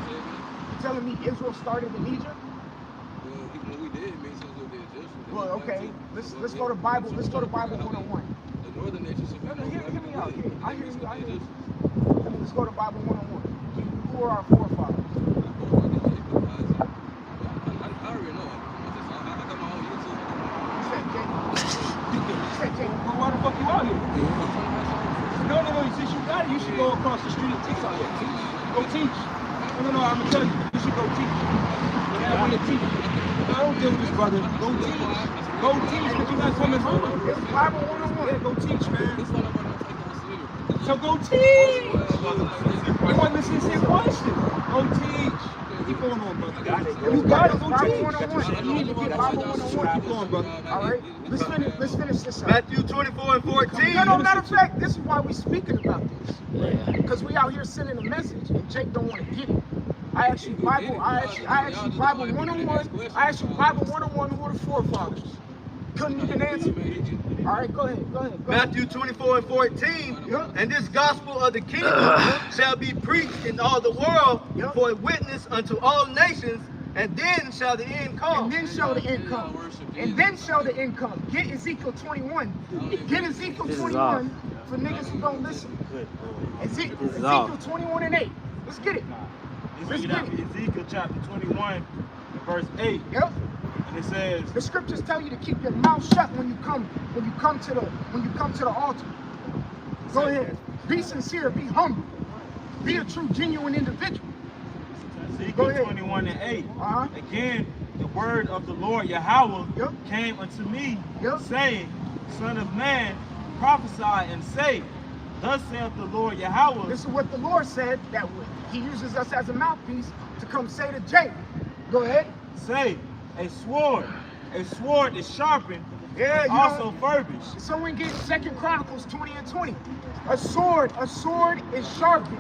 Speaker 6: You're telling me Israel started in Egypt?
Speaker 13: Well, when we did, it made sense with the Egyptians.
Speaker 6: Well, okay. Let's go to Bible. Let's go to Bible 101.
Speaker 13: The northern nations should be.
Speaker 6: No, hear me out here. I hear you. I hear you. Let's go to Bible 101. Who are our forefathers?
Speaker 13: I already know. I got my own YouTube.
Speaker 6: You said Jacob.
Speaker 7: Well, why the fuck you out here? No. Since you got it, you should go across the street and teach out here. Go teach. No. I'm gonna tell you. You should go teach. I want to teach. I don't deal with this, brother. Go teach. Go teach, but you're not coming home.
Speaker 6: It's Bible 101.
Speaker 7: Yeah, go teach, man. So go teach. You want to listen to your question? Go teach. Keep going on, brother. You got it. Go
Speaker 6: Bible
Speaker 7: teach.
Speaker 6: 101. You need to get Bible 101.
Speaker 7: Keep going, brother.
Speaker 6: All right. Let's finish this up.
Speaker 11: Matthew 24 and 14.
Speaker 6: No, matter of fact, this is why we speaking about this.
Speaker 2: Yeah.
Speaker 6: Because we out here sending a message and Jake don't want to get it. I asked you Bible 101. I asked you Bible 101 who are the forefathers. Couldn't even answer me. All right, go ahead.
Speaker 11: Matthew 24 and 14.
Speaker 6: Yeah.
Speaker 11: And this gospel of the kingdom shall be preached in all the world
Speaker 6: Yeah.
Speaker 11: for a witness unto all nations, and then shall the end come.
Speaker 6: And then show the income. And then show the income. Get Ezekiel 21. Get Ezekiel
Speaker 2: This is
Speaker 6: 21 for niggas who don't listen.
Speaker 2: This is
Speaker 6: Ezekiel
Speaker 2: off.
Speaker 6: 21 and 8. Let's get it. Let's get it.
Speaker 10: Ezekiel chapter 21, verse 8.
Speaker 6: Yep.
Speaker 10: And it says,
Speaker 6: The scriptures tell you to keep your mouth shut when you come to the altar. Go ahead. Be sincere, be humble. Be a true, genuine individual. Go
Speaker 10: Ezekiel
Speaker 6: ahead.
Speaker 10: 21 and 8.
Speaker 6: Uh-huh.
Speaker 10: Again, the word of the Lord Yahweh
Speaker 6: Yep.
Speaker 10: came unto me,
Speaker 6: Yep.
Speaker 10: saying, Son of man, prophesy and say, Thus saith the Lord Yahweh.
Speaker 6: This is what the Lord said, that he uses us as a mouthpiece to come say to Jake. Go ahead.
Speaker 10: Say, a sword is sharpened,
Speaker 6: Yeah,
Speaker 10: and
Speaker 6: you
Speaker 10: also
Speaker 6: know,
Speaker 10: furbished.
Speaker 6: someone get 2 Chronicles 20 and 20. A sword is sharpened.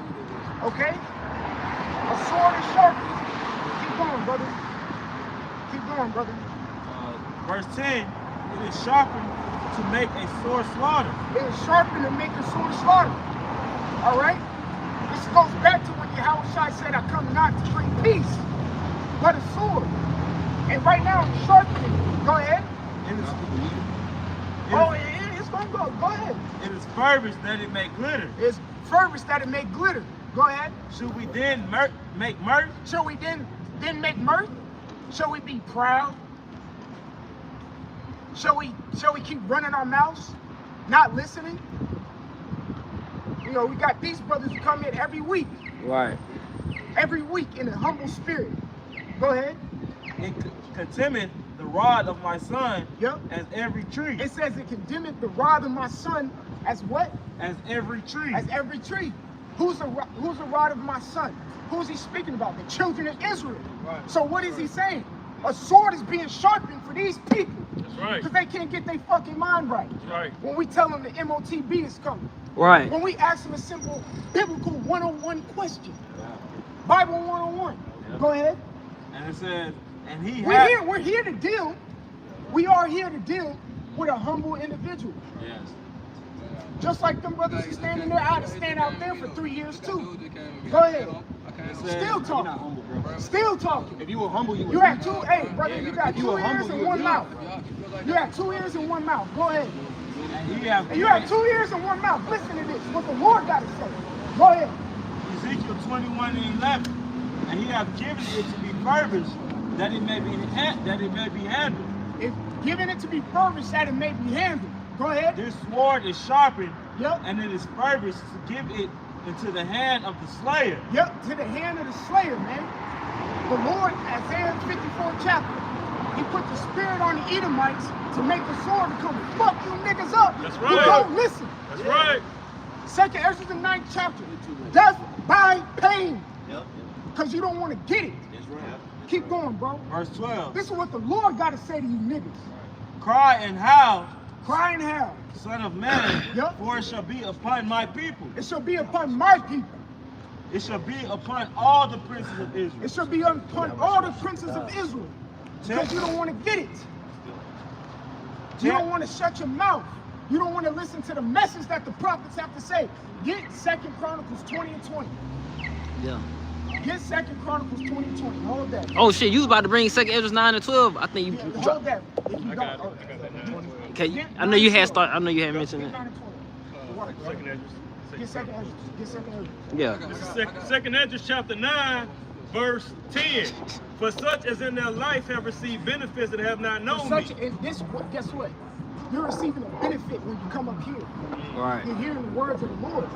Speaker 6: Okay? A sword is sharpened. Keep going, brother.
Speaker 10: Verse 10, it is sharpened to make a sore slaughter.
Speaker 6: It is sharpened to make a sword slaughter. All right? This goes back to when Yahweh said, I come not to bring peace, but a sword. And right now, it's sharpening. Go ahead. It's going to go. Go ahead.
Speaker 10: It is furbished that it may glitter.
Speaker 6: It's furbished that it may glitter. Go ahead.
Speaker 10: Should we then make mirth?
Speaker 6: Shall we then make mirth? Shall we be proud? Shall we keep running our mouths, not listening? You know, we got these brothers who come in every week.
Speaker 2: Right.
Speaker 6: Every week in a humble spirit. Go ahead.
Speaker 10: It contemneth the rod of my son
Speaker 6: Yep.
Speaker 10: as every tree.
Speaker 6: It says it condemneth the rod of my son as what?
Speaker 10: As every tree.
Speaker 6: As every tree. Who's the rod of my son? Who's he speaking about? The children of Israel.
Speaker 10: Right.
Speaker 6: So what is he saying? A sword is being sharpened for these people.
Speaker 10: That's right.
Speaker 6: Because they can't get their fucking mind right.
Speaker 10: That's right.
Speaker 6: When we tell them the MOTB is coming.
Speaker 2: Right.
Speaker 6: When we ask them a simple biblical 101 question. Bible 101.
Speaker 10: Yeah.
Speaker 6: Go ahead.
Speaker 10: And it says, and he
Speaker 6: We're here to deal. We are here to deal with a humble individual.
Speaker 10: Yes.
Speaker 6: Just like them brothers who standing there, I had to stand out there for 3 years too. Go ahead. Still talking. Still talking.
Speaker 7: If you were humble, you would.
Speaker 6: You had two, hey brother, you got 2 ears and 1 mouth. You got 2 ears and 1 mouth. Go ahead. And you have 2 ears and 1 mouth. Listen to this. What the Lord got to say. Go ahead.
Speaker 10: Ezekiel 21 and 11. And he hath given it to be furbished, that it may be handled.
Speaker 6: If given it to be furbished, that it may be handled. Go ahead.
Speaker 10: This sword is sharpened,
Speaker 6: Yep.
Speaker 10: and it is furbished to give it into the hand of the slayer.
Speaker 6: Yep, to the hand of the slayer, man. The Lord, Isaiah 54 chapter, he put the spirit on the Edomites to make the sword to come fuck you niggas up.
Speaker 10: That's
Speaker 6: You
Speaker 10: right.
Speaker 6: don't listen.
Speaker 10: That's right.
Speaker 6: 2nd Ezra the 9th chapter, death by pain. Because you don't want to get it.
Speaker 10: That's right.
Speaker 6: Keep going, bro.
Speaker 10: Verse 12.
Speaker 6: This is what the Lord got to say to you niggas.
Speaker 10: Cry and howl,
Speaker 6: Cry and howl.
Speaker 10: Son of man,
Speaker 6: Yep.
Speaker 10: for it shall be upon my people.
Speaker 6: It shall be upon my people.
Speaker 10: It shall be upon all the princes of Israel.
Speaker 6: It shall be upon all the princes of Israel. Because you don't want to get it. You don't want to shut your mouth. You don't want to listen to the message that the prophets have to say. Get 2 Chronicles 20 and 20.
Speaker 2: Yeah.
Speaker 6: Get 2 Chronicles 20 and 20. Hold that.
Speaker 2: Oh shit, you was about to bring 2 Ezra 9 and 12. I think you
Speaker 6: Yeah,
Speaker 2: dropped.
Speaker 6: hold that. If you
Speaker 7: I
Speaker 6: don't,
Speaker 7: got that.
Speaker 2: Okay, I know you had start. I know you had mentioned
Speaker 6: Get
Speaker 2: that.
Speaker 6: 9 and 20.
Speaker 7: Second Ezra.
Speaker 6: Get 2 Ezra. Get 2 Ezra.
Speaker 2: Yeah.
Speaker 10: This is Second Ezra chapter 9, verse 10. For such as in their life have received benefits that have not known me.
Speaker 6: And this, guess what? You're receiving a benefit when you come up here.
Speaker 2: Right.
Speaker 6: You're hearing the words of the Lord.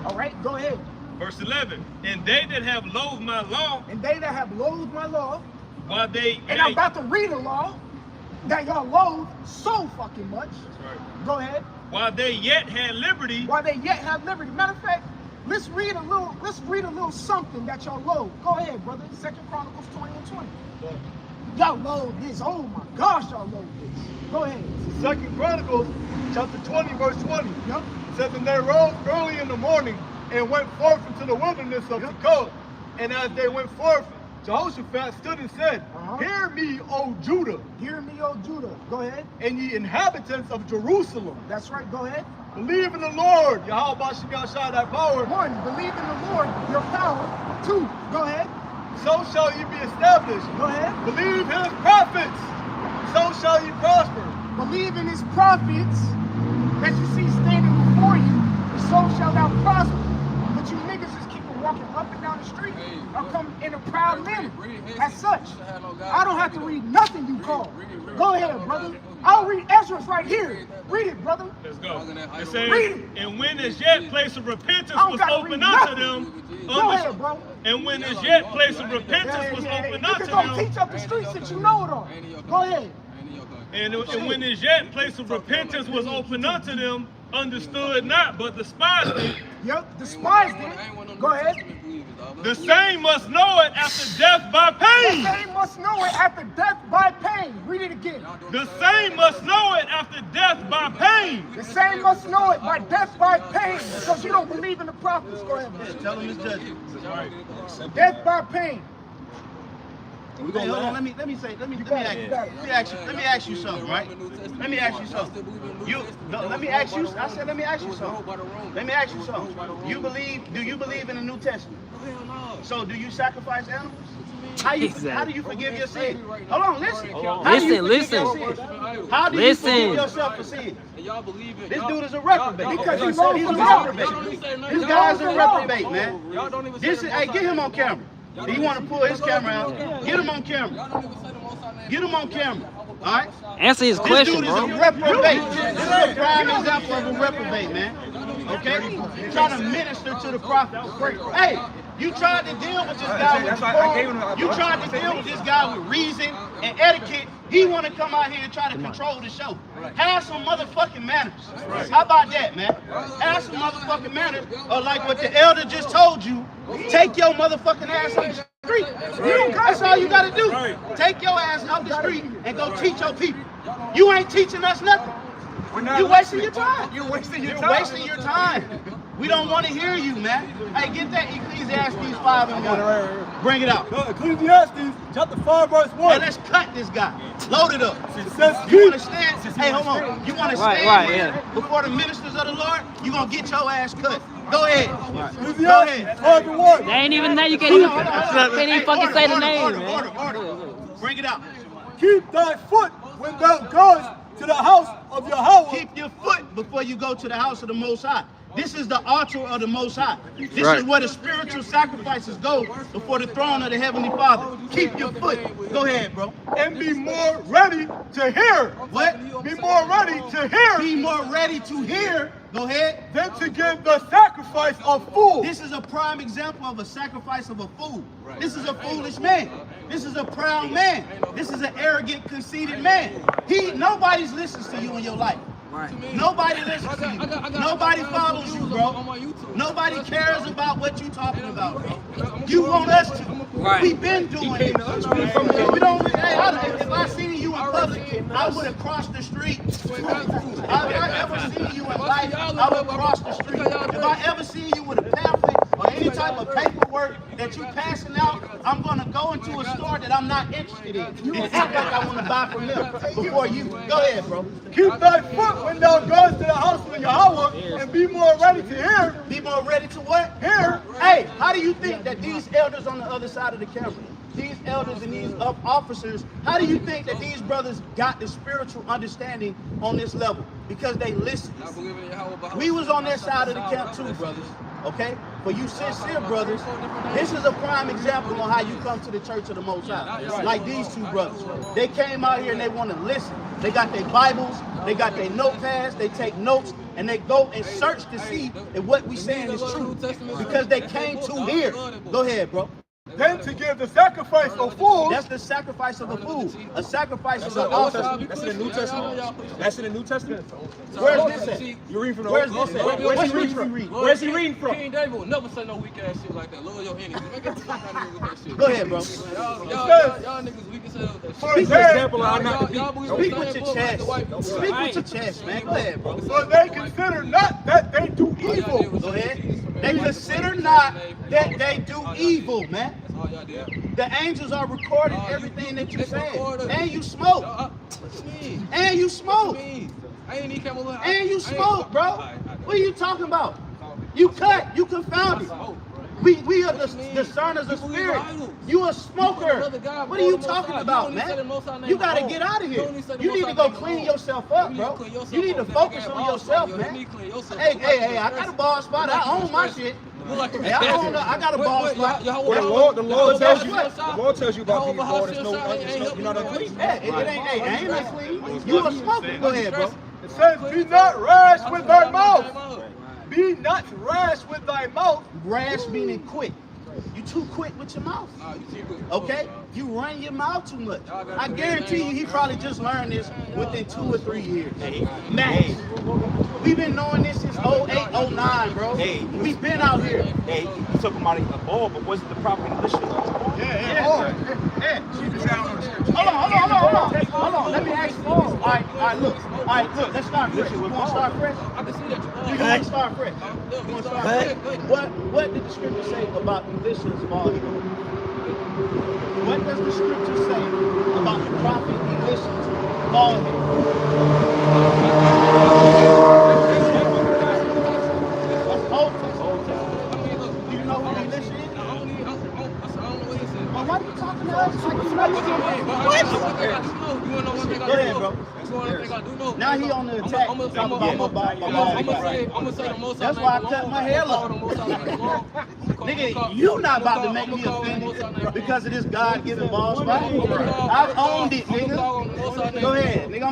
Speaker 6: All right, go ahead.
Speaker 10: Verse 11. And they that have loathed my law,
Speaker 6: And they that have loathed my law,
Speaker 10: while they
Speaker 6: and I'm about to read a law that y'all loathe so fucking much.
Speaker 10: right.
Speaker 6: Go ahead.
Speaker 10: While they yet had liberty,
Speaker 6: While they yet have liberty. Matter of fact, let's read a little something that y'all loathe. Go ahead, brother. 2 Chronicles 20 and 20. Y'all loathe this. Oh my gosh, y'all loathe this. Go ahead.
Speaker 4: 2 Chronicles chapter 20, verse 20.
Speaker 6: Yep.
Speaker 4: Says, and they rose early in the morning and went forth into the wilderness of Tekoa. And as they went forth, Jehoshaphat stood and said, Hear me, O Judah,
Speaker 6: Hear me, O Judah. Go ahead.
Speaker 4: and ye inhabitants of Jerusalem.
Speaker 6: That's right. Go ahead.
Speaker 4: Believe in the Lord, Yahweh Shah thy power.
Speaker 6: 1, believe in the Lord, your power. 2, go ahead.
Speaker 4: So shall ye be established.
Speaker 6: Go ahead.
Speaker 4: Believe his prophets, so shall ye prosper.
Speaker 6: Believe in his prophets that you see standing before you, so shall thou prosper. But you niggas just keep walking up and down the street or come in a proud manner. As such, I don't have to read nothing you call. Go ahead, brother. I'll read Ezra's right here. Read it, brother.
Speaker 10: let's go. It says,
Speaker 6: Read it.
Speaker 10: and when as yet place of repentance
Speaker 6: I don't
Speaker 10: was
Speaker 6: gotta
Speaker 10: open
Speaker 6: read
Speaker 10: unto
Speaker 6: nothing.
Speaker 10: them,
Speaker 6: Go ahead, bro.
Speaker 10: and when as yet place of repentance was open
Speaker 6: You
Speaker 10: unto
Speaker 6: can go
Speaker 10: them,
Speaker 6: teach up the streets that you know it all. Go ahead.
Speaker 10: and when as yet place of repentance was open unto them, understood not, but despised it.
Speaker 6: Yep, despised it. Go ahead.
Speaker 10: The same must know it after death by
Speaker 6: The
Speaker 10: pain.
Speaker 6: same must know it after death by pain. Read it again.
Speaker 10: The same must know it after death by pain.
Speaker 6: The same must know it by death by pain. Because you don't believe in the prophets. Go ahead, brother.
Speaker 8: Tell him his judgment.
Speaker 6: Death by pain.
Speaker 8: Hey, hold on. Let me ask you something, right? Let me ask you something. Let me ask you something. Let me ask you something. Do you believe in the New Testament? So do you sacrifice animals? How do you forgive your sin? Hold on, listen. How do you forgive your sin? How do you forgive yourself for sin? This dude is a reprobate.
Speaker 6: Because he's
Speaker 8: a reprobate. This guy's a reprobate, man. Hey, get him on camera. He want to pull his camera out. Get him on camera. Get him on camera. All right?
Speaker 2: Answer his question,
Speaker 8: This dude
Speaker 2: bro.
Speaker 8: is a reprobate. This is a prime example of a reprobate, man. Okay? Trying to minister to the prophet. Hey, you tried to deal with this guy with decorum. You tried to deal with this guy with reason and etiquette. He want to come out here and try to control the show. Have some motherfucking manners. How about that, man? Have some motherfucking manners. Or like what the elder just told you, take your motherfucking ass up the street. That's all you got to do. Take your ass up the street and go teach your people. You ain't teaching us nothing. You wasting your time. You're wasting your time. We don't want to hear you, man. Hey, get that Ecclesiastes 5 and 1. Bring it out.
Speaker 4: Ecclesiastes chapter 5, verse 1.
Speaker 8: Hey, let's cut this guy. Load it up.
Speaker 4: It says,
Speaker 8: You want to stand? Hey, hold on. You want to stand
Speaker 2: Right,
Speaker 8: before the ministers of the Lord? You gonna get your ass cut. Go ahead.
Speaker 4: Go ahead.
Speaker 2: They ain't even that. You can't even fucking say the name, man.
Speaker 8: Order. Bring it out.
Speaker 4: Keep thy foot when thou goest to the house of Yahweh.
Speaker 8: Keep your foot before you go to the house of the Most High. This is the altar of the Most High. This is where the spiritual sacrifices go before the throne of the Heavenly Father. Keep your foot. Go ahead, bro.
Speaker 4: And be more ready to hear.
Speaker 8: What?
Speaker 4: Be more ready to hear.
Speaker 8: Be more ready to hear. Go ahead.
Speaker 4: Than to give the sacrifice of fools.
Speaker 8: This is a prime example of a sacrifice of a fool. This is a foolish man. This is a proud man. This is an arrogant, conceited man. Nobody listens to you in your life.
Speaker 2: Right.
Speaker 8: Nobody listens to you. Nobody follows you, bro. Nobody cares about what you're talking about, bro. You want us to.
Speaker 2: Right.
Speaker 8: We've been doing it. We don't. Hey, if I seen you in public, I would have crossed the street. If I ever seen you in life, I would cross the street. If I ever seen you with a pamphlet or any type that you passing out, I'm gonna go into a store that I'm not interested in and act like I want to buy from them before you. Go ahead, bro.
Speaker 4: Keep thy foot when thou goest to the house of Yahweh, and be more ready to hear.
Speaker 8: Be more ready to what?
Speaker 4: Hear.
Speaker 8: Hey, how do you think that these elders on the other side of the camera, these elders and these officers, how do you think that these brothers got the spiritual understanding on this level? Because they listened. We was on their side of the camp too, brothers. Okay? For you sincere brothers, this is a prime example on how you come to the church of the Most High. Like these two brothers. They came out here and they want to listen. They got their Bibles, they got their notepads, they take notes, and they go and search to see if what we saying is true. Because they came to here. Go ahead, bro.
Speaker 4: Then to give the sacrifice of fools.
Speaker 8: That's the sacrifice of a fool. A sacrifice of an offering.
Speaker 7: That's in the New Testament. That's in the New Testament.
Speaker 8: Where's this at?
Speaker 7: You reading from the
Speaker 8: Where's
Speaker 7: Old
Speaker 8: this at?
Speaker 7: Testament? Where's he reading from? Where's he reading from?
Speaker 13: King David will never say no weak ass shit like that. Love your enemies. Man, get the fuck out of here with that shit.
Speaker 8: Go ahead, bro.
Speaker 13: Y'all niggas weak as hell with that shit.
Speaker 4: For example,
Speaker 8: Speak with your chest. Speak with your chest, man. Go ahead, bro.
Speaker 4: For they consider not that they do evil.
Speaker 8: Go ahead. They consider not that they do evil, man. The angels are recording everything that you say. And you smoke. And you smoke. And you smoke, bro. What are you talking about? You cut. You confounded. We are the discerners of spirit. You a smoker. What are you talking about, man? You got to get out of here. You need to go clean yourself up, bro. You need to focus on yourself, man. Hey, I got a ball spot. I own my shit. Hey, I got a ball spot.
Speaker 7: The Lord tells you about being born. There's no, you're not unclean.
Speaker 8: Hey, it ain't unclean. You a smoker. Go ahead, bro.
Speaker 4: It says, be not rash with thy mouth. Be not rash with thy mouth.
Speaker 8: Rash meaning quick. You too quick with your mouth. Okay? You run your mouth too much. I guarantee you he probably just learned this within 2 or 3 years. Max. We've been knowing this since 08, 09, bro. We've been out here.
Speaker 12: Hey, you talking about a ball, but was it the proper English?
Speaker 8: Yeah. Hold on. Let me ask you this. All right, look. Let's start fresh. You want to start fresh?
Speaker 13: I can see that.
Speaker 8: You want to start fresh? You want to start fresh? What did the scripture say about Elisha's bald head? What does the scripture say about the prophet Elisha's bald head? Old Testament. Do you know who Elisha is? Well, why are you talking to us? Like you know what? Go ahead, bro. Now he on the attack.
Speaker 13: I'm gonna say the most.
Speaker 8: That's why I cut my hair long. Nigga, you not about to make me offended because of this God-given ball spot. I've owned it, nigga. Go ahead, nigga.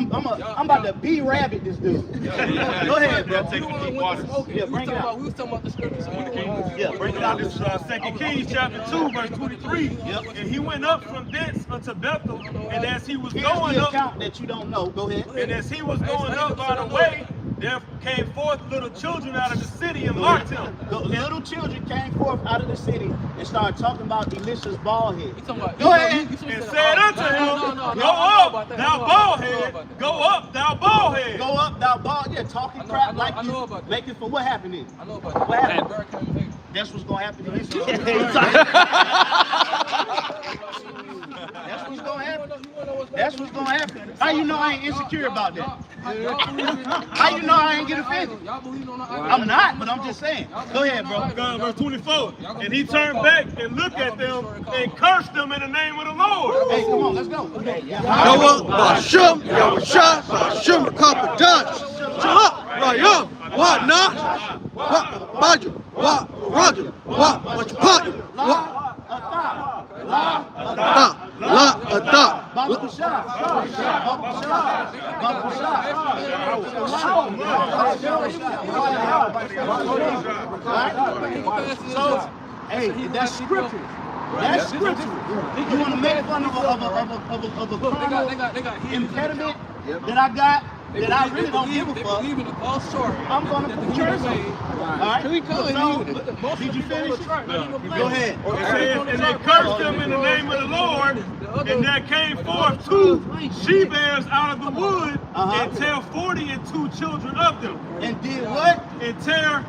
Speaker 8: I'm about to B-rabbit this dude. Go ahead, bro. Yeah, bring it out.
Speaker 13: We was talking about the scriptures.
Speaker 8: Yeah, bring it out.
Speaker 10: This is 2 Kings chapter 2, verse 23. And he went up from thence unto Bethel, and as he was going
Speaker 8: the
Speaker 10: up,
Speaker 8: account that you don't know. Go ahead.
Speaker 10: and as he was going up by the way, there came forth little children out of the city and mocked him.
Speaker 8: The little children came forth out of the city and started talking about Elisha's bald head.
Speaker 10: Go ahead. And said unto him, Go up, thou bald head. Go up, thou bald head.
Speaker 8: Go up, thou bald. Yeah, talking crap like you making for what happened then?
Speaker 13: I know about that.
Speaker 8: What happened? That's what's gonna happen to you. That's what's gonna happen. That's what's gonna happen. How you know I ain't insecure about that? How you know I ain't get offended? I'm not, but I'm just saying. Go ahead, bro.
Speaker 10: Verse 24. And he turned back and looked at them and cursed them in the name of the Lord.
Speaker 8: Hey, come on, let's go.
Speaker 14: Noah, Bashum, Yahusha, Bashum, Kapadah, Shalom, Rayam, what not? What, Baju, what, Roger, what, Patu, what, La,
Speaker 8: So, hey, that's scripture. That's scripture. You want to make fun of a carnal impediment that I got? That I really don't give a fuck. I'm gonna put yours on. Alright? Did you finish? Go ahead.
Speaker 10: And they cursed them in the name of the Lord, and there came forth 2 she-bears out of the wood, and tear 42 children of them.
Speaker 8: And did what?
Speaker 10: And tear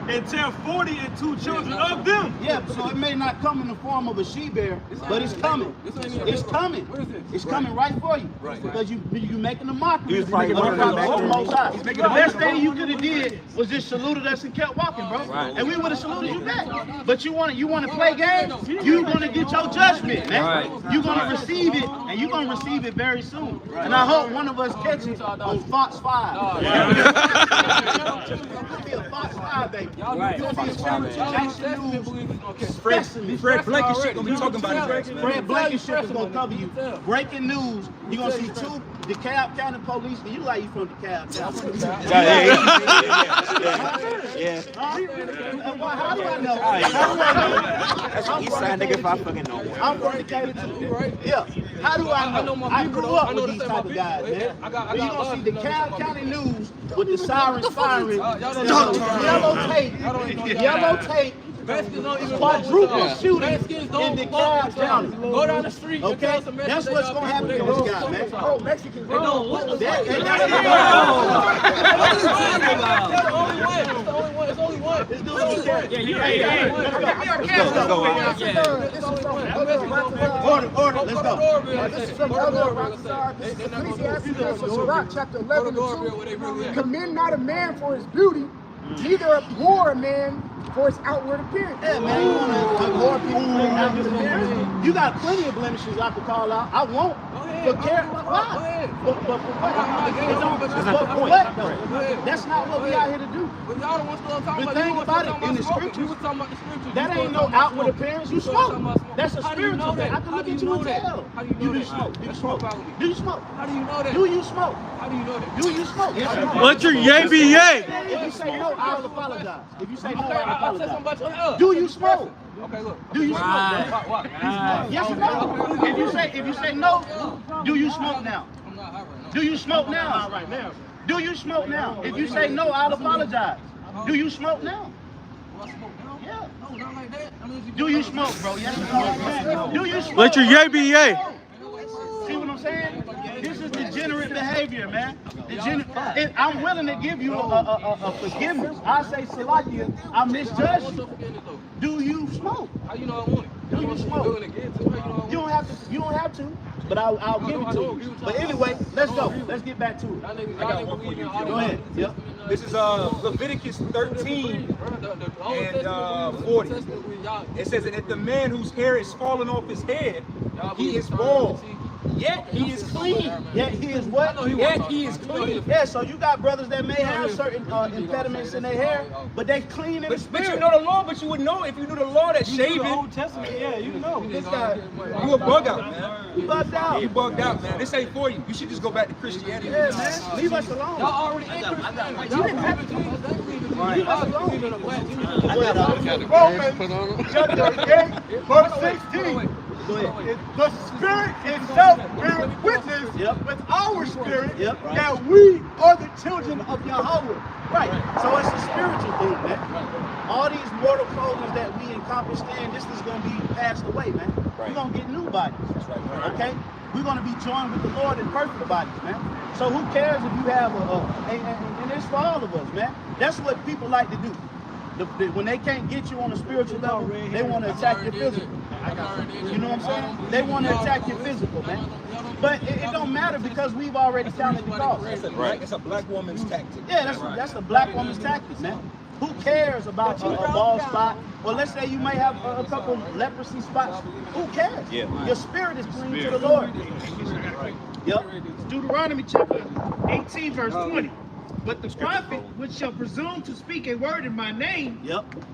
Speaker 10: and tear 40 and 2 children of them.
Speaker 8: Yeah, so it may not come in the form of a she-bear, but it's coming. It's coming. It's coming right for you. Because you making a mockery of the Most High. The best thing you could have did was just saluted us and kept walking, bro. And we would have saluted you back. But you want to play games? You're going to get your judgment, man. You're going to receive it, and you're going to receive it very soon. And I hope one of us catches on Fox 5. It'll be a Fox 5, baby.
Speaker 7: Fred Blankenship gonna be talking about it.
Speaker 8: Fred Blankenship is gonna cover you. Breaking news. You're gonna see 2 DeKalb County police. You like you from DeKalb County.
Speaker 12: Yeah.
Speaker 8: How do I know?
Speaker 12: That's an East Side nigga if I fucking know one.
Speaker 8: I'm from Decatur too. Yeah. How do I know? I grew up with these type of guys, man. But you gonna see DeKalb County news with the sirens firing, yellow tape, quadruple shooting in DeKalb County.
Speaker 6: Go down the street.
Speaker 8: Okay, that's what's gonna happen to this guy, man.
Speaker 6: Oh, Mexicans.
Speaker 8: That's the only way. It's only one. This dude over there. Order. Let's go.
Speaker 6: This is from Ecclesiastes, Sirach, chapter 11:2. Commend not a man for his beauty, neither abhor a man for his outward appearance.
Speaker 8: Yeah, man, you want to abhor people for their outward appearance? You got plenty of blemishes I could call out. I won't. But care why? But for what? But for what though? That's not what we out here to do.
Speaker 6: But y'all don't want to talk
Speaker 8: The thing about it in the scriptures, that ain't no outward appearance. You smoke. That's a spiritual thing. I can look at you and tell. You do smoke. Do you smoke? Do you smoke?
Speaker 6: How do you know that?
Speaker 8: Do you smoke?
Speaker 6: How do you know that?
Speaker 8: Do you smoke? Yes or no?
Speaker 14: Let your yay be yay.
Speaker 8: If you say no, I'll apologize. If you say no, I'll
Speaker 6: I'll say something
Speaker 8: apologize.
Speaker 6: about your
Speaker 8: Do you smoke?
Speaker 6: Okay, look.
Speaker 8: Do you smoke? Yes or no? If you say no, do you smoke now?
Speaker 6: I'm not high right now.
Speaker 8: Do you smoke now?
Speaker 10: Right now.
Speaker 8: Do you smoke now? If you say no, I'll apologize. Do you smoke now?
Speaker 6: Do I smoke now?
Speaker 8: Yeah.
Speaker 6: No, not like that. I mean,
Speaker 8: Do you smoke, bro? Yes or no? Do you smoke?
Speaker 14: Let your yay be yay.
Speaker 8: See what I'm saying? This is degenerate behavior, man. I'm willing to give you a forgiveness. I say, Salakia, I misjudged you. Do you smoke?
Speaker 6: How you know I want it?
Speaker 8: Do you smoke? You don't have to. You don't have to. But I'll give it to you. But anyway, let's go. Let's get back to it. Go ahead. Yep.
Speaker 7: This is Leviticus 13 and 40. It says, and if the man whose hair is falling off his head, he is bald, yet he is clean.
Speaker 8: Yet he is what?
Speaker 7: Yet he is clean.
Speaker 8: Yeah, so you got brothers that may have certain impediments in their hair, but they clean in the
Speaker 7: But
Speaker 8: spirit.
Speaker 7: you know the law, but you would know if you knew the law that shaving.
Speaker 10: Old Testament, yeah, you know.
Speaker 8: This guy,
Speaker 7: You a bug out, man.
Speaker 8: you bugged out.
Speaker 7: You bugged out, man. This ain't for you. You should just go back to Christianity.
Speaker 8: Yeah, man. Leave us alone.
Speaker 6: Y'all already in Christianity. Y'all didn't have to do this.
Speaker 8: Leave us alone.
Speaker 9: Romans chapter 8, verse 16.
Speaker 8: Go ahead.
Speaker 9: The Spirit itself bears witness with our spirit
Speaker 8: Yep.
Speaker 9: that we are the children of Yahweh.
Speaker 8: Right. So it's a spiritual thing, man. All these mortal clothing that we encompass in, this is going to be passed away, man. We're going to get new bodies. Okay? We're going to be joined with the Lord in perfect bodies, man. So who cares if you have and it's for all of us, man. That's what people like to do. When they can't get you on a spiritual level, they want to attack your physical. You know what I'm saying? They want to attack your physical, man. But it don't matter because we've already counted the cost.
Speaker 7: Right. It's a black woman's tactic.
Speaker 8: Yeah, that's a black woman's tactic, man. Who cares about a bald spot? Or let's say you may have a couple leprosy spots. Who cares?
Speaker 12: Yeah.
Speaker 8: Your spirit is clean to the Lord. Yep.
Speaker 15: Deuteronomy chapter 18, verse 20. But the prophet which shall presume to speak a word in my name,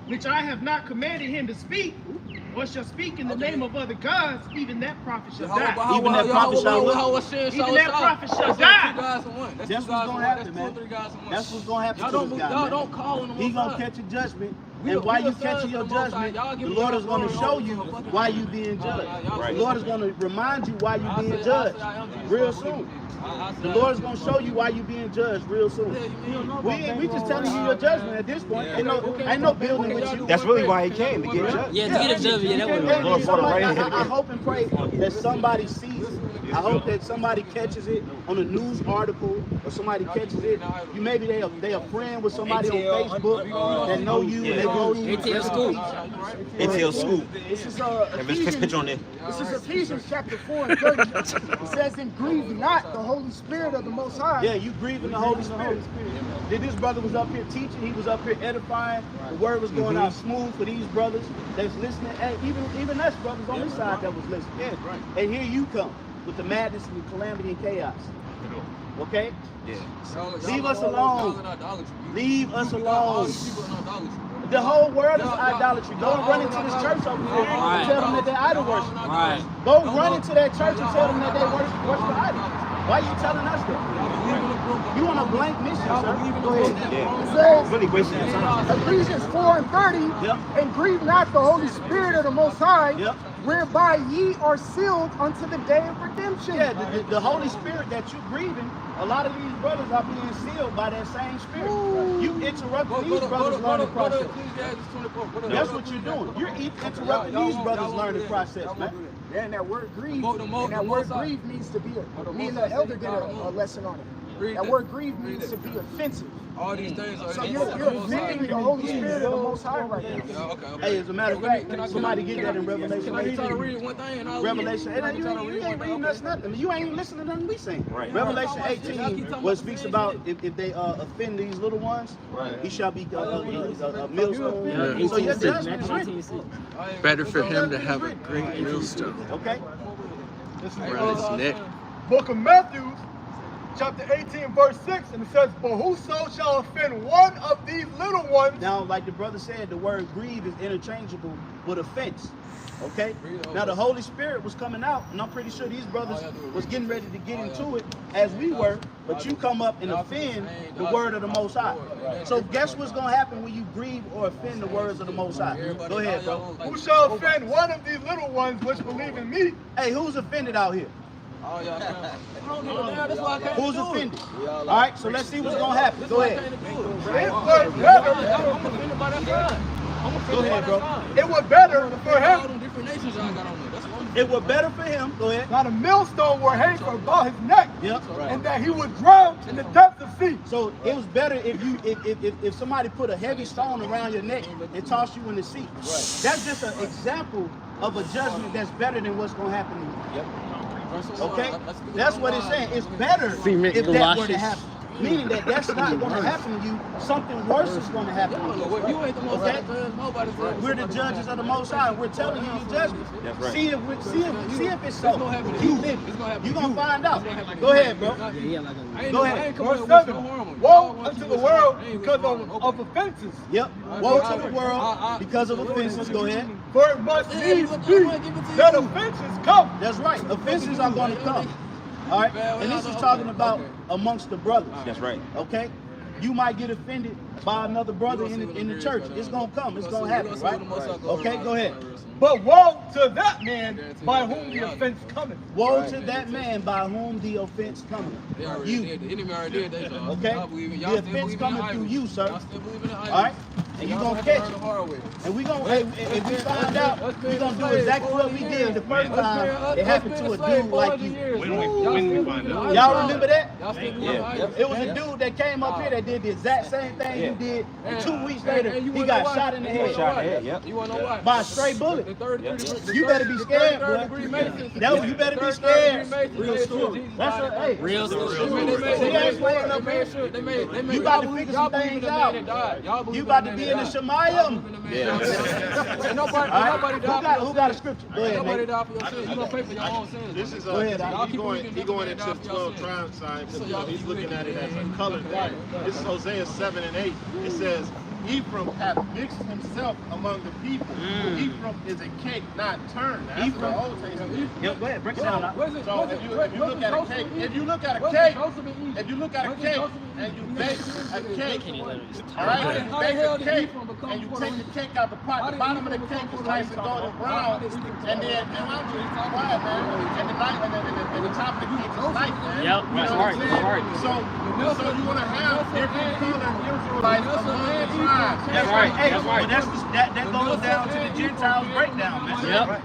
Speaker 15: which I have not commanded him to speak, or shall speak in the name of other gods, even that prophet shall die.
Speaker 8: Even that prophet shall die.
Speaker 15: Even that prophet shall die.
Speaker 8: That's what's gonna happen, man. That's what's gonna happen to this guy.
Speaker 6: Y'all don't call him.
Speaker 8: He's gonna catch a judgment, and while you catching your judgment, the Lord is going to show you why you being judged. The Lord is going to remind you why you being judged real soon. The Lord is going to show you why you being judged real soon. We just telling you your judgment at this point. Ain't no building with you.
Speaker 12: That's really why he came, to get judged.
Speaker 2: Yeah, to get a judgment. Yeah, that was
Speaker 8: I hope and pray that somebody sees it. I hope that somebody catches it on a news article, or somebody catches it. You maybe they a friend with somebody on Facebook that know you. They go you.
Speaker 2: ATL Scoop.
Speaker 12: ATL Scoop.
Speaker 6: This is
Speaker 12: Picture on there.
Speaker 6: This is Ephesians chapter 4 and 30. It says, "And grieve not the Holy Spirit of the Most High."
Speaker 8: Yeah, you grieving the Holy Spirit. Did this brother was up here teaching? He was up here edifying. The word was going out smooth for these brothers that's listening. Hey, even us brothers on this side that was listening. Yeah, right. And here you come with the madness and the calamity and chaos. Okay?
Speaker 12: Yeah.
Speaker 8: Leave us alone. Leave us alone. The whole world is idolatry. Go and run into this church over here and tell them that they're idol worship.
Speaker 2: Right.
Speaker 8: Go run into that church and tell them that they worship idols. Why are you telling us that? You want a blank mission, sir? Go ahead.
Speaker 6: It says,
Speaker 12: Really wasting your time.
Speaker 6: Ephesians 4 and 30, "And grieve not the Holy Spirit of the Most High, whereby ye are sealed unto the day of redemption."
Speaker 8: Yeah, the Holy Spirit that you're grieving, a lot of these brothers are being sealed by that same spirit. You interrupting these brothers' learning process. That's what you're doing. You're interrupting these brothers' learning process, man.
Speaker 6: Yeah, and that word grieve, and that word grieve means to be, me and the elder did a lesson on it. That word grieve means to be offensive.
Speaker 13: All these things are
Speaker 6: So you're offending the Holy Spirit of the Most High right now.
Speaker 8: Hey, as a matter of fact, somebody get that in Revelation
Speaker 13: Can I
Speaker 8: 18.
Speaker 13: try to read one thing and I'll
Speaker 8: Revelation,
Speaker 13: read it?
Speaker 8: you ain't reading us nothing. You ain't listening to nothing we saying.
Speaker 12: Right.
Speaker 8: Revelation 18, where it speaks about if they offend these little ones, he shall be a millstone.
Speaker 2: Yeah.
Speaker 8: So your judgment is written.
Speaker 14: Better for him to have a great millstone
Speaker 8: Okay.
Speaker 14: around his neck.
Speaker 4: Book of Matthew, chapter 18, verse 6, and it says, "For whoso shall offend one of these little ones."
Speaker 8: Now, like the brother said, the word grieve is interchangeable with offense. Okay? Now the Holy Spirit was coming out, and I'm pretty sure these brothers was getting ready to get into it as we were, but you come up and offend the word of the Most High. So guess what's going to happen when you grieve or offend the words of the Most High? Go ahead, bro.
Speaker 4: "Who shall offend one of these little ones which believe in me?"
Speaker 8: Hey, who's offended out here? Who's offended? All right, so let's see what's going to happen. Go ahead. Go ahead, bro.
Speaker 4: It was better for him.
Speaker 8: It was better for him. Go ahead.
Speaker 4: Now the millstone were hanging about his neck,
Speaker 8: Yep.
Speaker 4: and that he would drown in the depths of sea.
Speaker 8: So it was better if somebody put a heavy stone around your neck and tossed you in the sea. That's just an example of a judgment that's better than what's going to happen to you. Okay? That's what it's saying. It's better if that were to happen. Meaning that that's not going to happen to you. Something worse is going to happen to you. Okay? We're the judges of the Most High. We're telling you your judgment. See if it's so. Keep living. You're going to find out. Go ahead, bro. Go ahead.
Speaker 4: Verse 7. "Woe unto the world because of offenses."
Speaker 8: Yep. Woe to the world because of offenses. Go ahead.
Speaker 4: For it must needs be that offenses come.
Speaker 8: That's right. Offenses are going to come. All right. And this is talking about amongst the brothers.
Speaker 12: That's right.
Speaker 8: Okay. You might get offended by another brother in the church. It's going to come. It's going to happen, right? Okay. Go ahead.
Speaker 4: "But woe to that man by whom the offense cometh."
Speaker 8: Woe to that man by whom the offense cometh. You. Okay? The offense coming through you, sir. All right? And you're going to catch it. And we're going to, if we find out, we're going to do exactly what we did the first time it happened to a dude like you.
Speaker 12: When we find out.
Speaker 8: Y'all remember that?
Speaker 12: Yeah.
Speaker 8: It was a dude that came up here that did the exact same thing you did, and 2 weeks later, he got shot in the head. By a stray bullet. You better be scared, bro. You better be scared. Real story. That's a, hey.
Speaker 2: Real story.
Speaker 8: You about to figure some things out. You about to be in the Shemayim. Who got a scripture? Go ahead, Nate.
Speaker 10: This is
Speaker 8: Go ahead,
Speaker 10: he going into the 12 tribe side because he's looking at it as a colored line. This is Hosea 7 and 8. It says, "Ephraim hath mixed himself among the people. Ephraim is a cake not turned." That's
Speaker 8: Ephraim.
Speaker 10: the Old Testament.
Speaker 8: Yeah, go ahead, break it down.
Speaker 10: So if you look at a cake,
Speaker 8: and you bake a cake, all right? And you bake a cake, and you take the cake out the pot. The bottom of the cake is nice and golden brown, and then quiet, man. And the top of the cake is light, man.
Speaker 2: Yep,
Speaker 8: You know
Speaker 2: that's
Speaker 8: what
Speaker 2: right,
Speaker 8: I'm
Speaker 2: that's right.
Speaker 8: saying? So you want to have different colored Israelites among the tribes.
Speaker 2: That's right, that's right.
Speaker 8: Well,
Speaker 11: that goes down to the Gentiles breakdown, man.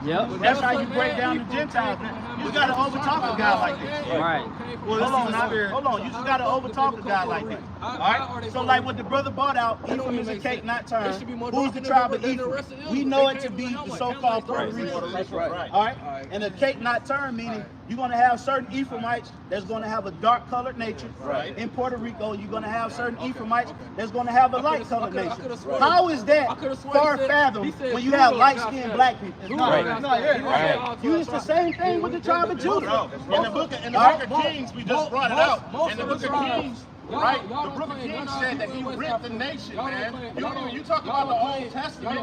Speaker 2: Yep.
Speaker 11: That's how you break down the Gentiles, man. You gotta overtalk a guy like this.
Speaker 2: Right.
Speaker 11: Well, hold on. You just gotta overtalk a guy like that. All right. So, like what the brother brought out, Ephraim is a cake not turned. Who's the tribe of Ephraim? We know it to be the so-called Puerto Rico. Right. All right. And a cake not turned meaning you're gonna have certain Ephraimites that's gonna have a dark colored nature. Right. In Puerto Rico, you're gonna have certain Ephraimites that's gonna have a light colored nature. How is that far fathomed when you have light-skinned black people? It's not.
Speaker 8: Right.
Speaker 11: You it's the same thing with the tribe of Judah.
Speaker 8: In the book of Kings, we just brought it out. In the book of Kings, right? The book of Kings said that he ripped the nation, man. You talk about the Old Testament.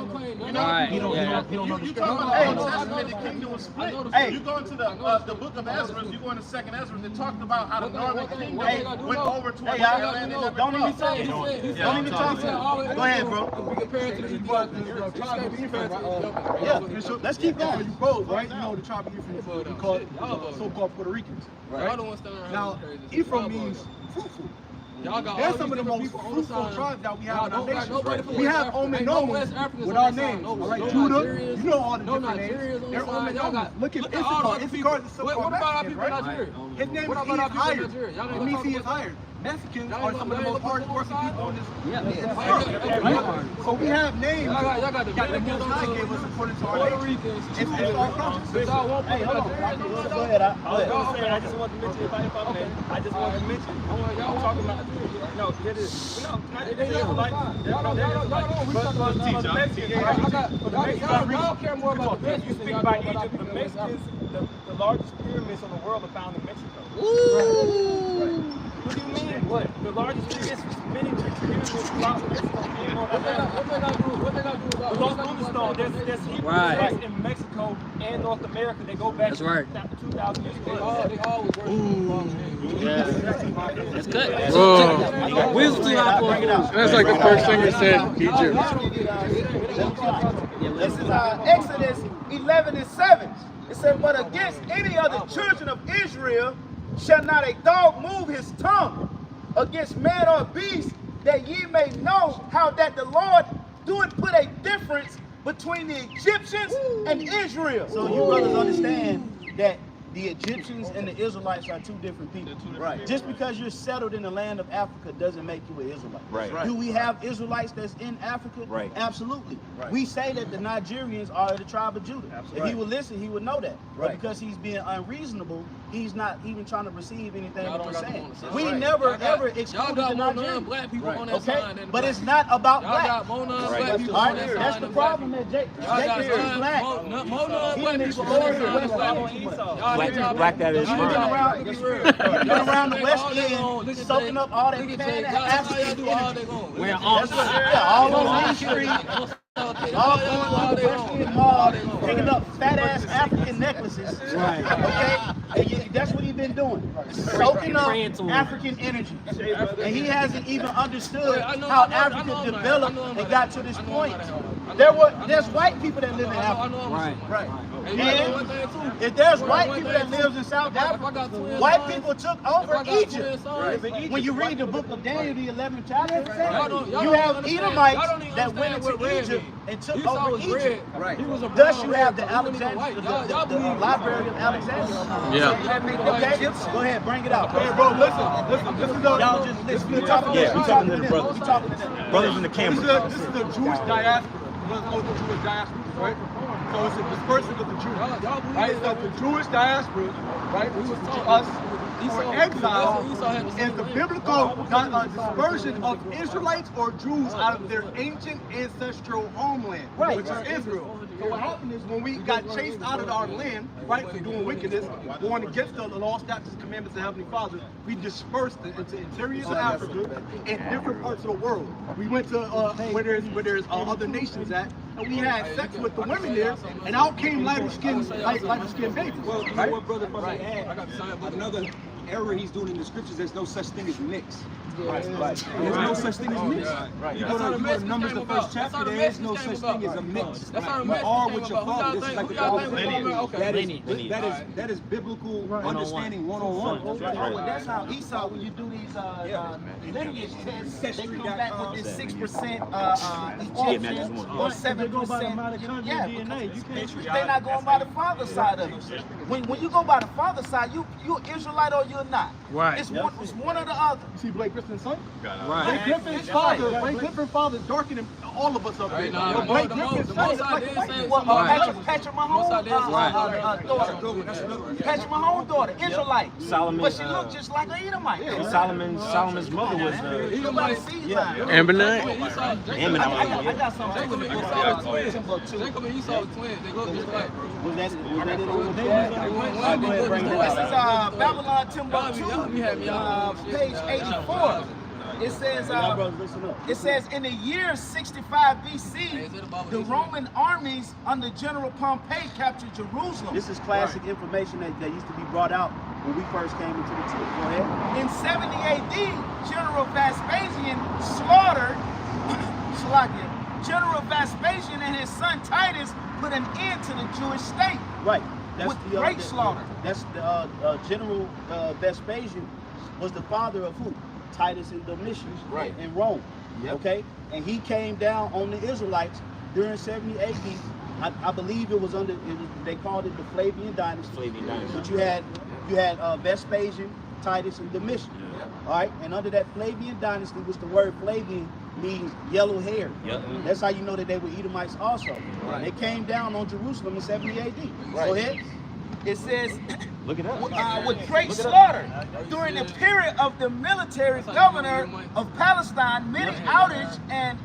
Speaker 8: You know, you talk about the Old Testament, the kingdom was split. You go into the book of Ezra, you go into 2nd Ezra, it talked about how the northern kingdom went over to a land they never
Speaker 11: Don't even talk. Don't even talk. Go ahead, bro.
Speaker 4: We compare it to the tribe of Ephraim, right?
Speaker 11: Yeah, let's keep going.
Speaker 4: You both, right? You know the tribe of Ephraim, we call it so-called Puerto Ricans, right? Now, Ephraim means fruitful. They're some of the most fruitful tribes that we have in our nation. We have Omenomas with our names. All right, Judah, you know all the different names. They're Omenomas. Look at Issachar. Issachar is a so-called Mexican, right? His name is He is hired. It means he is hired. Mexicans are some of the most hard-working people in this world. So we have names that the Most High gave us according to our nations. It's our conscience.
Speaker 11: Hey, hold on. Go ahead.
Speaker 12: I just want to mention, if I may, I just want to mention, I'm talking about, no, it is, no, not the Israelites.
Speaker 6: Y'all care more about the
Speaker 12: You speak about Egypt, the Mexicans, the largest pyramids in the world are found in Mexico.
Speaker 2: Ooh.
Speaker 12: What do you mean? What? The largest pyramids pyramids throughout Mexico.
Speaker 6: What they got to do about
Speaker 12: the Los Lunas, there's Hebrew sites in Mexico and North America. They go back to 2,000 years ago.
Speaker 6: They always work.
Speaker 2: Yeah. That's good.
Speaker 14: Whoa.
Speaker 2: Wheels too high for it.
Speaker 14: That's like the first thing he said, Egypt.
Speaker 8: This is Exodus 11:7. It said, but against any of the children of Israel shall not a dog move his tongue against man or beast, that ye may know how that the Lord doeth put a difference between the Egyptians and Israel.
Speaker 11: So you brothers understand that the Egyptians and the Israelites are two different people. Right. Just because you're settled in the land of Africa doesn't make you an Israelite.
Speaker 12: Right.
Speaker 11: Do we have Israelites that's in Africa?
Speaker 12: Right.
Speaker 11: Absolutely.
Speaker 12: Right.
Speaker 11: We say that the Nigerians are the tribe of Judah.
Speaker 12: Absolutely.
Speaker 11: If he would listen, he would know that.
Speaker 12: Right.
Speaker 11: But because he's being unreasonable, he's not even trying to receive anything that we're saying. We
Speaker 6: Right.
Speaker 11: never ever excluded
Speaker 6: Y'all
Speaker 11: the
Speaker 6: got more
Speaker 11: Nigerians.
Speaker 6: non-black people on that
Speaker 11: Okay,
Speaker 6: sign than
Speaker 11: but
Speaker 6: black.
Speaker 11: it's not about
Speaker 6: Y'all
Speaker 11: black.
Speaker 6: got more non-black people
Speaker 11: All
Speaker 6: on
Speaker 11: right,
Speaker 6: that sign
Speaker 11: that's the
Speaker 6: than black
Speaker 11: problem that Jake
Speaker 6: Y'all got
Speaker 11: is black.
Speaker 6: more
Speaker 11: He
Speaker 6: non-black
Speaker 11: didn't
Speaker 6: people on
Speaker 11: explore
Speaker 6: that
Speaker 11: the
Speaker 6: sign
Speaker 11: West
Speaker 6: than black people.
Speaker 12: Black that is
Speaker 11: You've been around the West End, soaking up all that pan African energy.
Speaker 2: We're all
Speaker 11: all on Main Street, all going to the West End Mall, picking up fat ass African necklaces.
Speaker 2: Right.
Speaker 11: Okay, and that's what he's been doing, soaking up African energy, and he hasn't even understood how Africa developed and got to this point. There's white people that live in Africa.
Speaker 2: Right.
Speaker 11: And if there's white people that live in South Africa, white people took over Egypt. When you read the book of Daniel, the 11th chapter, you have Edomites that went into Egypt and took over Egypt. Thus you have the Alexander, the Library of Alexandria.
Speaker 14: Yeah.
Speaker 11: Okay, go ahead, bring it out.
Speaker 4: Hey, bro, listen. This is the
Speaker 11: Y'all just listen. We're talking to the brothers.
Speaker 12: Brothers in the camera.
Speaker 4: This is the Jewish diaspora. Let's go to the Jewish diaspora, right? So it's a dispersing of the Jews, right? So the Jewish diaspora, right, which is us, or exile, is the biblical dispersion of Israelites or Jews out of their ancient ancestral homeland, which is Israel. So what happened is when we got chased out of our land, right, for doing wickedness, going against the law, statutes, and commandments of the Heavenly Father, we dispersed into interiors of Africa and different parts of the world. We went to where there's other nations at, and we had sex with the women there, and out came lighter skinned babies.
Speaker 7: Well, you know what, brother, I got to sign up with another error he's doing in the scriptures. There's no such thing as mix. There's no such thing as mixed. You go to Numbers, the first chapter, there is no such thing as a mix. You are with your father. This is like the that is biblical understanding 101.
Speaker 11: That's how Esau, when you do these lineage tests, they come back with this 6% Egyptian or 7%. Yeah, they're not going by the father's side of it. When you go by the father's side, you Israelite or you're not.
Speaker 2: Right.
Speaker 11: It's one or the other.
Speaker 4: You see Blake Griffin's son?
Speaker 2: Right.
Speaker 4: Blake Griffin's father darkened all of us up there.
Speaker 13: Blake Griffin's son is like
Speaker 11: Patrick Mahomes' daughter. Patrick Mahomes' daughter, Israelite.
Speaker 12: Solomon,
Speaker 11: but she looked just like an Edomite.
Speaker 12: And Solomon's mother was
Speaker 2: Ammonite.
Speaker 11: I got something.
Speaker 13: Jacob and Esau were twins. They look just like.
Speaker 11: This is Babylon Timbuktu, page 84. It says in the year 65 BC, the Roman armies under General Pompey captured Jerusalem.
Speaker 8: This is classic information that used to be brought out when we first came into the city. Go ahead.
Speaker 11: In 70 AD, General Vespasian slaughtered General Vespasian and his son Titus put an end to the Jewish state.
Speaker 8: Right.
Speaker 11: With great slaughter.
Speaker 8: That's the General Vespasian was the father of who? Titus and Domitian in Rome. Yep. Okay, and he came down on the Israelites during 70 AD. I believe it was under. They called it the Flavian Dynasty. But you had Vespasian, Titus, and Domitian. Yep. All right, and under that Flavian Dynasty, which the word Flavian means yellow hair. Yep. That's how you know that they were Edomites also. Right. They came down on Jerusalem in 70 AD. Right. Go ahead.
Speaker 11: It says,
Speaker 12: look it up.
Speaker 11: With great slaughter, during the period of the military governor of Palestine, many outrage and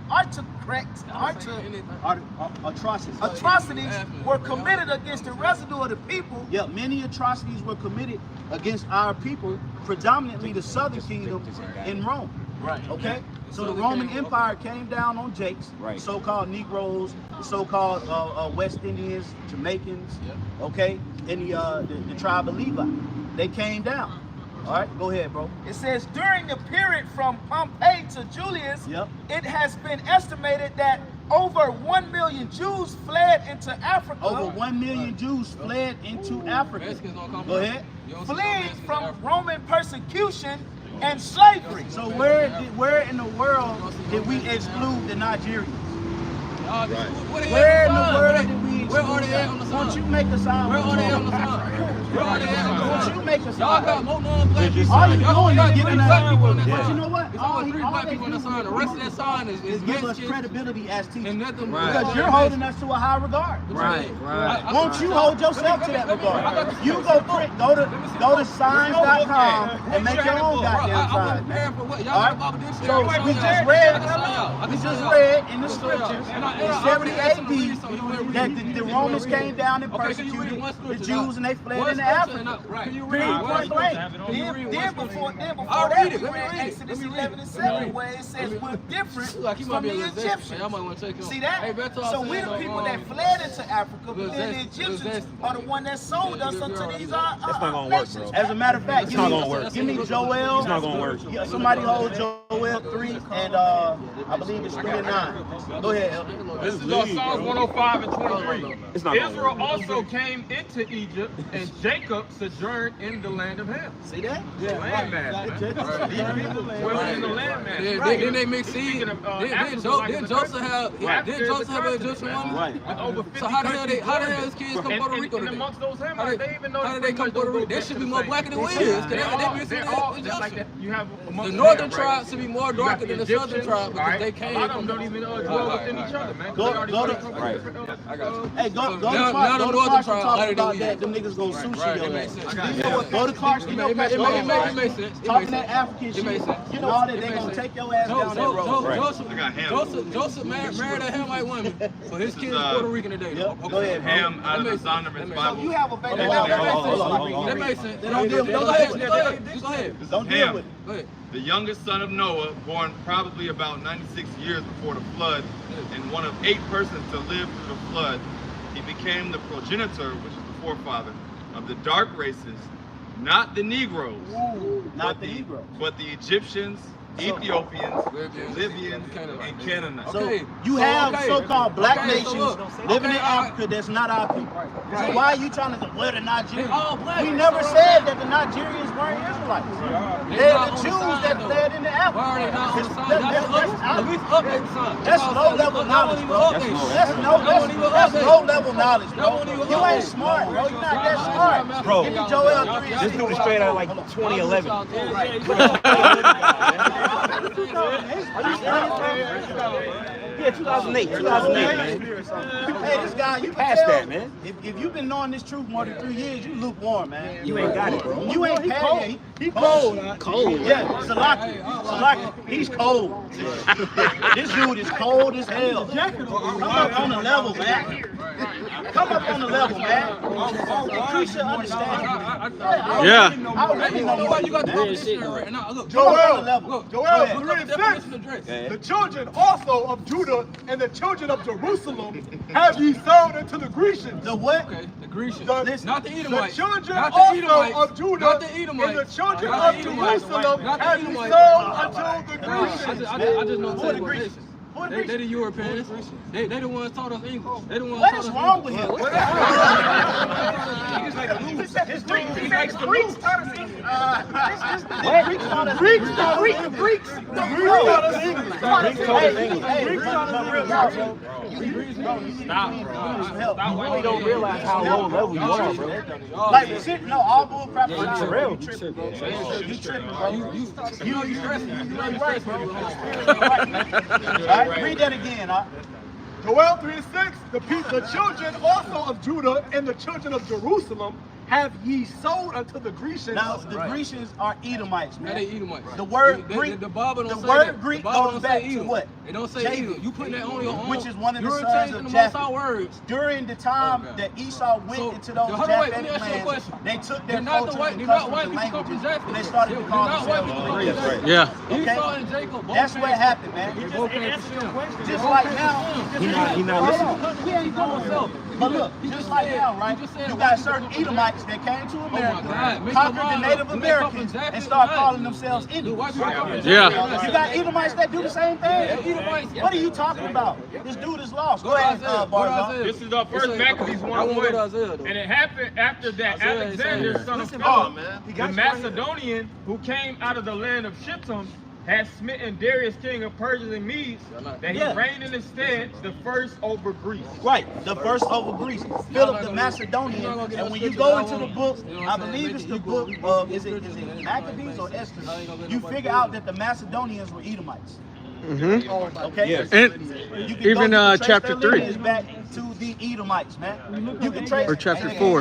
Speaker 11: atrocities were committed against the residue of the people.
Speaker 8: Yeah, many atrocities were committed against our people, predominantly the southern kingdom in Rome. Right. Okay. So the Roman Empire came down on Jakes, so-called Negroes, so-called West Indians, Jamaicans, okay, and the tribe of Levi. They came down. All right, go ahead, bro.
Speaker 11: It says during the period from Pompey to Julius, it has been estimated that over 1 million Jews fled into Africa.
Speaker 8: Over 1 million Jews fled into Africa. Go ahead.
Speaker 11: Fleeing from Roman persecution and slavery.
Speaker 8: So where in the world did we exclude the Nigerians? Where in the world did we exclude?
Speaker 13: Where are they at on the sign?
Speaker 8: Won't you make a sign?
Speaker 13: Where are they at on the sign? Where are they at?
Speaker 8: Won't you make a sign?
Speaker 13: Y'all got more non-black people.
Speaker 8: All you doing is giving us.
Speaker 13: But
Speaker 8: you know what?
Speaker 13: It's only 3 black people on the sign. The rest of that sign is
Speaker 8: give us credibility as teachers.
Speaker 13: Right.
Speaker 8: Because you're holding us to a high regard.
Speaker 2: Right.
Speaker 8: Won't you hold yourself to that regard? You go to signs.com and make your own goddamn sign. All right? So we just read in the scriptures in 70 AD that the Romans came down and persecuted the Jews and they fled into Africa.
Speaker 11: Then before that, we read Exodus 11 and 7 where it says we're different from the Egyptians. See that? So we're the people that fled into Africa, but then the Egyptians are the one that sold us unto these
Speaker 12: That's not gonna work, bro.
Speaker 8: As a matter of fact, give me Joel.
Speaker 12: It's not gonna work.
Speaker 8: Somebody hold Joel 3 and I believe it's 3 and 9. Go ahead.
Speaker 16: This is Psalms 105 and 23. Israel also came into Egypt, and Jacob sojourned in the land of Ham.
Speaker 11: See that?
Speaker 16: Yeah. Landmass. These people were in the landmass.
Speaker 13: Then they mix seed. Didn't Joseph have an Egyptian woman?
Speaker 16: Right.
Speaker 13: So how the hell these kids come to Puerto Rico?
Speaker 16: And amongst those Hamites, they even know
Speaker 13: how did they come to Puerto Rico? They should be more blacker than we is.
Speaker 16: You have
Speaker 13: the northern tribes should be more darker than the southern tribe because they came.
Speaker 16: A lot of them don't even dwell within each other, man. Go
Speaker 8: to Clarkson talk about that. Them niggas gonna sushi your ass. Go to Clarkson.
Speaker 13: It makes sense.
Speaker 8: Talking that African shit. You know that they gonna take your ass down that road.
Speaker 13: Joseph married a Hamite woman, so his kid is Puerto Rican today.
Speaker 8: Go ahead.
Speaker 16: Ham out of the Zondervan's Bible.
Speaker 11: You have a baby.
Speaker 13: That makes sense. Don't deal with it.
Speaker 8: Don't deal with it.
Speaker 9: The youngest son of Noah, born probably about 96 years before the flood, and one of 8 persons to live through the flood, he became the progenitor, which is the forefather, of the dark races, not the Negroes,
Speaker 8: not the Negroes,
Speaker 9: but the Egyptians,
Speaker 3: Ethiopians, Libyans, and Canaanites.
Speaker 11: So you have so-called black nations living in Africa that's not our people. So why are you trying to wear the Nigerians? We never said that the Nigerians weren't Israelites. They're the Jews that fled into Africa. That's low-level knowledge, bro. That's low-level knowledge, bro. You ain't smart, bro. You're not that smart.
Speaker 12: Bro,
Speaker 11: Give me Joel 3.
Speaker 12: this dude is straight out of like 2011. Yeah, 2008, man.
Speaker 11: Hey, this guy, you
Speaker 12: Past
Speaker 11: can tell,
Speaker 12: that, man.
Speaker 11: If you've been knowing this truth more than 3 years, you lukewarm, man.
Speaker 12: You ain't got it, bro.
Speaker 11: You ain't past it. He cold. Cold. Yeah, Salaki. He's cold. This dude is cold as hell. Come up on the level, man. Come up on the level, man. You should understand.
Speaker 2: Yeah.
Speaker 11: I already know
Speaker 13: Why you got the
Speaker 11: man.
Speaker 13: definition right now? Look,
Speaker 4: Joel,
Speaker 13: look,
Speaker 4: Joel
Speaker 13: look
Speaker 4: 3
Speaker 13: up
Speaker 4: and
Speaker 13: the
Speaker 4: 6.
Speaker 13: definition of dress.
Speaker 4: The children also of Judah and the children of Jerusalem have ye sold unto the Grecians.
Speaker 11: The what?
Speaker 13: Okay, the Grecians.
Speaker 4: The,
Speaker 13: Not the Edomites.
Speaker 4: The children
Speaker 13: Not the
Speaker 4: also
Speaker 13: Edomites.
Speaker 4: of Judah
Speaker 13: Not the Edomites.
Speaker 4: and the children
Speaker 13: Not
Speaker 4: of
Speaker 13: the Edomites.
Speaker 4: Jerusalem
Speaker 13: Not the
Speaker 4: have ye
Speaker 13: Edomites.
Speaker 4: sold unto the
Speaker 13: I
Speaker 4: Grecians.
Speaker 13: just know
Speaker 11: Who are the Grecians? Who are the
Speaker 13: They
Speaker 11: Grecians?
Speaker 13: the Europeans. They the ones taught us English. They the ones
Speaker 11: What
Speaker 13: taught
Speaker 11: is
Speaker 13: us
Speaker 11: wrong
Speaker 13: English.
Speaker 11: with him?
Speaker 12: You don't realize how low level you are, bro.
Speaker 11: Like, no, all bull crap is
Speaker 12: For real.
Speaker 11: You tripping, bro. You tripping, bro.
Speaker 13: You know you stressing. You know you
Speaker 11: Right,
Speaker 13: stressing.
Speaker 11: bro. Right, man. All right, read that again, huh?
Speaker 4: Joel 3 and 6, the children also of Judah and the children of Jerusalem have ye sold unto the Grecians.
Speaker 11: Now, the Grecians are Edomites, man.
Speaker 13: They Edomites.
Speaker 11: The word
Speaker 13: They-
Speaker 11: Greek,
Speaker 13: the Bible don't
Speaker 11: the
Speaker 13: say
Speaker 11: word
Speaker 13: that.
Speaker 11: Greek
Speaker 13: The Bible
Speaker 11: goes
Speaker 13: don't
Speaker 11: back
Speaker 13: say
Speaker 11: to
Speaker 13: Edom.
Speaker 11: what?
Speaker 13: It don't say
Speaker 11: Japheth.
Speaker 13: Edom. You putting that on your own.
Speaker 11: Which is one of the
Speaker 13: You're
Speaker 11: sons
Speaker 13: changing
Speaker 11: of
Speaker 13: the Most High
Speaker 11: Japheth.
Speaker 13: words.
Speaker 11: During the time
Speaker 13: Okay.
Speaker 11: that Esau went
Speaker 13: So,
Speaker 11: into those
Speaker 13: hold on, wait, let me
Speaker 11: Japhetic
Speaker 13: ask you a
Speaker 11: lands,
Speaker 13: question.
Speaker 11: they took their
Speaker 13: Did not the
Speaker 11: cultures
Speaker 13: white,
Speaker 11: and
Speaker 13: did not
Speaker 11: customs
Speaker 13: white
Speaker 11: and
Speaker 13: people come from
Speaker 11: languages,
Speaker 13: Japheth?
Speaker 11: and they started to
Speaker 13: Did
Speaker 11: call
Speaker 13: not white people
Speaker 11: themselves
Speaker 13: come from
Speaker 11: Greeks.
Speaker 13: Japheth?
Speaker 2: Yeah.
Speaker 13: Esau and Jacob both
Speaker 11: That's
Speaker 13: came
Speaker 11: what
Speaker 13: from-
Speaker 11: happened, man.
Speaker 13: They both came from Shem.
Speaker 11: Just like now,
Speaker 12: He not
Speaker 11: hold
Speaker 12: listening.
Speaker 11: on, we ain't going so. But look, just like now, right? You got certain Edomites that came to America, conquered the Native Americans, and start calling themselves Indians.
Speaker 2: Yeah.
Speaker 11: You got Edomites that do the same thing. What are you talking about? This dude is lost. Go ahead, Barzal.
Speaker 16: This is our first Maccabees 1:1, and it happened after that Alexander, son of Philip, the Macedonian, who came out of the land of Shittim, had smitten Darius, king of Persia and Medes, that he reigned in his stead, the first over Greece.
Speaker 11: Right, the first over Greece. Philip the Macedonian. And when you go into the book, I believe it's the book of, is it Maccabees or Esther? You figure out that the Macedonians were Edomites. Okay?
Speaker 2: And
Speaker 11: You can
Speaker 2: even
Speaker 11: go, you can trace
Speaker 2: chapter
Speaker 11: their
Speaker 2: 3.
Speaker 11: lineage back to the Edomites, man. You can trace
Speaker 2: Or chapter 4.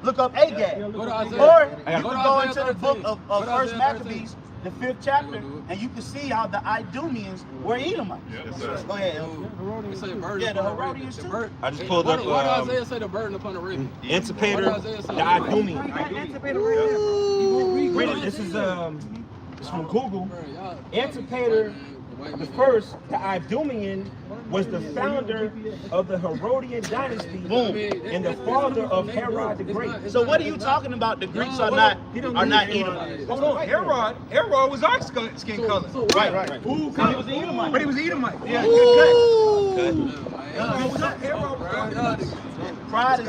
Speaker 11: Look up Agag. Or you can go into the book of First Maccabees, the 5th chapter, and you can see how the Idumeans were Edomites. Go ahead. Yeah, the Herodians too.
Speaker 12: I just pulled up
Speaker 13: What does Isaiah say the burden upon the raven?
Speaker 12: Antipater, the Idumean. Read it. This is it's from Google. Antipater the first, the Idumean, was the founder of the Herodian dynasty and the father of Herod the Great.
Speaker 11: So what are you talking about? The Greeks are not Edomites.
Speaker 7: Hold on, Herod was our skin color.
Speaker 11: Right.
Speaker 7: Who he was Edomite. But he was Edomite.
Speaker 11: Yeah. Pride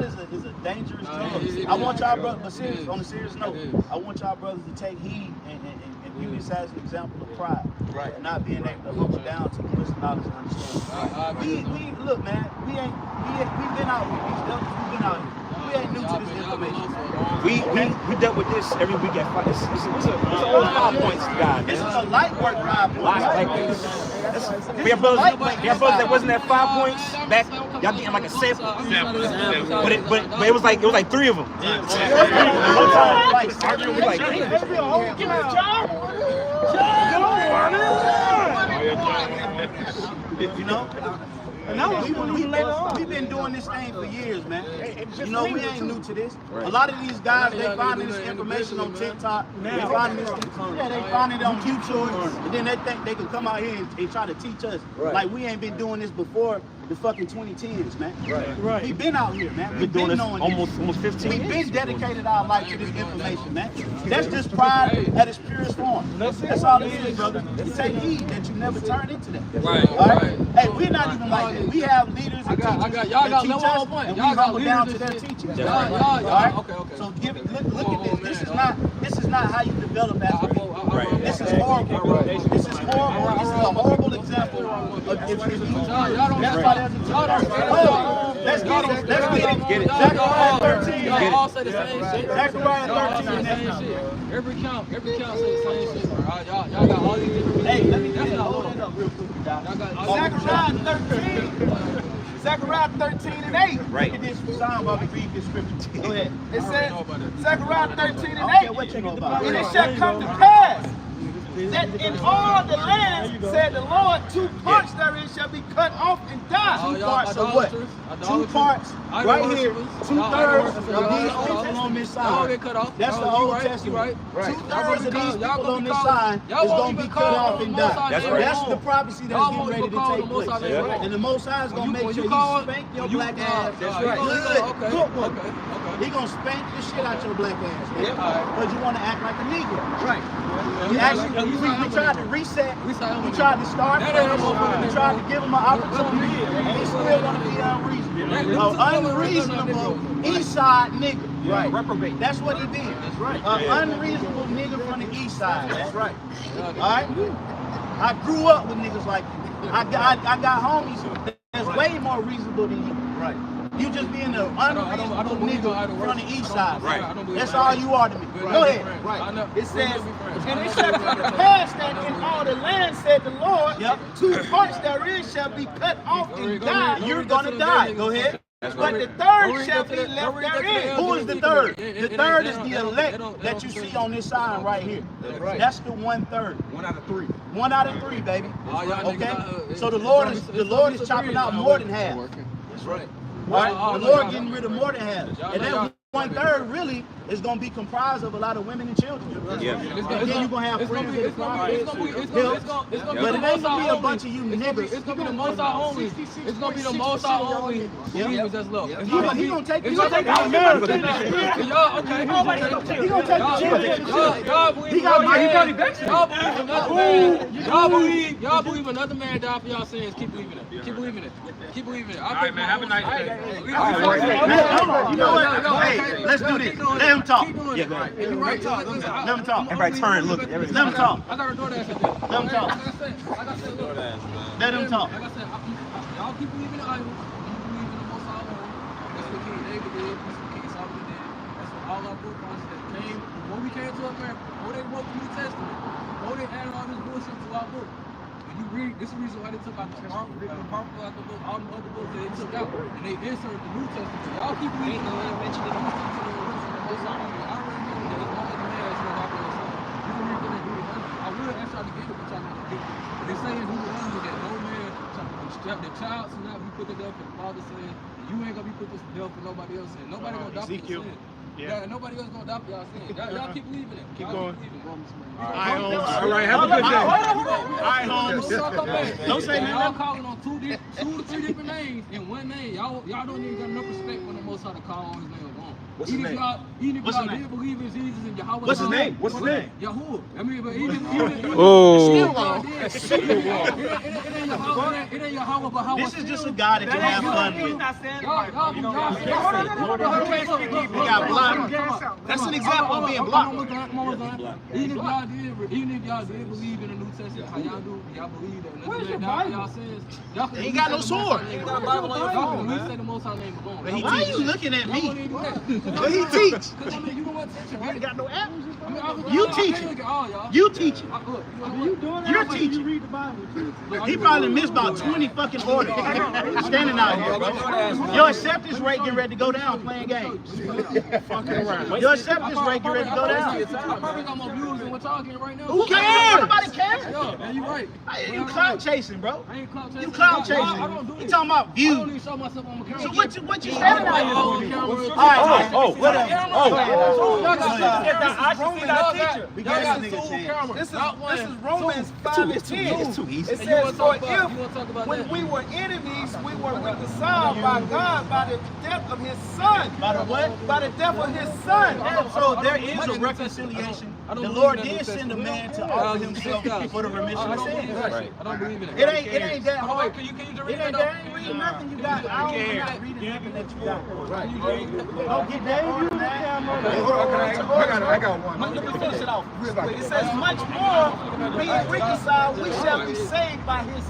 Speaker 11: is a dangerous drug. I want y'all brothers, but on a serious note, I want y'all brothers to take heed and use this as an example of pride. Right. And not being able to hunker down to wisdom, knowledge, and understanding. We look, man, we've been out with these devils, we've been out here. We ain't new to this information.
Speaker 12: We dealt with this every week at 5. It's all 5 points, guys.
Speaker 11: This is a light work 5 points.
Speaker 12: We have brothers that wasn't at 5 points back. Y'all getting like a sample. But it was like 3 of them.
Speaker 11: You know? We've been doing this thing for years, man. You know, we ain't new to this. A lot of these guys, they finding this information on TikTok. They finding it on YouTube, and then they think they can come out here and try to teach us. Like we ain't been doing this before the fucking 2010s, man.
Speaker 12: Right.
Speaker 11: We've been out here, man.
Speaker 12: We've
Speaker 11: We've
Speaker 12: been doing
Speaker 11: been
Speaker 12: this
Speaker 11: knowing
Speaker 12: almost 15
Speaker 11: We've
Speaker 12: years.
Speaker 11: been dedicated our life to this information, man. That's just pride at its purest form. That's all it is, brother. You take heed that you never turn into that.
Speaker 13: Right,
Speaker 11: All
Speaker 13: right.
Speaker 11: Hey, we're not even like that. We have leaders and teachers that teach us, and we humble down to their teachings.
Speaker 13: Y'all. Okay.
Speaker 11: So look at this. This is not how you develop as a people. This is horrible. This is horrible. This is a horrible example of if you That's why there's a let's get it. Zechariah 13.
Speaker 13: Y'all all say the same shit.
Speaker 11: Zechariah 13.
Speaker 13: Every count say the same shit. Y'all got all these different.
Speaker 11: Hey, let me hold it up real quick, Doc. Zechariah 13 and 8.
Speaker 12: Right.
Speaker 11: Look at this sign while we read this scripture. Go ahead.
Speaker 6: It says, Zechariah 13 and 8.
Speaker 11: What you know about
Speaker 6: And it shall come to pass that in all the lands, said the Lord, 2 parts therein shall be cut off and die.
Speaker 11: 2 parts of what? 2 parts right here. 2/3 of these people on this side. That's the Old Testament. 2/3 of these people on this side is going to be cut off and die. That's the prophecy that's getting ready to take place. And the Most High is going to make sure he spank your black ass. That's right. Good one. He going to spank the shit out your black ass. Because you want to act like a Negro. Right. You actually, we tried to reset. We tried to start fresh. We tried to give them an opportunity. And they still want to be unreasonable. Unreasonable east side nigga. Right. Reprobate. That's what he did. That's right. Unreasonable nigga from the east side. That's right. All right. I grew up with niggas like you. I got homies that's way more reasonable than you. Right. You just being an unreasonable nigga from the east side. Right. That's all you are to me. Go ahead.
Speaker 6: Right. It says, and it shall come to pass that in all the land, said the Lord, 2 parts therein shall be cut off and die.
Speaker 11: You're gonna die. Go ahead.
Speaker 6: But the third shall be left therein.
Speaker 11: Who is the third? The third is the elect that you see on this sign right here. That's the 1/3.
Speaker 12: 1 out of 3.
Speaker 11: 1 out of 3, baby. Okay. So the Lord is chopping out more than half.
Speaker 13: That's right.
Speaker 11: Right? The Lord getting rid of more than half. And that 1/3 really is going to be comprised of a lot of women and children.
Speaker 12: Yeah.
Speaker 11: And then you're going to have friends that
Speaker 13: But it ain't
Speaker 11: going to be a bunch of you niggas.
Speaker 13: It's going to be the most out only. It's going to be the most out only believers that's low.
Speaker 11: He going to take
Speaker 13: Y'all okay.
Speaker 11: He going to take
Speaker 13: Y'all believe another man died for y'all sins. Keep believing it. Keep believing it. Keep believing it.
Speaker 16: All right, man. Have a nice day.
Speaker 11: You know what? Hey, let's do this. Let him talk.
Speaker 12: Yeah, go ahead.
Speaker 11: Let him talk.
Speaker 12: Everybody turn, look.
Speaker 11: Let him talk.
Speaker 13: I got a DoorDash at this.
Speaker 11: Let him talk.
Speaker 13: Like I said, look.
Speaker 11: Let him talk.
Speaker 13: Like I said, y'all keep believing the idol. You believe in the Most High Lord. That's what King David did. That's what King Solomon did. That's what all our forefathers that came before we came to America. Before they wrote the New Testament. Before they added all this bullshit to our book. When you read, this is the reason why they took out the Apocrypha out the book, all the other books that they took out, and they inserted the New Testament. Y'all keep reading the land mentioned in the New Testament. I already know that it's no other man that's going to operate the sun. You can read what they do. I will answer the game what y'all need to do. They say in Deuteronomy that no man, the child should not be put to death for the father sin. You ain't gonna be put to death for nobody else sin. Nobody gonna die for your sin. Yeah, nobody else gonna die for y'all sin. Y'all keep believing it.
Speaker 10: Keep going.
Speaker 11: All right,
Speaker 10: All right, have a good day.
Speaker 11: All right, Holmes.
Speaker 13: Don't say nothing. Y'all calling on 2 to 3 different names in one name. Y'all don't even got enough respect for the Most High to call on his name alone.
Speaker 12: What's his name?
Speaker 13: Even if y'all did believe in Jesus and Yahweh.
Speaker 12: What's his name? What's his name?
Speaker 13: Yahuwah. I mean, but even
Speaker 2: Oh.
Speaker 13: it ain't Yahweh, but how
Speaker 11: This is just a guy that you have fun with. He got blocked. That's an example of being blocked.
Speaker 13: Even if y'all did believe in the New Testament, how y'all do, y'all believe that another man died for y'all sins.
Speaker 11: He ain't got no sword.
Speaker 13: Y'all can at least say the Most High name alone.
Speaker 11: Why are you looking at me? What he teach?
Speaker 13: Because I mean, you know what teaching, right?
Speaker 11: Got no app.
Speaker 13: I
Speaker 11: You teaching. You teaching. You're teaching.
Speaker 6: Read the Bible.
Speaker 11: He probably missed about 20 fucking orders standing out here, bro. Your acceptance rate getting ready to go down playing games. Your acceptance rate getting ready to go down.
Speaker 13: I probably got more views than what y'all getting right now.
Speaker 11: Who cares? Nobody cares.
Speaker 13: Yeah, you right.
Speaker 11: You clout chasing, bro.
Speaker 13: I ain't clout chasing.
Speaker 11: You clout chasing.
Speaker 13: I don't do it.
Speaker 11: You talking about
Speaker 13: I
Speaker 11: views.
Speaker 13: don't even show myself on the camera.
Speaker 11: So
Speaker 8: what you standing out here for? All right. Whatever.
Speaker 1: This is Romans 5:10.
Speaker 6: It's too easy.
Speaker 1: It says, for if when we were enemies, we were reconciled by God by the death of his son.
Speaker 8: By the what?
Speaker 1: By the death of his son.
Speaker 8: So there is a reconciliation. The Lord did send a man to offer himself for the remission of sins.
Speaker 13: I don't believe in it.
Speaker 8: It ain't that hard.
Speaker 13: Can you just
Speaker 8: It
Speaker 13: read
Speaker 8: ain't
Speaker 13: it?
Speaker 8: that. Ain't reading nothing you got. I'm not reading nothing that you got. Don't get that on that.
Speaker 1: I got one. Let me finish it off real quick. It says, much more being reconciled, we shall be saved by his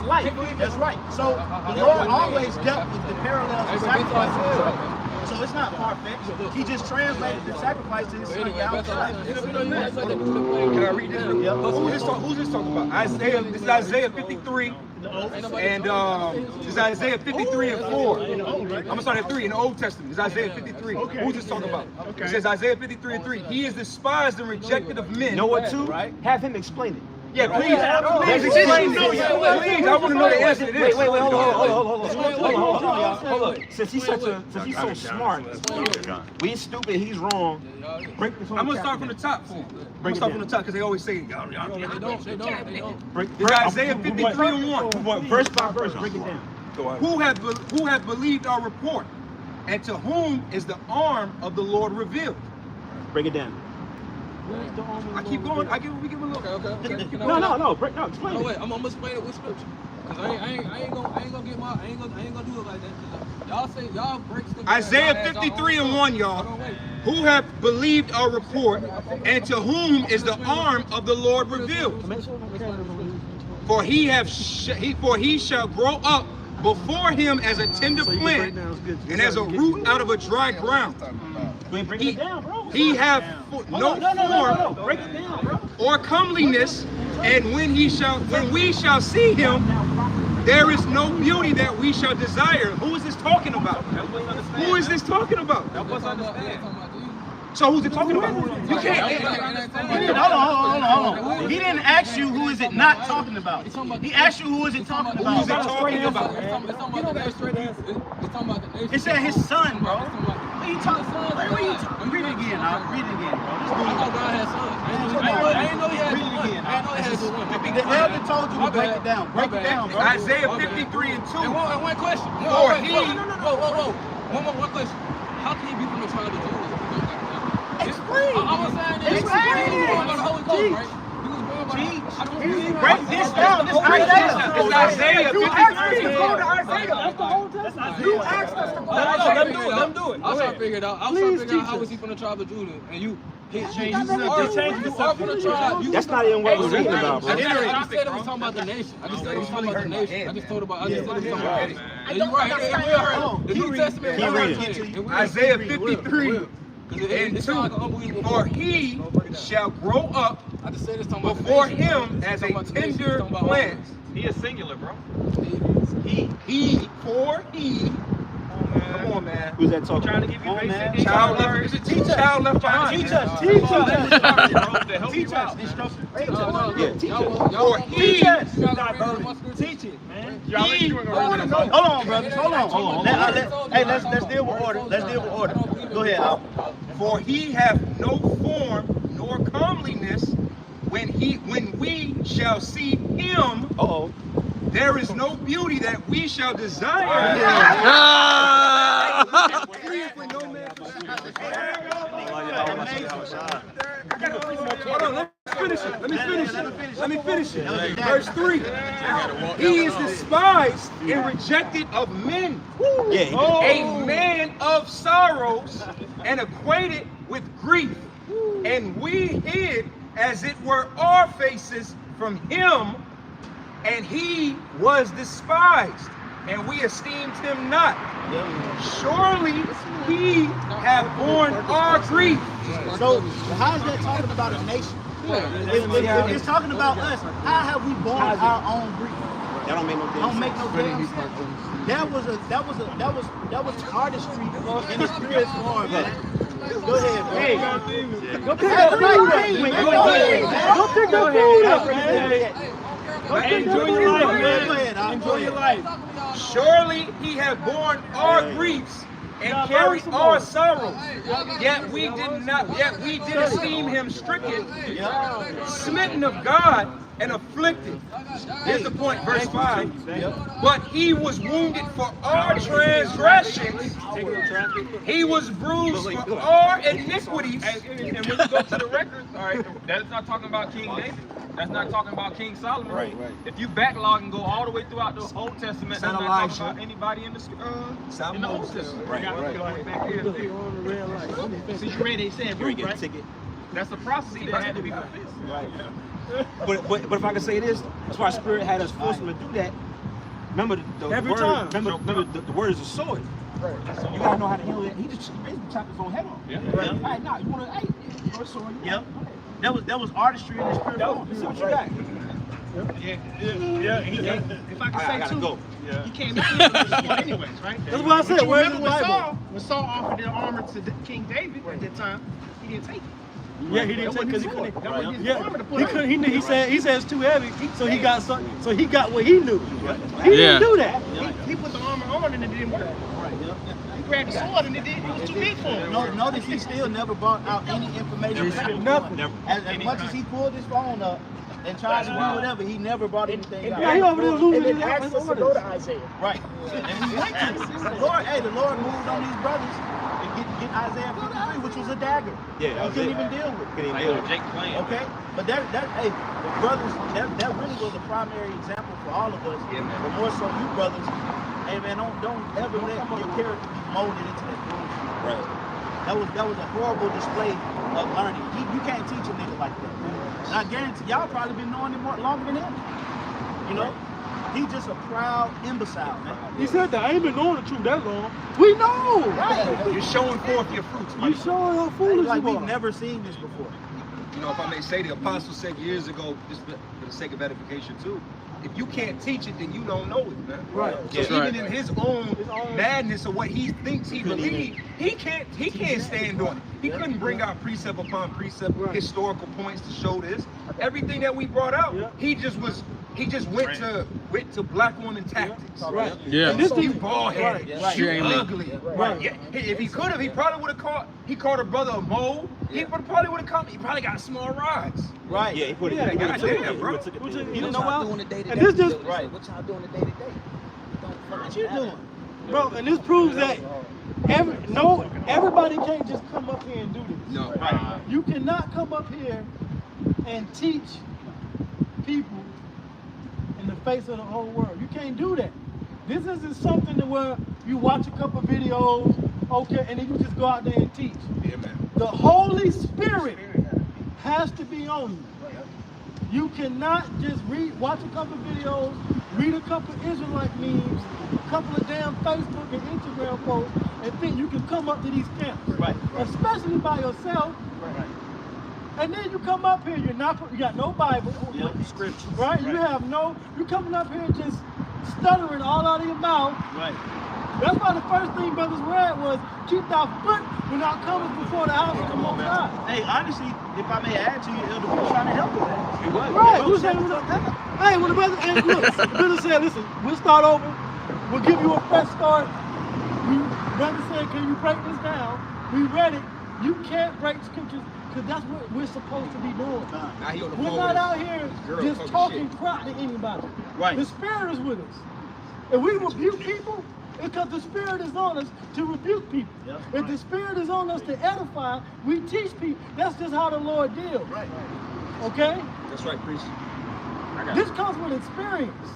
Speaker 1: life.
Speaker 8: That's right. So the Lord always dealt with the parallels of sacrifice. So it's not far-fetched. He just translated the sacrifice to his son Yahweh.
Speaker 7: Can I read this? Who's this talking about? Isaiah. This is Isaiah 53. And this is Isaiah 53 and 4. I'm gonna start at 3 in the Old Testament. This is Isaiah 53. Who's this talking about? It says Isaiah 53 and 3. He is despised and rejected of men.
Speaker 12: Know what too? Have him explain it.
Speaker 7: Yeah, please explain it. Please, I want to know the answer to this.
Speaker 12: Wait, hold on. Since he's so smart, we stupid, he's wrong. Break this.
Speaker 7: I'm gonna start from the top for him. I'm gonna start from the top because they always say
Speaker 13: They don't.
Speaker 7: This is Isaiah 53 and 1.
Speaker 12: Verse by verse, break it down.
Speaker 7: Who hath believed our report, and to whom is the arm of the Lord revealed?
Speaker 12: Break it down.
Speaker 7: I keep going. We give him a look.
Speaker 13: Okay.
Speaker 12: No. Explain.
Speaker 13: Oh wait, I'm gonna explain it with scripture. Cause I ain't gonna get my, I ain't gonna do it like that. Y'all say y'all break stuff.
Speaker 7: Isaiah 53 and 1, y'all. Who hath believed our report, and to whom is the arm of the Lord revealed? For he shall grow up before him as a tender plant, and as a root out of a dry ground. He hath no form or comeliness, and when we shall see him, there is no beauty that we shall desire. Who is this talking about? Who is this talking about? So who's it talking about? You can't.
Speaker 8: Hold on. He didn't ask you who is it not talking about. He asked you who is it talking about.
Speaker 7: Who is it talking about?
Speaker 8: It said his son, bro. Read it again, Read it again, bro.
Speaker 13: I thought God had sons. I didn't know he had one.
Speaker 8: The elder told you to break it down. Break it down, bro.
Speaker 7: Isaiah 53 and 2.
Speaker 13: And one question.
Speaker 7: Whoa.
Speaker 13: One question. How can he be from the tribe of Judah?
Speaker 8: Explain.
Speaker 13: I was saying that he was born by the Holy Ghost, right? He was born by
Speaker 8: break this down. This
Speaker 7: Isaiah 53.
Speaker 6: That's the Old Testament. You asked us to go.
Speaker 13: Let him do it. I was trying to figure it out. How was he from the tribe of Judah? And you changed the tribe.
Speaker 12: That's not even what we're reading about, bro.
Speaker 13: I just said it was talking about the nation. I just said it was talking about the nation. I just said it was talking about the nation. And you're right. The New Testament.
Speaker 7: Isaiah 53 and 2. For he shall grow up before him as a tender plant.
Speaker 3: He is singular, bro.
Speaker 7: Come on, man.
Speaker 12: Who's that talking?
Speaker 3: Trying to give you basic
Speaker 7: Child left behind.
Speaker 8: Teach us.
Speaker 7: For he.
Speaker 8: Teach it, man. Hold on, brothers. Hold on. Hey, let's deal with order. Go ahead, Al.
Speaker 7: For he hath no form nor comeliness. When we shall see him, there is no beauty that we shall desire. Hold on, let me finish it. Verse 3. He is despised and rejected of men. A man of sorrows and acquainted with grief. And we hid, as it were, our faces from him, and he was despised, and we esteemed him not. Surely he hath borne our grief.
Speaker 8: So how is that talking about a nation? If it's talking about us, how have we borne our own grief?
Speaker 12: That don't make no
Speaker 8: Don't make no damn sense. That was artistry in the spirit form, man. Go ahead, bro.
Speaker 10: Hey,
Speaker 8: go pick that food up, man.
Speaker 10: Enjoy your life, man.
Speaker 8: Go ahead,
Speaker 10: Enjoy your life.
Speaker 7: Surely he hath borne our griefs and carried our sorrows. Yet we did esteem him stricken, smitten of God, and afflicted. Here's the point, verse 5. But he was wounded for our transgressions. He was bruised for our iniquities.
Speaker 16: And when you go to the records, all right, that's not talking about King David. That's not talking about King Solomon.
Speaker 12: Right.
Speaker 16: If you backlog and go all the way throughout the Old Testament, that's not talking about anybody in the Old Testament.
Speaker 12: Right.
Speaker 16: Back here.
Speaker 15: So you read it said,
Speaker 12: You get a
Speaker 15: right?
Speaker 12: ticket.
Speaker 16: That's a prophecy that had to be fulfilled.
Speaker 12: Right. But if I can say this, that's why Spirit had us force him to do that. Remember the
Speaker 10: Every
Speaker 12: word.
Speaker 10: time.
Speaker 12: Remember the word is a sword. Right. So you gotta know how to handle it. He just basically chopped his own head off.
Speaker 16: Yeah.
Speaker 12: Right. All right, now you wanna, hey, your sword.
Speaker 11: Yep. That was artistry in the spirit.
Speaker 12: See what you got.
Speaker 15: If I can say
Speaker 12: gotta
Speaker 15: too,
Speaker 12: go.
Speaker 15: he came out with the sword anyways, right?
Speaker 10: That's what I said.
Speaker 15: But you
Speaker 10: Where's
Speaker 15: remember
Speaker 10: the Bible?
Speaker 15: when Saul offered the armor to King David at that time, he didn't take it.
Speaker 10: Yeah, he didn't take because he couldn't.
Speaker 15: That wasn't his
Speaker 10: Yeah,
Speaker 15: armor to put
Speaker 10: he
Speaker 15: on.
Speaker 10: couldn't. He said it's too heavy, so he got some. So he got what he knew. He didn't do that.
Speaker 15: He put the armor on and it didn't work. He grabbed the sword and it was too big for him.
Speaker 11: Notice he still never brought out any information.
Speaker 10: Nothing.
Speaker 11: As much as he pulled his phone up and tried to do whatever, he never brought anything out.
Speaker 10: Yeah, he over there losing his
Speaker 6: Asked us to go to Isaiah.
Speaker 11: Right. And he went to. The Lord moved on these brothers and get Isaiah 53, which was a dagger.
Speaker 12: Yeah, that
Speaker 11: he
Speaker 12: was
Speaker 11: couldn't
Speaker 12: it.
Speaker 11: even deal with.
Speaker 12: Couldn't even deal with it.
Speaker 16: Jake playing.
Speaker 11: Okay, but the brothers, that really was a primary example for all of us.
Speaker 16: Yeah, man.
Speaker 11: But more so you brothers, hey man, don't ever let your character be molded into that bullshit.
Speaker 12: Right.
Speaker 11: That was a horrible display of learning. You can't teach a nigga like that. And I guarantee y'all probably been knowing him longer than him. You know? He's just a proud imbecile, man.
Speaker 10: He said that. I ain't been knowing the truth that long. We know.
Speaker 11: Right.
Speaker 7: You're showing forth your fruits,
Speaker 10: You
Speaker 7: man.
Speaker 10: showing how foolish
Speaker 11: Like
Speaker 10: you
Speaker 11: we've
Speaker 10: are.
Speaker 11: never seen this before.
Speaker 3: You know, if I may say, the apostle said years ago, just for the sake of edification too, if you can't teach it, then you don't know it, man.
Speaker 10: Right.
Speaker 3: So even in his own madness of what he thinks he believes, he can't stand on it. He couldn't bring out precept upon precept, historical points to show this. Everything that we brought out, he just went to black woman tactics.
Speaker 10: Right.
Speaker 14: Yeah.
Speaker 10: And this
Speaker 3: You
Speaker 10: is
Speaker 3: bald headed, you ugly.
Speaker 10: Right.
Speaker 3: Yeah. If he could have, he probably would have called a brother a mole. He probably would have come. He probably got small rods.
Speaker 11: Right.
Speaker 12: Yeah, he put it.
Speaker 10: Yeah,
Speaker 12: He
Speaker 3: God
Speaker 12: took it.
Speaker 3: damn, bro.
Speaker 12: He took it.
Speaker 10: You know what?
Speaker 6: Doing the day to
Speaker 10: And
Speaker 6: day.
Speaker 10: this just
Speaker 11: Right.
Speaker 6: What y'all doing the day to day?
Speaker 11: What you doing?
Speaker 10: bro, and this proves that everybody can't just come up here and do this.
Speaker 3: No.
Speaker 10: You cannot come up here and teach people in the face of the whole world. You can't do that. This isn't something that where you watch a couple videos, okay, and then you just go out there and teach.
Speaker 3: Yeah, man.
Speaker 10: The Holy Spirit has to be on you. You cannot just watch a couple videos, read a couple Israelite memes, a couple of damn Facebook and Instagram posts, and think you can come up to these camps.
Speaker 11: Right.
Speaker 10: Especially by yourself.
Speaker 11: Right.
Speaker 10: And then you come up here, you got no Bible.
Speaker 11: Scripture.
Speaker 10: Right? You have you coming up here just stuttering all out of your mouth.
Speaker 11: Right.
Speaker 10: That's why the first thing brothers read was, keep thy foot when thou comest before the house of the Most High.
Speaker 11: Hey, honestly, if I may add to you, Elder, we were trying to help with that.
Speaker 10: Right. We said, hey, when the brother, hey, look, the brother said, listen, we'll start over. We'll give you a fresh start. Brother said, can you break this down? We read it. You can't break scriptures because that's what we're supposed to be doing. We're not out here just talking crap to anybody.
Speaker 11: Right.
Speaker 10: The Spirit is with us. If we rebuke people, it's because the Spirit is on us to rebuke people.
Speaker 11: Yep.
Speaker 10: If the Spirit is on us to edify, we teach people. That's just how the Lord deals.
Speaker 11: Right.
Speaker 10: Okay?
Speaker 3: That's right, priest.
Speaker 10: This comes with experience.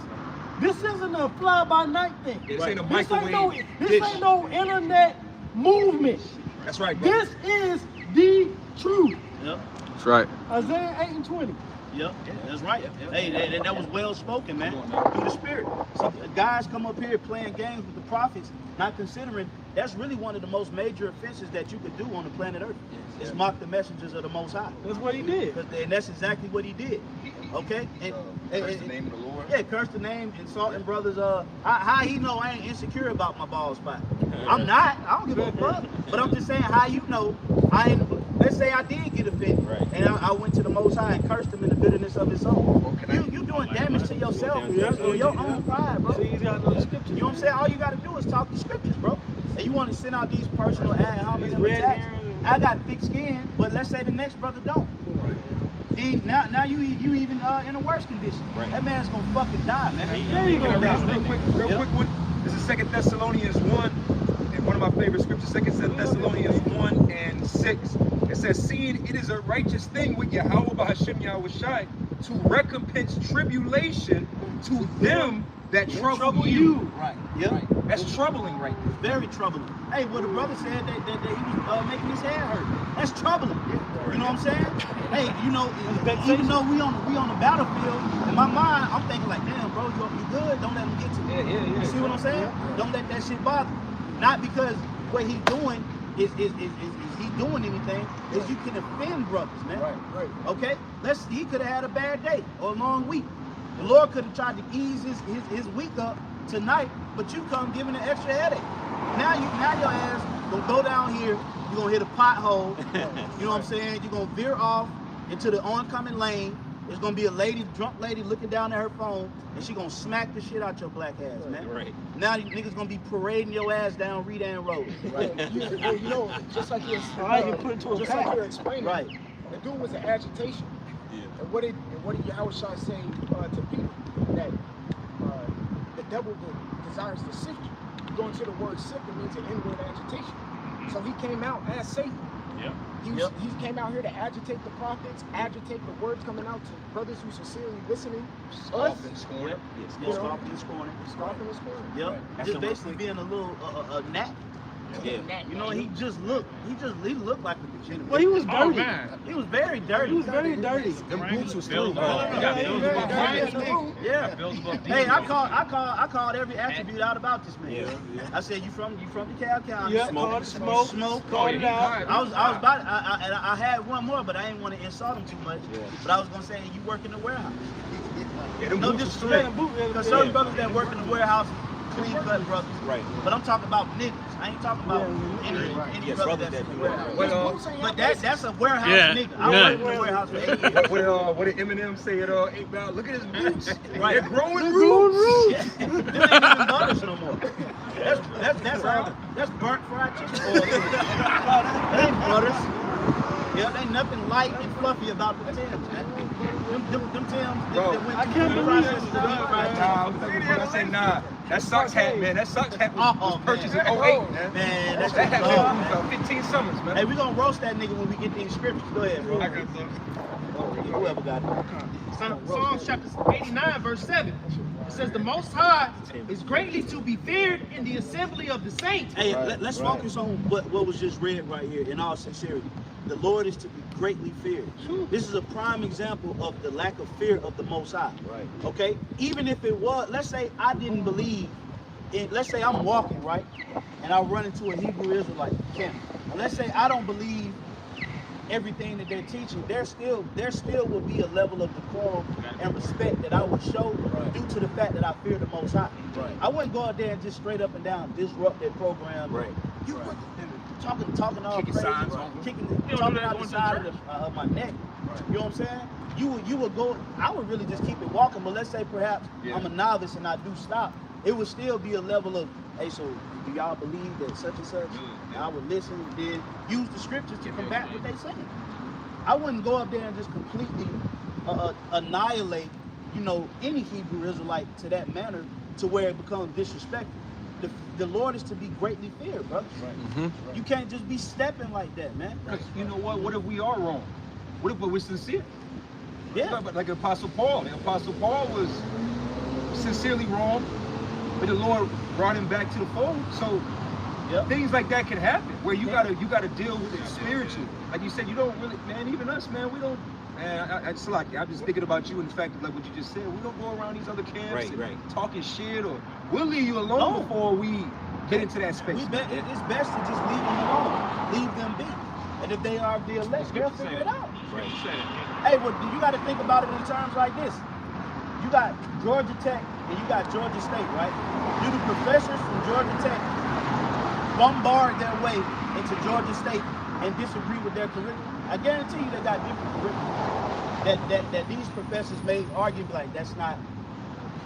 Speaker 10: This isn't a fly-by-night thing.
Speaker 3: This ain't a
Speaker 10: This
Speaker 3: microwave.
Speaker 10: ain't no internet movement.
Speaker 3: That's right, bro.
Speaker 10: This is the truth.
Speaker 11: Yep.
Speaker 14: That's right.
Speaker 10: Isaiah 8:20.
Speaker 11: Yep, that's right. Hey, that was well spoken, man. Through the Spirit. So guys come up here playing games with the prophets, not considering that's really one of the most major offenses that you could do on the planet Earth. Is mock the messengers of the Most High.
Speaker 10: That's what he did.
Speaker 11: And that's exactly what he did. Okay?
Speaker 3: Curse the name of the Lord.
Speaker 11: Yeah, curse the name, insulting brothers. How he know I ain't insecure about my bald spot? I'm not. I don't give a fuck. But I'm just saying, how you know I ain't. let's say I did get offended, and I went to the Most High and cursed him in the bitterness of his soul. You doing damage to yourself or your own pride, bro. You know what I'm saying? All you got to do is talk the scriptures, bro. And you want to send out these personal ad hominem attacks. I got thick skin, but let's say the next brother don't. Then now you even in a worse condition. That man's gonna fucking die, man.
Speaker 7: There you go. Real quick one. This is 2 Thessalonians 1, and one of my favorite scriptures, 2 Thessalonians 1:6. It says, seeing it is a righteous thing with Yahweh B'Hashem Yahushai to recompense tribulation to them that trouble you.
Speaker 11: Right. Yep.
Speaker 7: Right. That's troubling, right?
Speaker 11: Very troubling. Hey, well, the brother said that he was making his head hurt. That's troubling. You know what I'm saying? Hey, you know, even though we on the battlefield, in my mind, I'm thinking like, damn, bro, you good? Don't let him get to me. You see what I'm saying? Don't let that shit bother you. Not because what he doing is he doing anything, is you can offend brothers, man. Right. Okay? He could have had a bad day or a long week. The Lord could have tried to ease his week up tonight, but you come giving an extra headache. Now your ass gonna go down here, you're gonna hit a pothole, you know what I'm saying? You're gonna veer off into the oncoming lane. There's gonna be a drunk lady looking down at her phone, and she gonna smack the shit out your black ass, man. Right. Now you niggas gonna be parading your ass down Redan Road.
Speaker 6: Right. you know, just like you're explaining, right. The dude was in agitation. Yeah. And what did Yahushua say to Peter? That the devil desires to sift you. Going to the word sift, it means an inward agitation. So he came out as Satan. Yeah. He came out here to agitate the prophets, agitate the words coming out to brothers who sincerely listening.
Speaker 11: Scoff and scorn. Scoff and scorn.
Speaker 6: Scoff and scorn.
Speaker 11: Yep. Right. Just basically being a little gnat. Yeah. You know, he looked like a degenerate.
Speaker 6: Well, he was dirty.
Speaker 11: Oh, man. He was very dirty.
Speaker 6: He was very dirty.
Speaker 11: Them boots were still Yeah. Hey, I called every attribute out about this man. Yeah. I said, you from DeKalb County?
Speaker 6: Yeah. Smoke. Called it out.
Speaker 11: I had one more, but I didn't want to insult him too much. Yeah. But I was gonna say, you work in the warehouse. No disrespect, because certain brothers that work in the warehouse, clean cut brothers. Right. But I'm talking about niggas. I ain't talking about any brother that's in the warehouse. But that's a warehouse nigga. I worked in the warehouse for 8 years.
Speaker 7: What did Eminem say at 8 Ball? Look at his boots.
Speaker 11: Right.
Speaker 7: They're growing roots.
Speaker 11: Them ain't even butters no more. That's burnt fried chicken oil. That ain't butters. Yeah, ain't nothing light and fluffy about the Timbs, man. Them Timbs that went through the process of
Speaker 7: I say nah. That Sox hat, man. That Sox hat was purchased in 08, man.
Speaker 11: Man, that's
Speaker 7: that hat been about 15 summers, man.
Speaker 11: Hey, we gonna roast that nigga when we get these scriptures. Go ahead, bro.
Speaker 3: I got some.
Speaker 11: Whoever got it.
Speaker 15: Psalms chapter 89, verse 7. It says, the Most High is greatly to be feared in the assembly of the saints.
Speaker 11: Hey, let's focus on what was just read right here in all sincerity. The Lord is to be greatly feared. This is a prime example of the lack of fear of the Most High. Right. Okay? Even if it was, let's say I didn't believe in, let's say I'm walking, right? And I run into a Hebrew Israelite camp. And let's say I don't believe everything that they're teaching, there still will be a level of decorum and respect that I would show due to the fact that I fear the Most High. Right. I wouldn't go out there and just straight up and down disrupt their program. Right. Talking all crazy, talking out the side of my neck. Right. You know what I'm saying? You would go. I would really just keep it walking. But let's say perhaps I'm a novice and I do stop. It would still be a level of, hey, so do y'all believe that such and such? And I would listen and then use the scriptures to combat what they saying. I wouldn't go up there and just completely annihilate, any Hebrew Israelite to that manner to where it becomes disrespectful. The Lord is to be greatly feared, brother. Right. You can't just be stepping like that, man.
Speaker 7: Because you know what? What if we are wrong? What if we're sincere?
Speaker 11: Yeah.
Speaker 7: But like Apostle Paul. The Apostle Paul was sincerely wrong, but the Lord brought him back to the fold. So things like that can happen where you gotta deal with it spiritually. Like you said, you don't really, man. Even us, man, we don't. Man, I'm just thinking about you and the fact that, like what you just said, we don't go around these other camps talking shit, or we'll leave you alone before we get into that space.
Speaker 11: It's best to just leave them alone, leave them be, and if they are the elect, they'll figure it out. Right. Hey, well, you got to think about it in terms like this. You got Georgia Tech and you got Georgia State, right? Do the professors from Georgia Tech bombard their way into Georgia State and disagree with their curriculum? I guarantee you they got different curriculum that these professors may argue like that's not.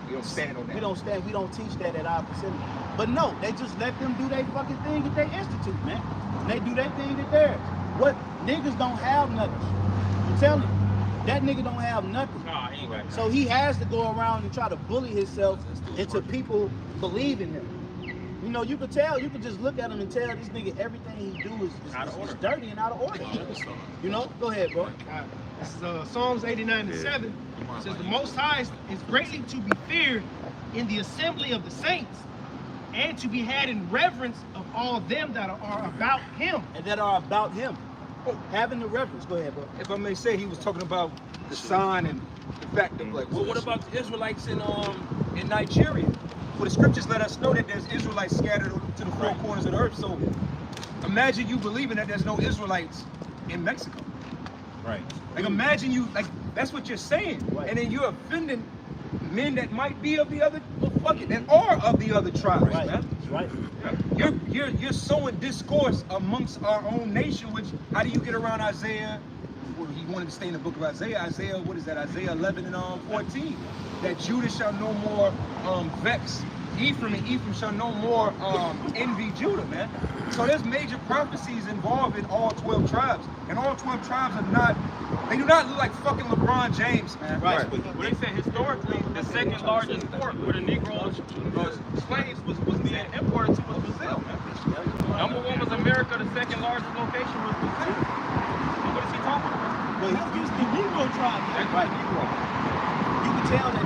Speaker 7: We don't stand on that.
Speaker 11: We don't teach that at our facility. But no, they just let them do their fucking thing at their institute, man. And they do their thing at theirs. What niggas don't have nothing. I'm telling you, that nigga don't have nothing.
Speaker 7: Nah, he ain't got nothing.
Speaker 11: So he has to go around and try to bully himself into people believing him. You know, you could tell, you could just look at him and tell this nigga everything he do is dirty and out of order. You know? Go ahead, bro.
Speaker 15: This is Psalms 89:7. It says, the Most High is greatly to be feared in the assembly of the saints, and to be had in reverence of all them that are about him.
Speaker 11: And that are about him. Having the reverence. Go ahead, bro.
Speaker 7: If I may say, he was talking about the sign and the fact of like, well, what about the Israelites in Nigeria? Well, the scriptures let us know that there's Israelites scattered to the four corners of the earth. So imagine you believing that there's no Israelites in Mexico.
Speaker 12: Right.
Speaker 7: Like imagine you, like that's what you're saying. Right. And then you're offending men that might be of the other, that are of the other tribes,
Speaker 11: right.
Speaker 7: man.
Speaker 11: Right.
Speaker 7: You're sowing discourse amongst our own nation, which, how do you get around Isaiah? Well, he wanted to stay in the book of Isaiah. Isaiah, what is that? Isaiah 11 and 14. That Judah shall no more vex Ephraim, and Ephraim shall no more envy Judah, man. So there's major prophecies involved in all 12 tribes. And all 12 tribes are not, they do not look like fucking LeBron James, man.
Speaker 16: Right. Well, they said historically, the second largest port where the Negroes, slaves was being imported to was Brazil, man. Number one was America, the second largest location was Brazil. And what is he talking about?
Speaker 11: Well, he's the Negro tribe.
Speaker 16: That's right, Negro.
Speaker 11: You can tell that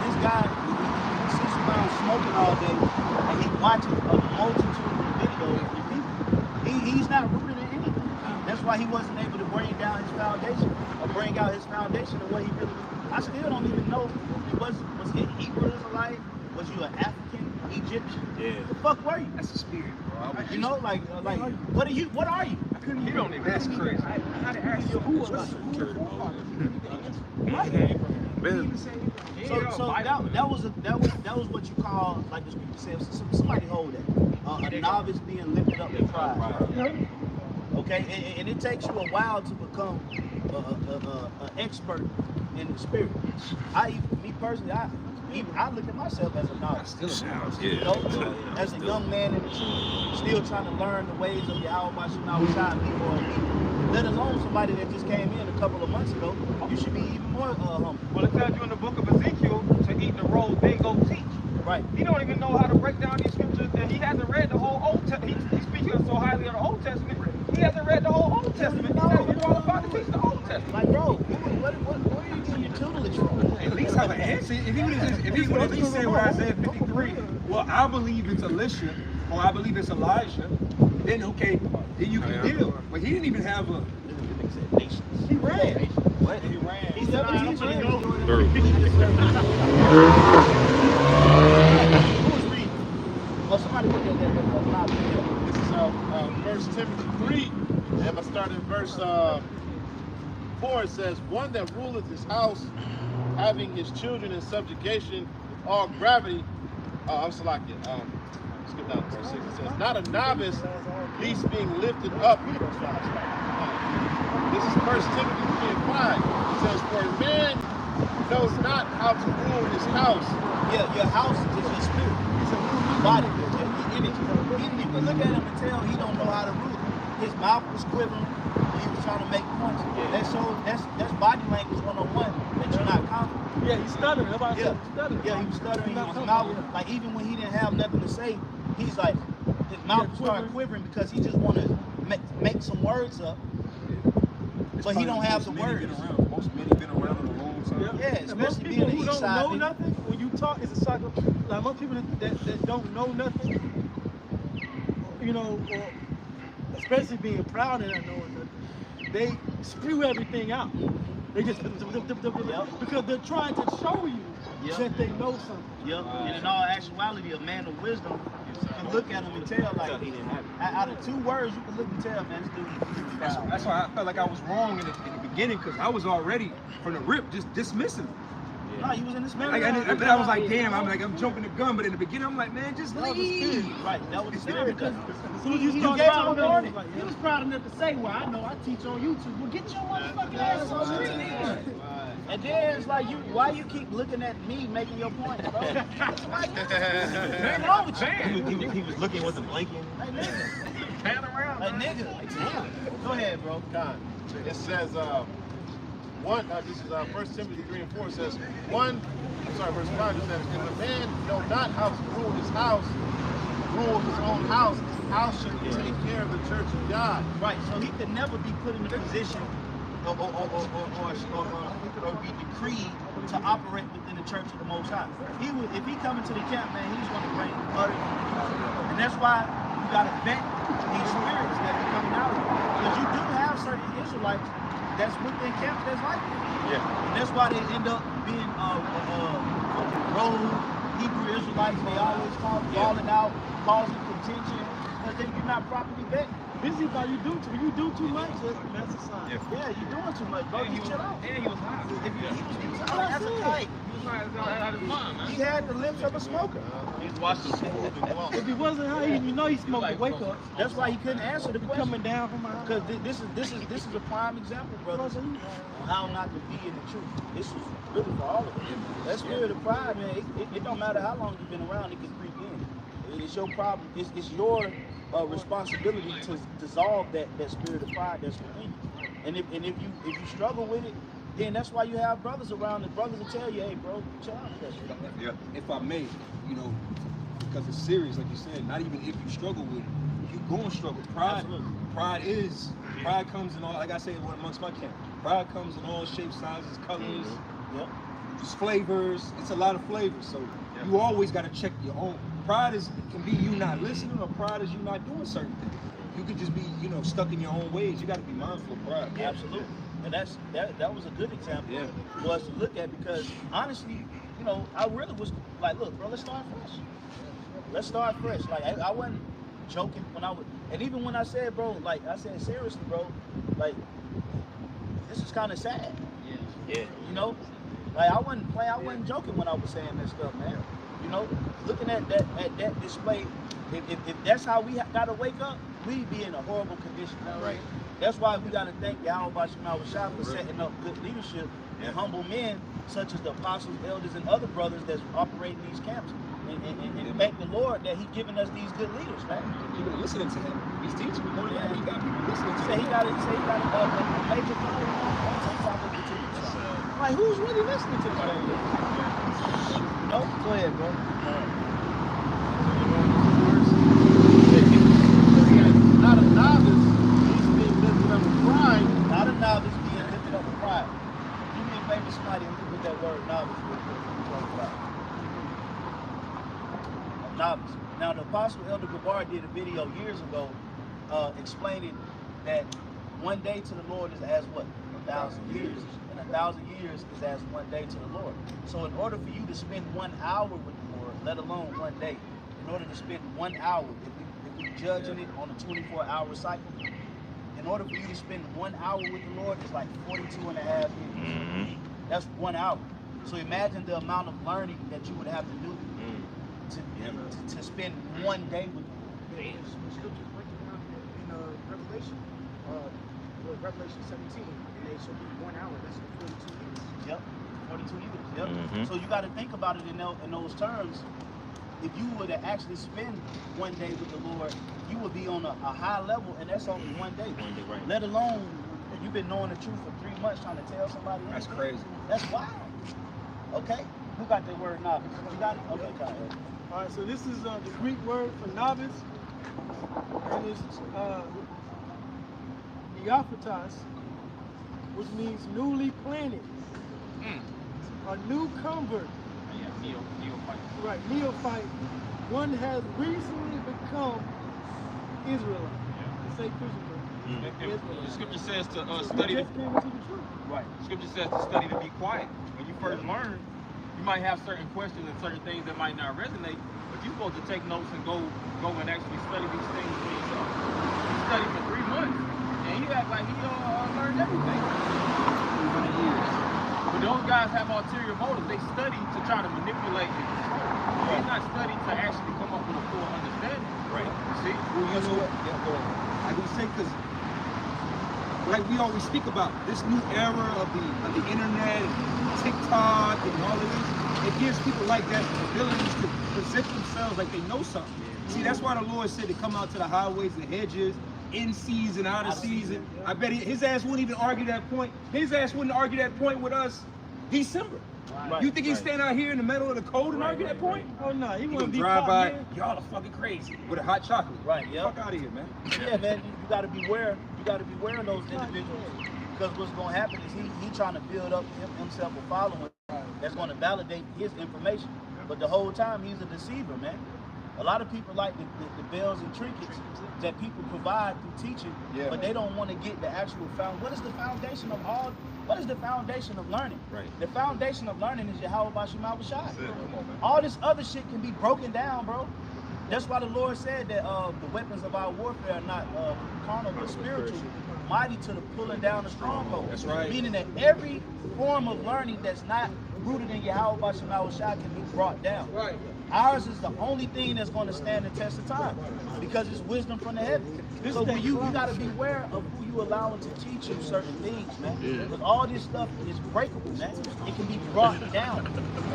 Speaker 11: this guy, he sits around smoking all day, and he watches a multitude of videos of people. He's not rooted in anything. That's why he wasn't able to bring down his foundation, or bring out his foundation of what he really. I still don't even know. Was he a Hebrew Israelite? Was you an African Egyptian? Yeah. The fuck were you?
Speaker 7: That's a spirit, bro.
Speaker 11: You know, like, what are you? What are you?
Speaker 7: I couldn't. You don't even. That's crazy. I had to ask you who was
Speaker 11: So that was what you call, like the scripture says, somebody hold that. A novice being lifted up in pride. Okay, and it takes you a while to become an expert in the spirit. Me personally, I look at myself as a novice. You know, as a young man in the truth, still trying to learn the ways of Yahweh Shemai, let alone somebody that just came in a couple of months ago. You should be even more humble.
Speaker 16: Well, it tells you in the book of Ezekiel to eat the roll, they go teach.
Speaker 11: Right.
Speaker 16: He don't even know how to break down these scriptures, and he hasn't read the whole Old Testament. He's speaking so highly of the Old Testament. He hasn't read the whole Old Testament. He's not even qualified to teach the Old Testament.
Speaker 11: Like, bro, what are you getting your tutelage from?
Speaker 7: At least have an answer. If he would at least say what Isaiah 53, well, I believe it's Elisha, or I believe it's Elijah, then okay, then you can deal. But he didn't even have a.
Speaker 11: He ran.
Speaker 7: What? He ran.
Speaker 11: He's 17 years old.
Speaker 4: Who was reading?
Speaker 11: Well, somebody look at that.
Speaker 4: This is 1 Timothy 3. And if I start in verse 4, it says, one that ruleth his house, having his children in subjugation with all gravity. I'm selected. Skip down to verse 6. It says, not a novice, least being lifted up. This is 1 Timothy 3 and 5. It says, for a man knows not how to rule his house.
Speaker 11: Yeah, your house is your spirit. It's a body. You can look at him and tell he don't know how to rule. His mouth was quivering when he was trying to make points. That shows that's body language 101 that you're not confident.
Speaker 4: Yeah, he's stuttering. Everybody said he's stuttering.
Speaker 11: Yeah, he was stuttering. His mouth, like even when he didn't have nothing to say, he's like his mouth started quivering because he just want to make some words up. But he don't have the words.
Speaker 7: Most men have been around in a long time.
Speaker 11: Yeah, especially being the east side.
Speaker 4: Know nothing. When you talk, it's a cycle. Like most people that don't know nothing, you know, or especially being proud of not knowing nothing, they spew everything out. They just because they're trying to show you that they know something.
Speaker 11: Yep. And in all actuality, a man of wisdom can look at him and tell, like, out of 2 words, you can look and tell, man, this dude.
Speaker 7: That's why I felt like I was wrong in the beginning, because I was already from the rip just dismissing him.
Speaker 11: No, you was in the spirit.
Speaker 7: I was like, damn, I'm jumping the gun, but in the beginning, I'm like, man, just leave.
Speaker 11: Right, that was the spirit.
Speaker 15: Because as soon as you start talking about it, he was proud enough to say, well, I know I teach on YouTube. Well, get your motherfucking ass on the screen.
Speaker 11: And then it's like, why you keep looking at me making your point, bro? It's like, what's wrong with you?
Speaker 12: He was looking, wasn't blinking.
Speaker 11: Hey, nigga.
Speaker 16: Pan around.
Speaker 11: Hey, nigga. Damn. Go ahead, bro.
Speaker 10: God. It says, this is 1 Timothy 3:4 says, verse 5 says, if a man know not how to rule his house, rule his own house, how should he take care of the church of God?
Speaker 11: Right, so he could never be put in a position or be decreed to operate within the church of the Most High. If he come into the camp, man, he's going to bring utter confusion. And that's why you got to vet these spirits that are coming out of you. Because you do have certain Israelites that's within camps that's like that.
Speaker 12: Yeah.
Speaker 11: And that's why they end up being rogue Hebrew Israelites. They always falling out, causing contention, because you're not properly vetted.
Speaker 15: Busy by you do too much. That's a sign.
Speaker 11: Yeah, you're doing too much, bro. You chill out.
Speaker 16: And he was high.
Speaker 11: That's a type.
Speaker 16: He was out of his mind, man.
Speaker 11: He had the lips of a smoker.
Speaker 10: He's watching smooth and well.
Speaker 15: If he wasn't high, you know he smoked. Wake up.
Speaker 11: That's why he couldn't answer the question.
Speaker 15: Coming down from my
Speaker 11: Because this is a prime example, brothers, on how not to be in the truth. This is really for all of us. That spirit of pride, man, it don't matter how long you've been around, it can creep in. It's your problem. It's your responsibility to dissolve that spirit of pride that's within you. And if you struggle with it, then that's why you have brothers around. The brothers will tell you, hey, bro, chill out with that shit.
Speaker 7: Yeah. If I may, because it's serious, like you said, not even if you struggle with it, you're going to struggle. Pride comes in all, like I say, amongst my camp. Pride comes in all shapes, sizes, colors, just flavors. It's a lot of flavors. So you always got to check your own. Pride can be you not listening, or pride is you not doing certain things. You could just be, stuck in your own ways. You got to be mindful of pride.
Speaker 11: Yeah, absolutely. And that was a good example for us to look at, because honestly, I really was like, look, bro, let's start fresh. Let's start fresh. Like I wasn't joking when I was, and even when I said, bro, like I said seriously, bro, like this is kind of sad.
Speaker 12: Yeah.
Speaker 11: Like I wasn't playing, I wasn't joking when I was saying this stuff, man. Looking at that display, if that's how we got to wake up, we'd be in a horrible condition. Right. That's why we got to thank Yahweh Shah for setting up good leadership and humble men such as the apostles, elders, and other brothers that's operating these camps. And thank the Lord that He's given us these good leaders, man.
Speaker 7: People listening to him. He's teaching. He got people listening to him.
Speaker 11: He got a major following on TikTok and YouTube. Like, who's really listening to this man? No? Go ahead, bro.
Speaker 10: Not a novice, he's being lifted up with pride.
Speaker 11: Not a novice being lifted up with pride. Do me a favor, somebody, and look at that word novice real quick. Novice. Now, the Apostle Elder Gabar did a video years ago explaining that one day to the Lord is as what? 1,000 years. And 1,000 years is as one day to the Lord. So in order for you to spend 1 hour with the Lord, let alone one day, in order to spend 1 hour, if we judging it on a 24-hour cycle, in order for you to spend 1 hour with the Lord, it's like 42 and a half years. Mm-hmm. That's 1 hour. So imagine the amount of learning that you would have to do to spend one day with the Lord.
Speaker 6: Yeah, scriptures breaking down in Revelation 17, and they shall be 1 hour. That's 42 years.
Speaker 11: Yep, 42 years. Yep.
Speaker 12: Mm-hmm.
Speaker 11: So you got to think about it in those terms. If you were to actually spend one day with the Lord, you would be on a high level, and that's only one day.
Speaker 12: Right.
Speaker 11: Let alone you've been knowing the truth for 3 months, trying to tell somebody.
Speaker 7: That's crazy.
Speaker 11: That's wild. Okay, who got that word novice? You got it? Okay, Kyle.
Speaker 15: All right, so this is the Greek word for novice, and it's neophytos, which means newly planted, a new convert.
Speaker 16: Neophyte.
Speaker 15: Right, neophyte. One has recently become Israelite. Say Christian.
Speaker 16: The scripture says to study.
Speaker 15: Right.
Speaker 16: Scripture says to study to be quiet. When you first learn, you might have certain questions and certain things that might not resonate, but you're supposed to take notes and go and actually study these things for yourself. You study for 3 months, and you act like you learned everything.
Speaker 7: Over the years.
Speaker 11: But
Speaker 16: But those guys have ulterior motives. They study to try to manipulate and control. They're not studying to actually come up with a full understanding.
Speaker 7: Right.
Speaker 16: See?
Speaker 7: Well, you know what? Yeah, go on. I would say because, like we always speak about, this new era of the internet, and TikTok, and all of this, it gives people like that the abilities to present themselves like they know something. See, that's why the Lord said to come out to the highways and hedges, in season, out of season. I bet his ass wouldn't even argue that point. His ass wouldn't argue that point with us December.
Speaker 11: Right,
Speaker 7: You think he's standing out here in the middle of the cold and argue that point?
Speaker 11: Oh no, he
Speaker 7: He
Speaker 11: wouldn't
Speaker 7: gonna
Speaker 11: be
Speaker 7: drive by,
Speaker 11: here.
Speaker 7: y'all are fucking crazy with a hot chocolate.
Speaker 11: Right, yeah.
Speaker 7: Fuck out of here, man.
Speaker 11: Yeah, man, you gotta beware. You gotta beware of those individuals, because what's gonna happen is he trying to build up himself a following that's gonna validate his information. But the whole time he's a deceiver, man. A lot of people like the bells and trinkets that people provide through teaching, but they don't want to get the actual what is the foundation of all? What is the foundation of learning? Right. The foundation of learning is Yahweh Bashim Shai. All this other shit can be broken down, bro. That's why the Lord said that the weapons of our warfare are not carnal but spiritual, mighty to the pulling down the stronghold. That's right. Meaning that every form of learning that's not rooted in Yahweh Bashim Shai can be brought down. Right. Ours is the only thing that's going to stand the test of time because it's wisdom from the heavens. So when you got to beware of who you allowing to teach you certain things, man. Because all this stuff is breakable, man. It can be brought down.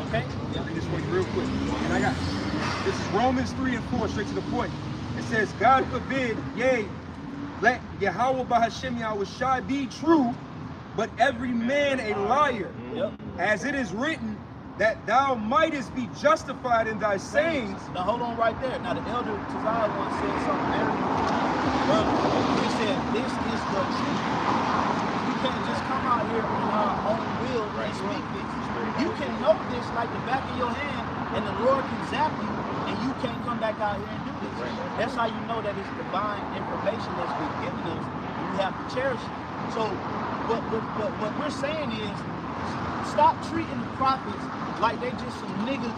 Speaker 11: Okay?
Speaker 7: Yeah, read this one real quick. And I got this is Romans 3 and 4, straight to the point. It says, God forbid, yea, let Yahweh Bahashem Yahweh Shai be true, but every man a liar. As it is written, that thou mightest be justified in thy sayings.
Speaker 11: Now hold on right there. Now the elder Tazai once said something very important. He said, this is the truth. We can't just come out here on our own will and speak this. You can know this like the back of your hand, and the Lord can zap you, and you can't come back out here and do this. That's how you know that it's divine information that's been given us, and we have to cherish it. So what we're saying is, stop treating the prophets like they just some niggas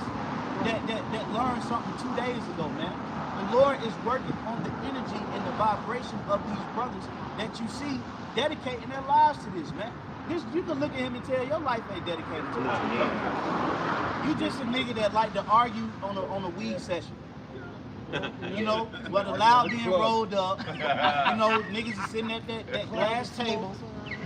Speaker 11: that learned something 2 days ago, man. The Lord is working on the energy and the vibration of these brothers that you see dedicating their lives to this, man. You can look at him and tell your life ain't dedicated to this. You just a nigga that like to argue on a weed session. You know, where the loud being rolled up, you know, niggas is sitting at that glass table,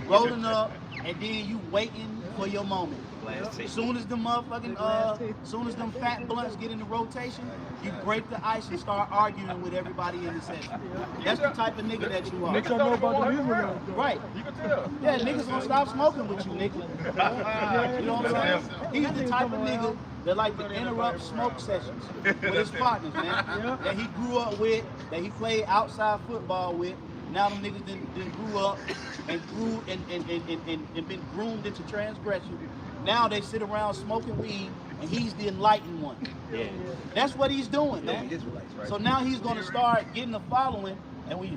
Speaker 11: rolling up, and then you waiting for your moment. As soon as the motherfucking, soon as them fat blunts get into rotation, you break the ice and start arguing with everybody in the session. That's the type of nigga that you are.
Speaker 4: Niggas don't know about the music.
Speaker 11: Right.
Speaker 16: You can tell.
Speaker 11: Yeah, niggas gonna stop smoking with you, nigga. You know what I'm saying? He's the type of nigga that like to interrupt smoke sessions with his partners, man. That he grew up with, that he played outside football with. Now them niggas didn't grew up and grew and been groomed into transgression. Now they sit around smoking weed, and he's the enlightened one. Yeah. That's what he's doing, man. So now he's gonna start getting a following, and we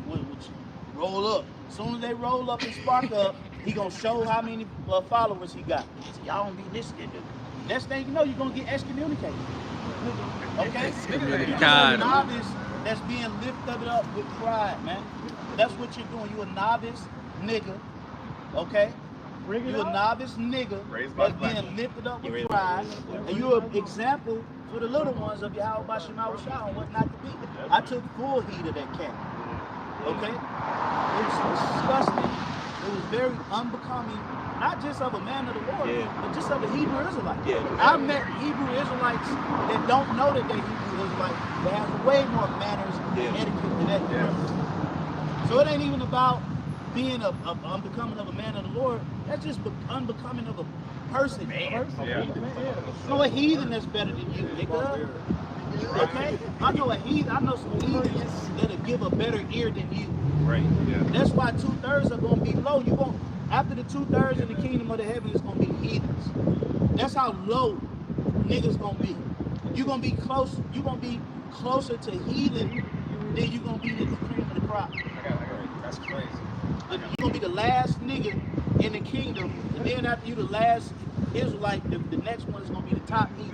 Speaker 11: roll up. As soon as they roll up and spark up, he gonna show how many followers he got. So y'all don't be listening to. Next thing you know, you're gonna get excommunicated. Okay? You're a novice that's being lifted up with pride, man. That's what you're doing. You're a novice nigga, okay? You're a novice nigga that's being lifted up with pride, and you're an example for the little ones of Yahweh Bashim Shai on what not to be. I took full heed of that cat, okay? It was disgusting. It was very unbecoming, not just of a man of the Lord, but just of a Hebrew Israelite. I've met Hebrew Israelites that don't know that they're Hebrew Israelites, that have way more manners and etiquette than that. So it ain't even about being unbecoming of a man of the Lord. That's just unbecoming of a person. No, a heathen that's better than you, nigga. Okay? I know a heathen. I know some heathens that'll give a better ear than you. Right. Yeah. That's why 2/3 are gonna be low. You won't. After the 2/3 in the kingdom of the heaven is gonna be heathens. That's how low niggas gonna be. You're gonna be close. You're gonna be closer to heathen than you're gonna be to the cream of the crop.
Speaker 3: That's crazy.
Speaker 11: You're gonna be the last nigga in the kingdom, and then after you the last Israelite, the next one is gonna be the top nigga.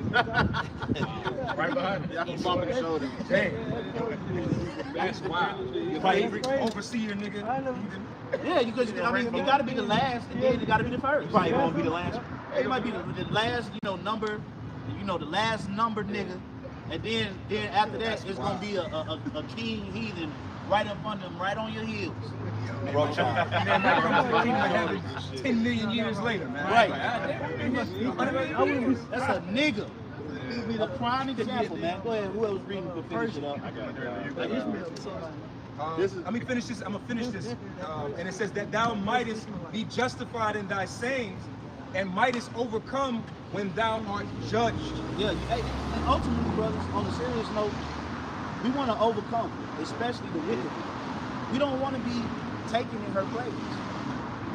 Speaker 3: Right behind me. Y'all can bump the shoulder.
Speaker 7: That's wild. You're probably overseer, nigga.
Speaker 11: Yeah, because I mean, you gotta be the last, and then you gotta be the first.
Speaker 12: You probably won't be the last.
Speaker 11: It might be the last, number, the last number nigga, and then after that, it's gonna be a king heathen right up under him, right on your heels.
Speaker 7: Man, that comes to the kingdom of heaven 10 million years later, man.
Speaker 11: Right. That's a nigga. A prime example, man. Go ahead. Whoever's reading could finish it up.
Speaker 7: Let me finish this. I'm gonna finish this. And it says that thou mightest be justified in thy sayings, and mightest overcome when thou art judged.
Speaker 11: Yeah. Hey, and ultimately, brothers, on a serious note, we want to overcome, especially the wicked. We don't want to be taken in her plagues.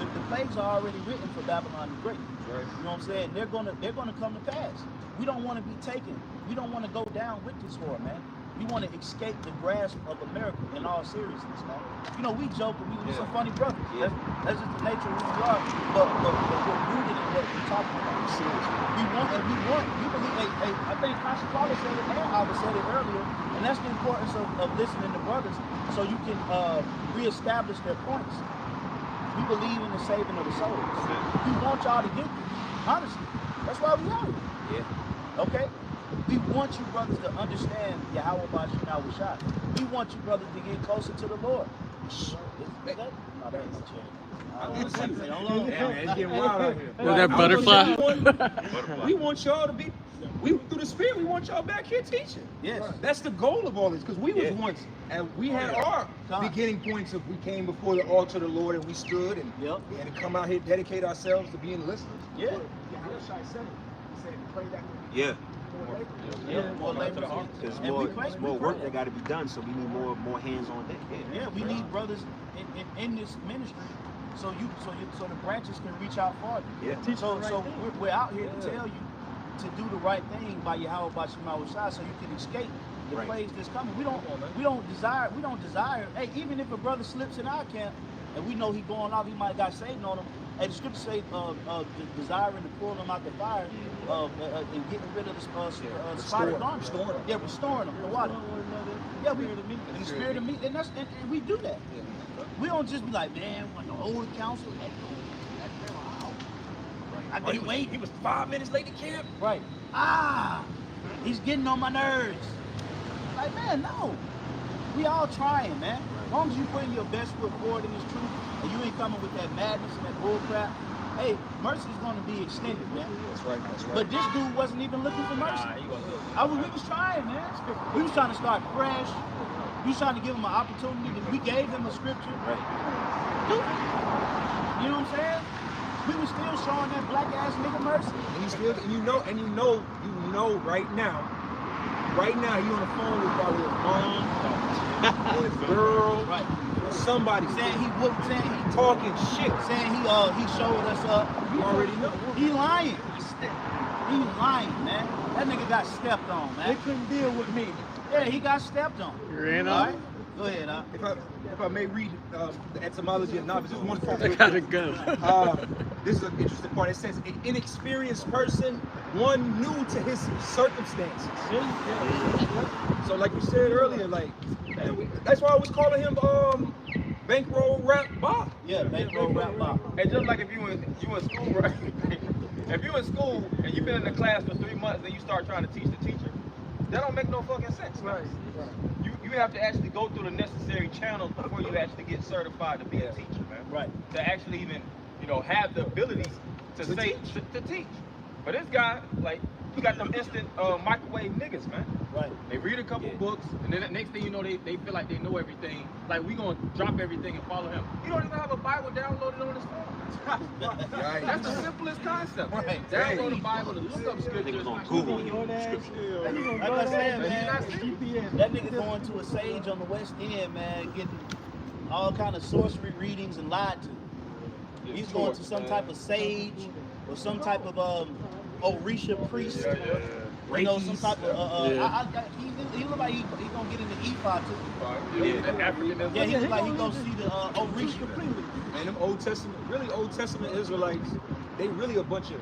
Speaker 11: The plagues are already written for Babylon the Great. Right. You know what I'm saying? They're gonna come to pass. We don't want to be taken. We don't want to go down with this war, man. We want to escape the grasp of America in all seriousness, man. We joke and we're some funny brothers. Yeah. That's just the nature of who we are. But we're rooted in what we're talking about. We believe, I think Pastor Paula said it and Albert said it earlier, and that's the importance of listening to brothers so you can reestablish their points. We believe in the saving of the souls. We want y'all to get this, honestly. That's why we are here. Yeah. Okay? We want you brothers to understand Yahweh Bashim Shah. We want you brothers to get closer to the Lord.
Speaker 7: It's getting wild out here.
Speaker 14: Was that butterfly?
Speaker 7: We want y'all to be, through the Spirit, we want y'all back here teaching.
Speaker 11: Yes.
Speaker 7: That's the goal of all this, because we was once, and we had our beginning points of we came before the altar of the Lord and we stood and we had to come out here, dedicate ourselves to being listeners.
Speaker 11: Yeah.
Speaker 12: Yeah.
Speaker 11: More labor.
Speaker 12: There's more work that got to be done, so we need more hands on deck.
Speaker 11: Yeah, we need brothers in this ministry, so the branches can reach out farther.
Speaker 12: Yeah.
Speaker 11: So we're out here to tell you to do the right thing by Yahweh Bashim Shah, so you can escape the plagues that's coming. We don't desire. Hey, even if a brother slips in our camp and we know he going off, he might have got Satan on him. And the scripture say, desiring to pull them out the fire, and getting rid of the spotted garment. Yeah, restoring them, the water. Yeah, in the spirit of meat, and we do that. We don't just be like, man, when the older council, I can't wait.
Speaker 7: He was 5 minutes late to camp.
Speaker 11: Right. He's getting on my nerves. Like, man, no. We all trying, man. As long as you putting your best foot forward in this truth, and you ain't coming with that madness and that bull crap, hey, mercy is going to be extended, man.
Speaker 7: That's right.
Speaker 11: But this dude wasn't even looking for mercy. We was trying, man. We was trying to start fresh. We was trying to give him an opportunity. We gave him a scripture. Right. Dude, you know what I'm saying? We was still showing that black ass nigga mercy.
Speaker 7: And you know right now, he on the phone with probably his mom, or his girl, right. Somebody
Speaker 11: saying he
Speaker 7: talking shit,
Speaker 11: saying he showed us up.
Speaker 7: You already know.
Speaker 11: He lying. He's lying, man. That nigga got stepped on, man.
Speaker 6: They couldn't deal with me.
Speaker 11: Yeah, he got stepped on.
Speaker 14: You ran
Speaker 11: All
Speaker 14: on?
Speaker 11: right? Go ahead,
Speaker 7: If I may read the etymology of novice, just one part.
Speaker 14: I gotta go.
Speaker 7: This is an interesting part. It says an inexperienced person, one new to his circumstances. So like you said earlier, like that's why I was calling him Bankroll Rap Bob.
Speaker 11: Yeah, Bankroll Rap Bob.
Speaker 3: And just like if you in school, right? If you in school and you've been in the class for 3 months and you start trying to teach the teacher, that don't make no fucking sense. Right. You have to actually go through the necessary channels before you actually get certified to be a teacher, man.
Speaker 11: Right.
Speaker 3: To actually even, have the ability to teach. But this guy, like, he got them instant microwave niggas, man.
Speaker 11: Right.
Speaker 3: They read a couple books, and then the next thing you know, they feel like they know everything. Like, we gonna drop everything and follow him. You don't even have a Bible downloaded on his phone. Right. That's the simplest concept. Right. Download the Bible and look up scriptures.
Speaker 12: On Google,
Speaker 11: Like I said, man, that nigga going to a sage on the West End, man, getting all kind of sorcery readings and lied to. He's going to some type of sage or some type of Orisha priest. Some type of he look like he gonna get into ephod too. Yeah, he look like he gonna see the Orisha completely.
Speaker 7: Man, them Old Testament Israelites, they really a bunch of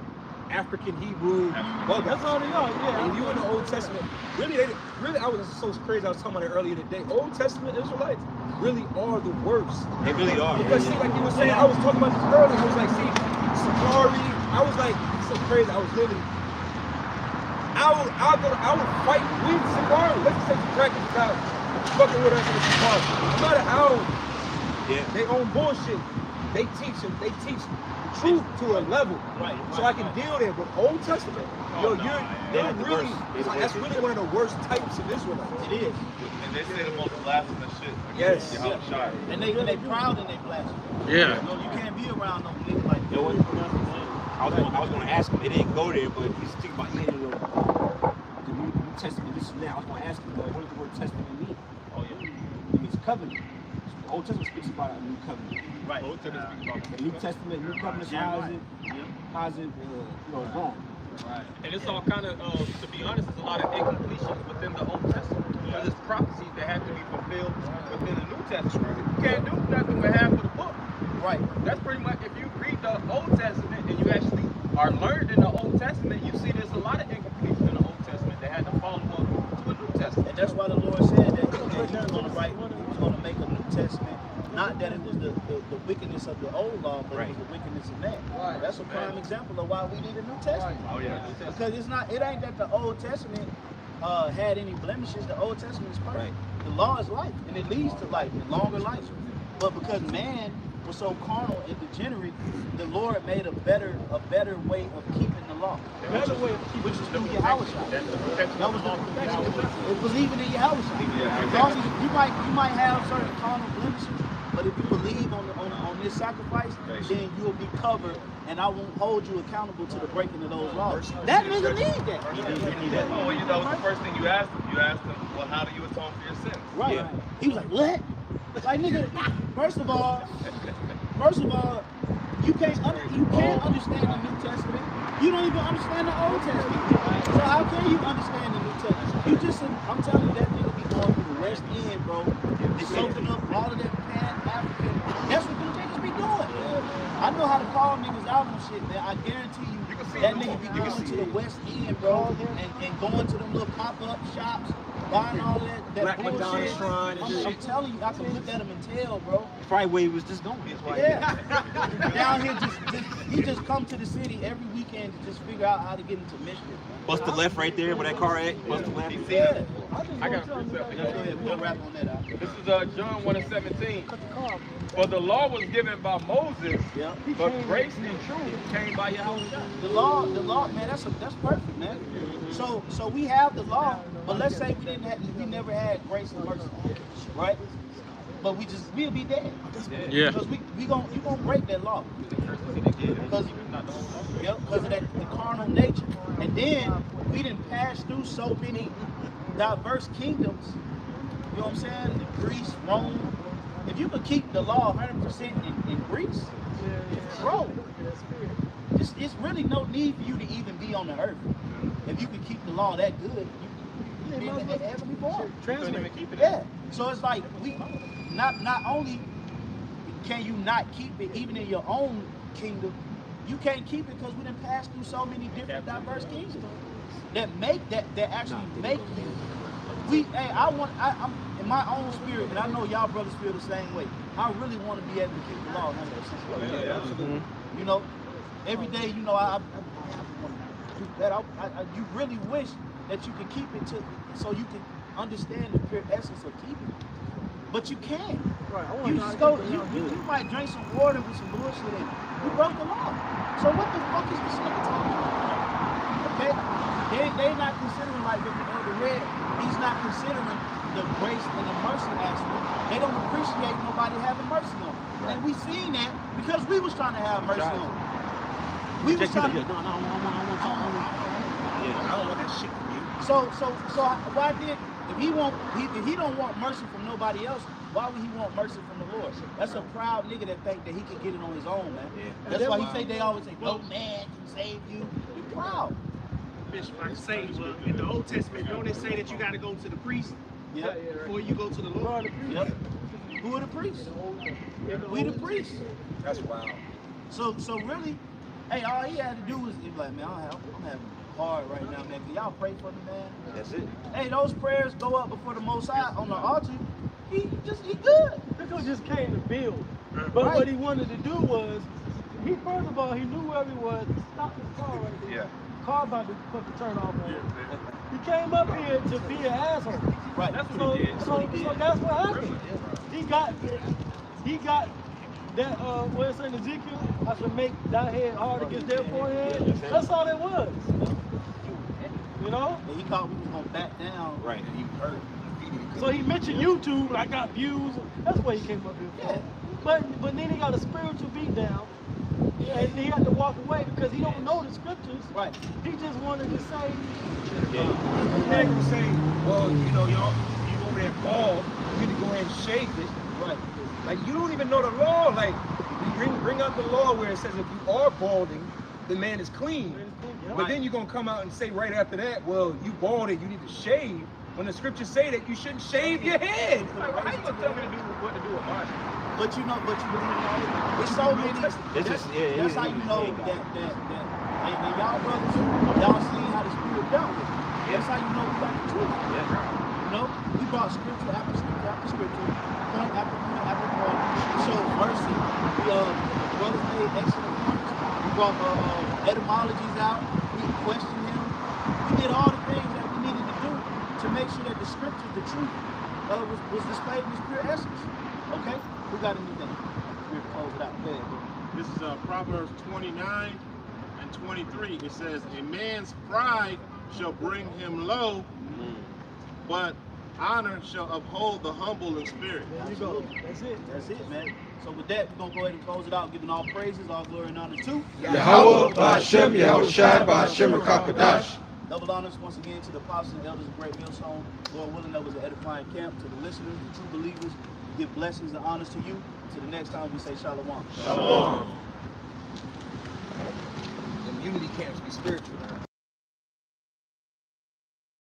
Speaker 7: African Hebrew buggers.
Speaker 6: That's all they are, yeah.
Speaker 7: If you in the Old Testament, I was so crazy. I was talking about it earlier today. Old Testament Israelites really are the worst.
Speaker 12: They really are.
Speaker 7: Because see, like you were saying, I was talking about this earlier. I was like, see, Sakari. I was like, so crazy. I was literally, I would fight with cigar. Let's say some crackers about fucking with us in the cigar. No matter how they own bullshit, they teach the truth to a level.
Speaker 11: Right.
Speaker 7: So I can deal there. But Old Testament, that's really one of the worst types of Israelites.
Speaker 11: It is.
Speaker 3: And they say the most blasphemous shit.
Speaker 7: Yes.
Speaker 11: And they proud and they blaspheme.
Speaker 14: Yeah.
Speaker 11: You know, you can't be around no nigga like
Speaker 12: You know what? I was gonna ask him. It didn't go there, but he's thinking about the New Testament. This and that. I was gonna ask him, what does the word testament mean? Oh yeah, it means covenant. The Old Testament speaks about a new covenant.
Speaker 11: Right.
Speaker 12: Old Testament speaks about the New Testament, new covenant. How's it wrong?
Speaker 16: Right. And it's all kind of, to be honest, there's a lot of incompletions within the Old Testament. Because it's prophecies that have to be fulfilled within the New Testament. You can't do nothing with half of the book.
Speaker 11: Right.
Speaker 16: That's pretty much, if you read the Old Testament and you actually are learned in the Old Testament, you see there's a lot of incompletions in the Old Testament that had to follow up to a New Testament.
Speaker 11: And that's why the Lord said that he was going to make a New Testament. Not that it was the wickedness of the old law, but it was the wickedness of that. Right. That's a prime example of why we need a New Testament.
Speaker 3: Oh yeah.
Speaker 11: Because it ain't that the Old Testament had any blemishes. The Old Testament is perfect. The law is life, and it leads to life, and longer life. But because man was so carnal and degenerate, the Lord made a better way of keeping the law.
Speaker 16: The better way of keeping
Speaker 11: which is through Yahweh. That was the perfection. It's believing in Yahweh. As long as you might have certain carnal blemishes, but if you believe on this sacrifice, then you'll be covered, and I won't hold you accountable to the breaking of those laws. That nigga need that.
Speaker 3: You need that. Oh, you know, the first thing you asked him. You asked him, well, how do you atone for your sins?
Speaker 11: Right. Yeah. He was like, what? Like, nigga, first of all, you can't understand the New Testament. You don't even understand the Old Testament. So how can you understand the New Testament? I'm telling you, that nigga be going through the West End, bro. They soaking up all of that Pan-African. That's what them niggas be doing. I know how to call niggas out on shit, man. I guarantee you, that nigga be going to the West End, bro, and going to them little pop-up shops, buying all that
Speaker 7: Black
Speaker 11: bullshit.
Speaker 7: Madonna shrine and shit.
Speaker 11: I'm telling you, I can look at him and tell, bro.
Speaker 12: Probably where he was just going.
Speaker 11: Yeah. Down here, he just come to the city every weekend to just figure out how to get into Michigan.
Speaker 12: Bust the left right there where that car at. Bust the left.
Speaker 11: Yeah.
Speaker 16: I got a precept.
Speaker 11: Go ahead, we'll wrap on that out.
Speaker 16: This is John 1:17. For the law was given by Moses, but grace and truth came by Yahweh.
Speaker 11: The law, man, that's perfect, man. So we have the law, but let's say we never had grace and mercy, right? But we'll be dead.
Speaker 14: Yeah.
Speaker 11: Because you gonna break that law. Because of the carnal nature. And then we didn't pass through so many diverse kingdoms. You know what I'm saying? Greece, Rome. If you could keep the law 100% in Greece, bro, it's really no need for you to even be on the earth. If you could keep the law that good, you be in the heavenly form. Yeah. So it's like not only can you not keep it even in your own kingdom, you can't keep it because we done passed through so many different diverse kingdoms that actually make you. I'm in my own spirit, and I know y'all brothers feel the same way. I really want to be able to keep the law 100%. Absolutely. You know, every day, you know, I want to do that. You really wish that you could keep it so you can understand the pure essence of keeping it. But you can't. Right. You just go. You might drink some water with some bullshit in it. You broke the law. So what the fuck is this nigga talking about? Okay? They not considering, like with the Elder Red, he's not considering the grace and the mercy aspect. They don't appreciate nobody having mercy on them. Right. And we seen that because we was trying to have mercy on them. We was trying to. I don't want that shit from you. So why did if he don't want mercy from nobody else, why would he want mercy from the Lord? That's a proud nigga that think that he can get it on his own, man. Yeah. That's why they always say, no man can save you. You're proud.
Speaker 15: Bishop, I say, well, in the Old Testament, don't they say that you got to go to the priest before you go to the Lord?
Speaker 11: Yep. Who are the priests? We the priests.
Speaker 7: That's wild.
Speaker 11: So really, hey, all he had to do was be like, man, I'm having hard right now, man. Can y'all pray for me, man?
Speaker 12: That's it.
Speaker 11: Hey, those prayers go up before the Most High on the altar. He good.
Speaker 10: Because just came to build. But what he wanted to do was
Speaker 17: He first of all, he knew where he was. He stopped his car right there.
Speaker 3: Yeah.
Speaker 17: Car about to put the turn off on him. He came up here to be an asshole.
Speaker 11: Right.
Speaker 3: That's what he did.
Speaker 17: So that's what happened. He got that what it said in Ezekiel, I should make thy head hard against their forehead. That's all it was. You know?
Speaker 11: And he thought we was gonna back down.
Speaker 12: Right.
Speaker 11: And he hurt.
Speaker 17: So he mentioned YouTube, I got views. That's what he came up here for. But then he got a spiritual beat down. And he had to walk away because he don't know the scriptures.
Speaker 11: Right.
Speaker 17: He just wanted to say,
Speaker 7: They're gonna say, well, you know, you over there bald, you need to go ahead and shave it.
Speaker 11: Right.
Speaker 7: Like you don't even know the law. Like you bring out the law where it says if you are balding, the man is clean. But then you're gonna come out and say right after that, well, you balding, you need to shave. When the scriptures say that you shouldn't shave your head. Like, how you gonna tell me what to do with my shit?
Speaker 11: But you know, there's so many. That's how you know that and y'all brothers, y'all seen how the spirit dealt with it. That's how you know we got the truth. You know, we brought scripture after scripture after scripture, point after point after point. We showed mercy. Brothers made excellent points. We brought etymologies out. We questioned him. We did all the things that we needed to do to make sure that the scriptures, the truth, was displayed in its pure essence. Okay? Who got anything? We're to close it out. Go ahead, bro.
Speaker 10: This is Proverbs 29 and 23. It says, a man's pride shall bring him low, but honor shall uphold the humble in spirit.
Speaker 17: there you go. That's it.
Speaker 11: That's it, man. So with that, we're going to go ahead and close it out, giving all praises, all glory and honor to
Speaker 1: Yahweh, Ba'Shem, Yahushai, Ba'Shem, Kakadash.
Speaker 11: double honors once again to the apostles and elders of Great Millstone. Lord willing, that was an edifying camp. To the listeners, the true believers, we give blessings and honors to you. To the next time we say shalom.
Speaker 7: Shalom. Them unity camps be spiritual.